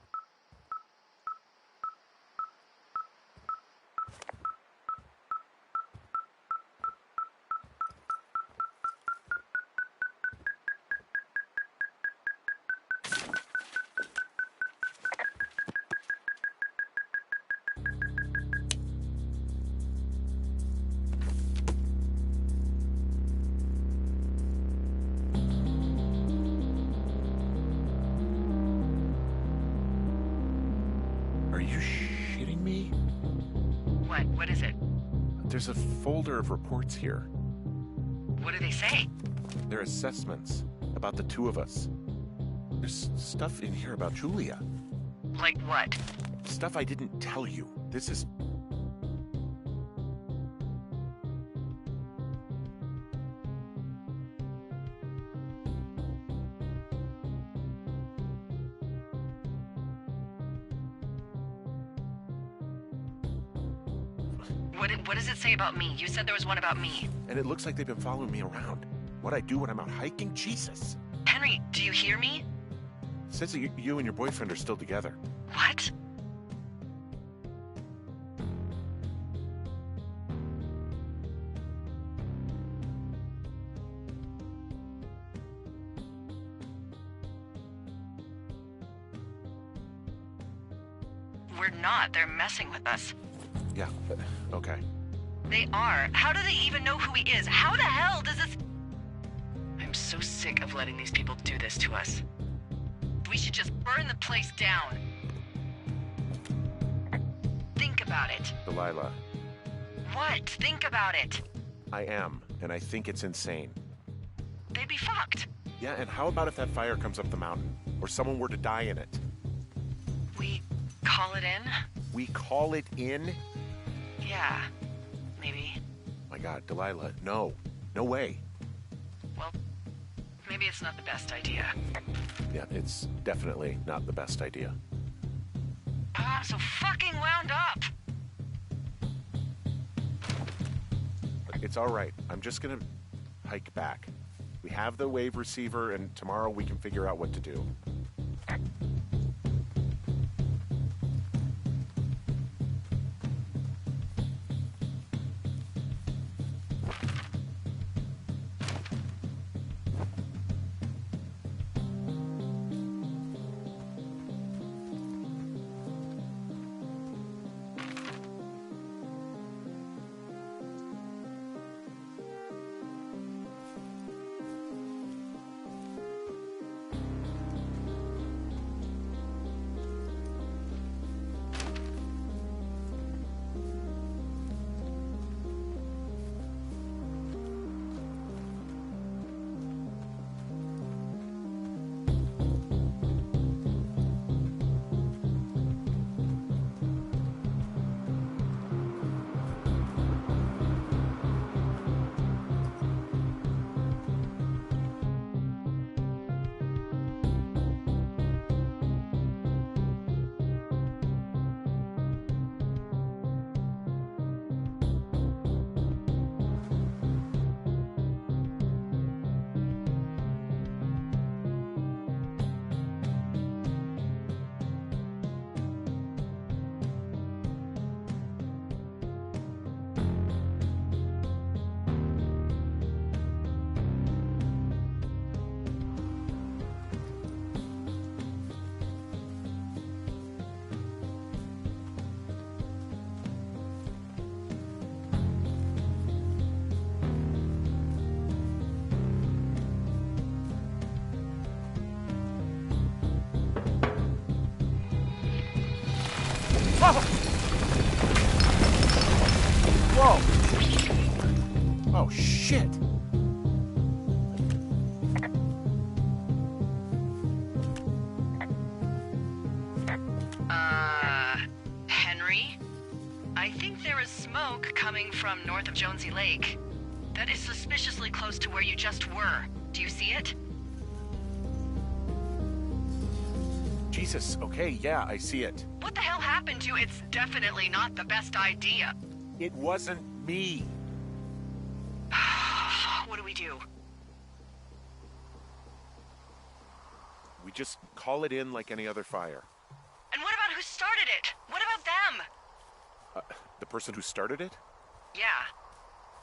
A: What is it?
B: There's a folder of reports here.
A: What do they say?
B: They're assessments about the two of us. There's stuff in here about Julia.
A: Like what?
B: Stuff I didn't tell you. This is...
A: What does it say about me? You said there was one about me.
B: And it looks like they've been following me around. What I do when I'm out hiking? Jesus.
A: Henry, do you hear me?
B: It says that you and your boyfriend are still together.
A: What? We're not. They're messing with us.
B: Yeah, okay.
A: They are. How do they even know who he is? How the hell does this... I'm so sick of letting these people do this to us. We should just burn the place down. Think about it.
B: Delilah,
A: What? Think about it.
B: I am, and I think it's insane.
A: They'd be fucked.
B: Yeah, and how about if that fire comes up the mountain? Or someone were to die in it?
A: We call it in?
B: We call it in?
A: Yeah, maybe.
B: My God, Delilah, no. No way.
A: Well, maybe it's not the best idea.
B: Yeah, it's definitely not the best idea.
A: I'm so fucking wound up.
B: It's all right. I'm just gonna hike back. We have the wave receiver, and tomorrow we can figure out what to do. Whoa! Oh, shit!
A: Henry? I think there is smoke coming from north of Jonesy Lake. That is suspiciously close to where you just were. Do you see it?
B: Jesus, okay, yeah, I see it.
A: What the hell happened to you? It's definitely not the best idea.
B: It wasn't me.
A: What do we do?
B: We just call it in like any other fire.
A: And what about who started it? What about them?
B: The person who started it?
A: Yeah.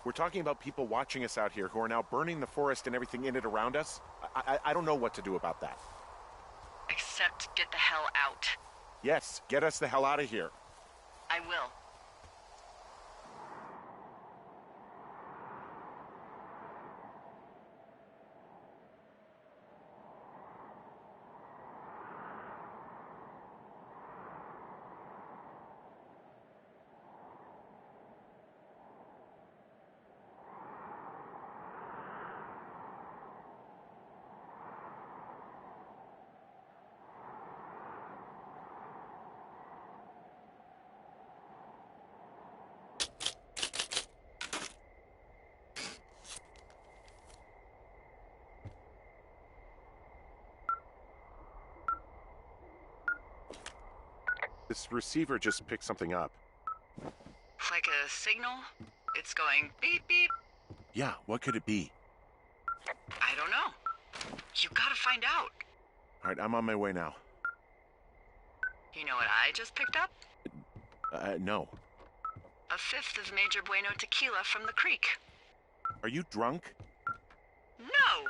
B: We're talking about people watching us out here who are now burning the forest and everything in it around us. I don't know what to do about that.
A: Except get the hell out.
B: Yes, get us the hell out of here.
A: I will.
B: This receiver just picked something up.
A: Like a signal? It's going beep beep.
B: Yeah, what could it be?
A: I don't know. You gotta find out.
B: All right, I'm on my way now.
A: You know what I just picked up?
B: No.
A: A fifth of Major Bueno tequila from the creek.
B: Are you drunk?
A: No!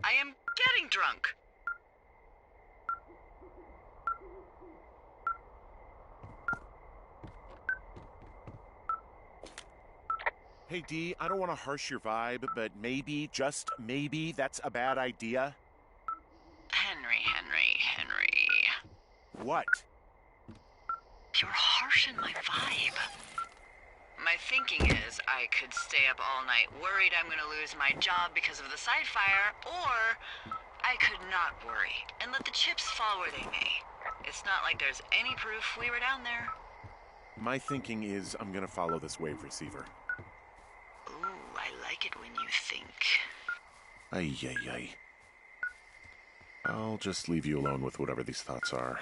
A: I am getting drunk.
B: Hey, Dee, I don't want to harsh your vibe, but maybe, just maybe, that's a bad idea.
A: Henry.
B: What?
A: You're harshing my vibe. My thinking is I could stay up all night worried I'm gonna lose my job because of the side fire, or I could not worry and let the chips fall where they may. It's not like there's any proof we were down there.
B: My thinking is I'm gonna follow this wave receiver.
A: Ooh, I like it when you think.
B: Ay. I'll just leave you alone with whatever these thoughts are.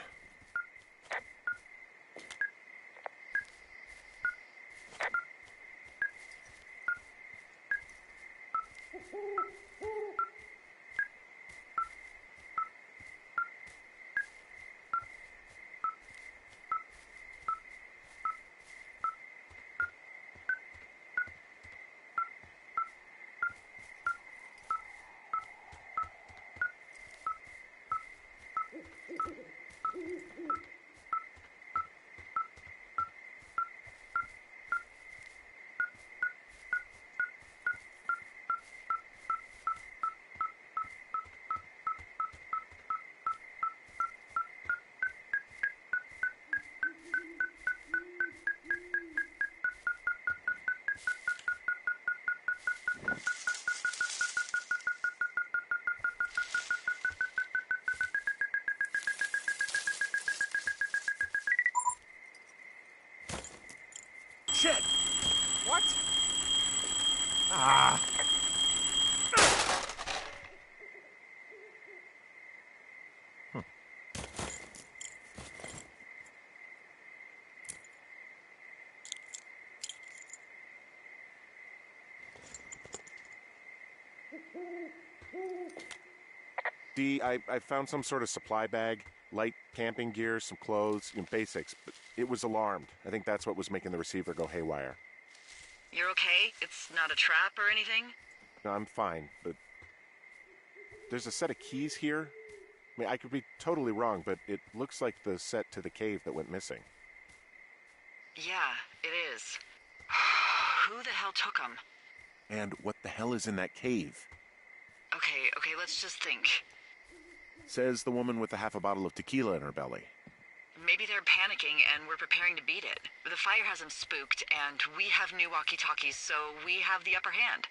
B: Shit! What? Ah! Dee, I found some sort of supply bag, light camping gear, some clothes, basics, but it was alarmed. I think that's what was making the receiver go haywire.
A: You're okay? It's not a trap or anything?
B: No, I'm fine, but there's a set of keys here. I mean, I could be totally wrong, but it looks like the set to the cave that went missing.
A: Yeah, it is. Who the hell took them?
B: And what the hell is in that cave?
A: Okay, let's just think.
B: Says the woman with a half a bottle of tequila in her belly.
A: Maybe they're panicking and we're preparing to beat it. The fire has them spooked, and we have new walkie-talkies, so we have the upper hand.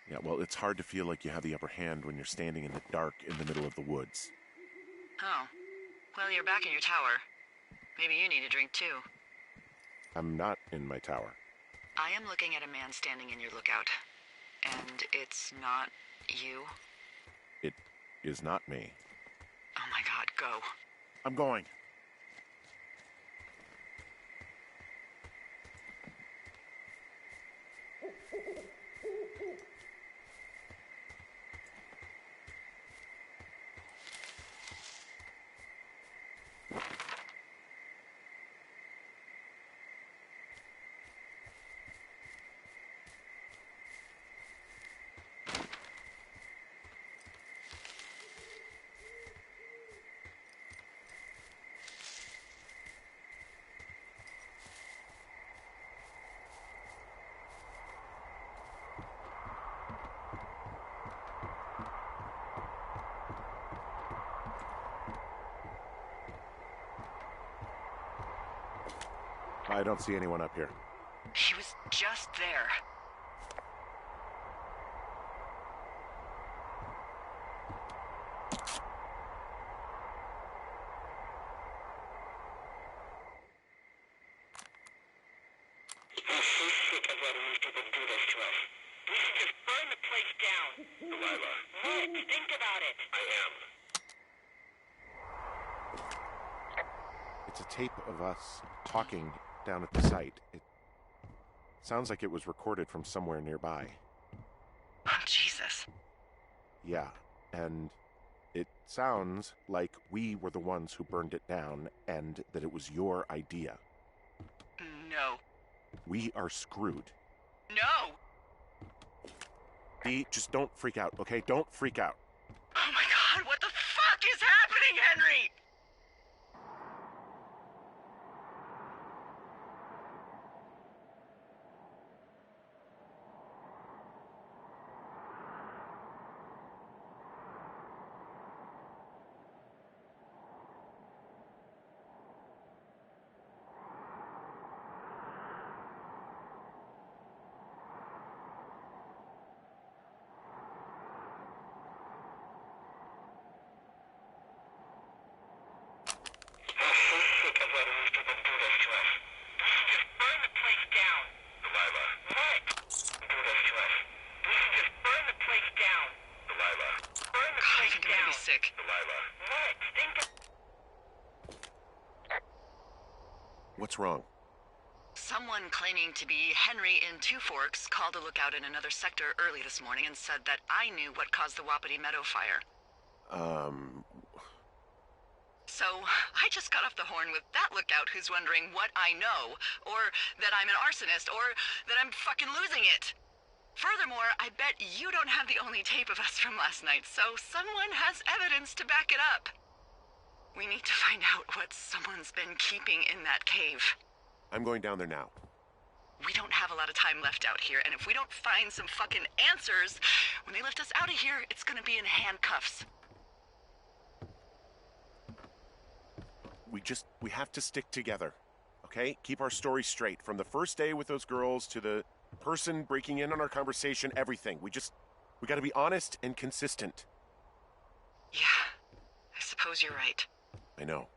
B: Yeah, well, it's hard to feel like you have the upper hand when you're standing in the dark in the middle of the woods.
A: Oh. Well, you're back in your tower. Maybe you need a drink, too.
B: I'm not in my tower.
A: I am looking at a man standing in your lookout. And it's not you?
B: It is not me.
A: Oh my god, go.
B: I'm going. I don't see anyone up here.
A: He was just there.
B: It's a tape of us talking down at the site. It sounds like it was recorded from somewhere nearby.
A: Oh, Jesus.
B: Yeah, and it sounds like we were the ones who burned it down and that it was your idea.
A: No.
B: We are screwed.
A: No!
B: Dee, just don't freak out, okay? Don't freak out.
A: Oh my god, what the fuck is happening, Henry? hectic.
B: What's wrong?
A: Someone claiming to be Henry in Two Forks called a lookout in another sector early this morning and said that I knew what caused the Wapiti Meadow fire. So, I just got off the horn with that lookout who's wondering what I know, or that I'm an arsonist, or that I'm fucking losing it. Furthermore, I bet you don't have the only tape of us from last night, so someone has evidence to back it up. We need to find out what someone's been keeping in that cave.
B: I'm going down there now.
A: We don't have a lot of time left out here, and if we don't find some fucking answers, when they lift us out of here, it's gonna be in handcuffs.
B: We have to stick together, okay? Keep our story straight. From the first day with those girls to the person breaking in on our conversation, everything. We gotta be honest and consistent.
A: Yeah, I suppose you're right.
B: I know.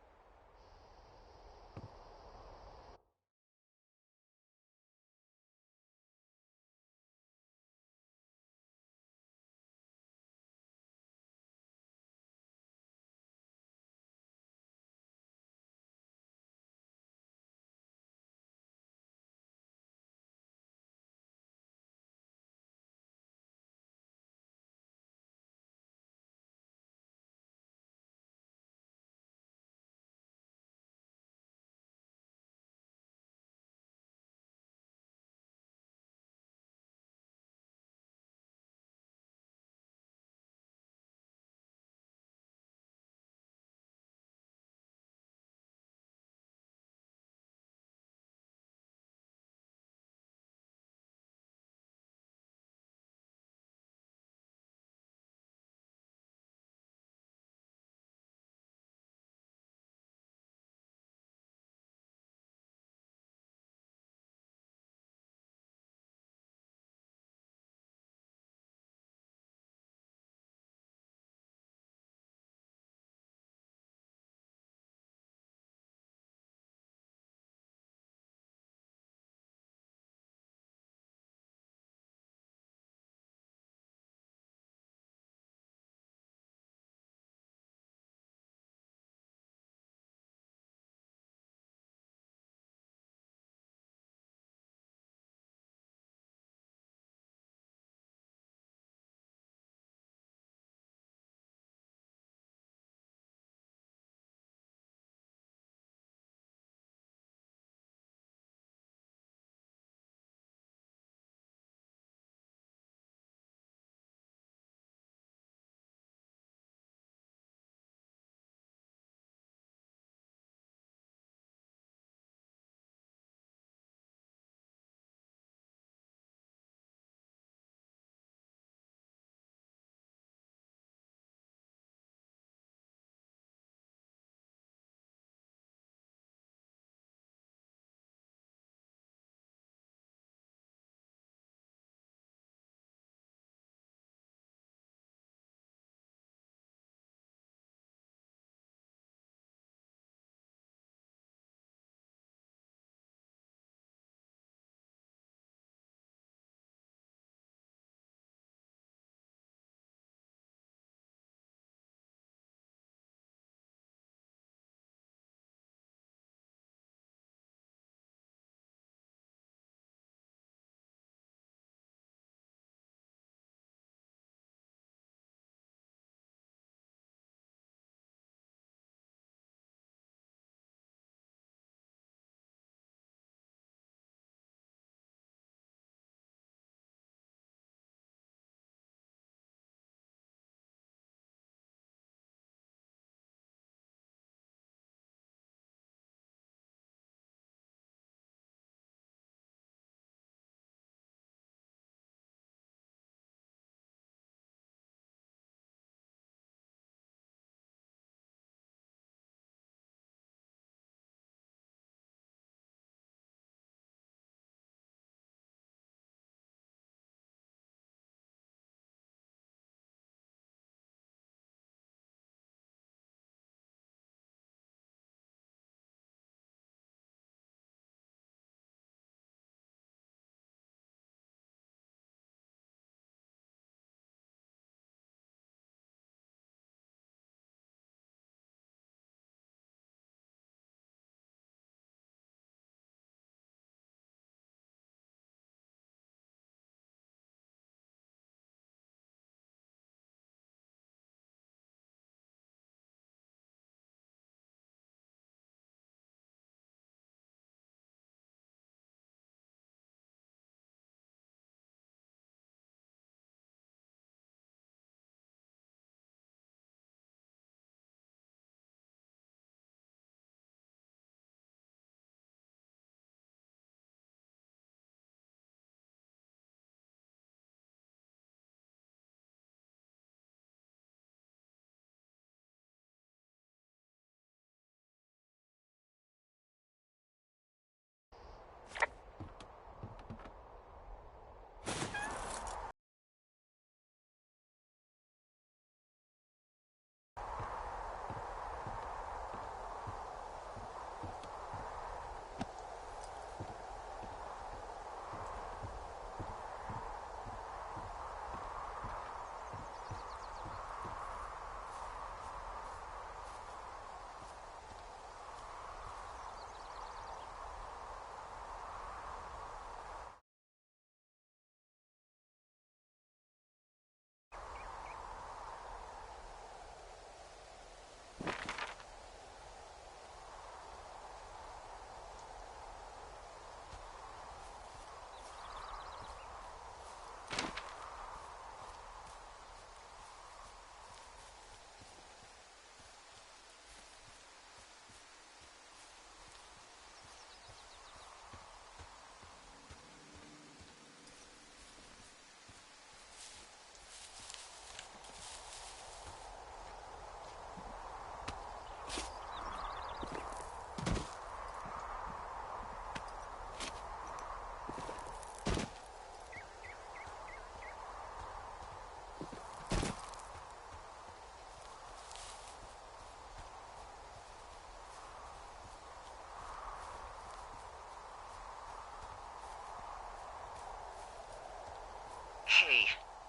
A: Hey,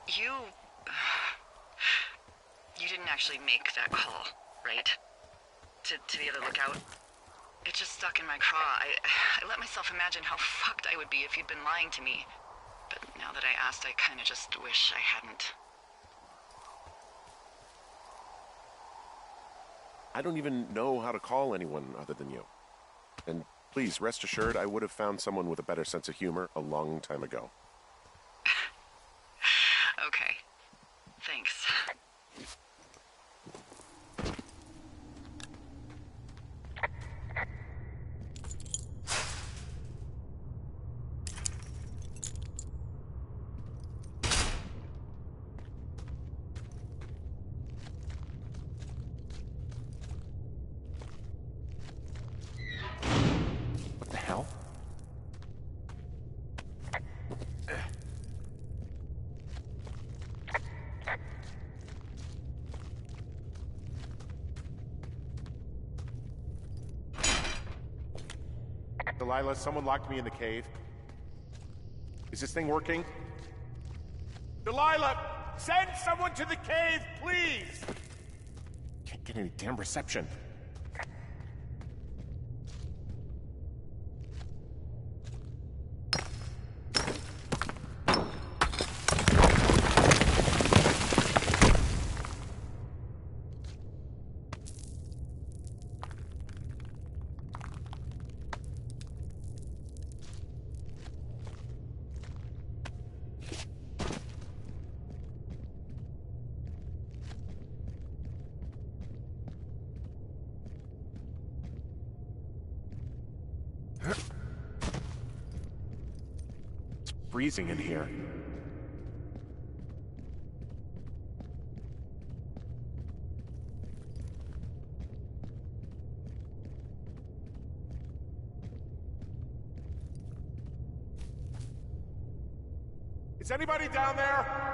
A: you... You didn't actually make that call, right? To the other lookout? It just stuck in my craw. I let myself imagine how fucked I would be if you'd been lying to me. But now that I asked, I kinda just wish I hadn't.
B: I don't even know how to call anyone other than you. And please, rest assured, I would have found someone with a better sense of humor a long time ago.
A: Okay. Thanks.
B: What the hell? Delilah, someone locked me in the cave. Is this thing working? Delilah! Send someone to the cave, please! Can't get any damn reception. Freezing in here. Is anybody down there?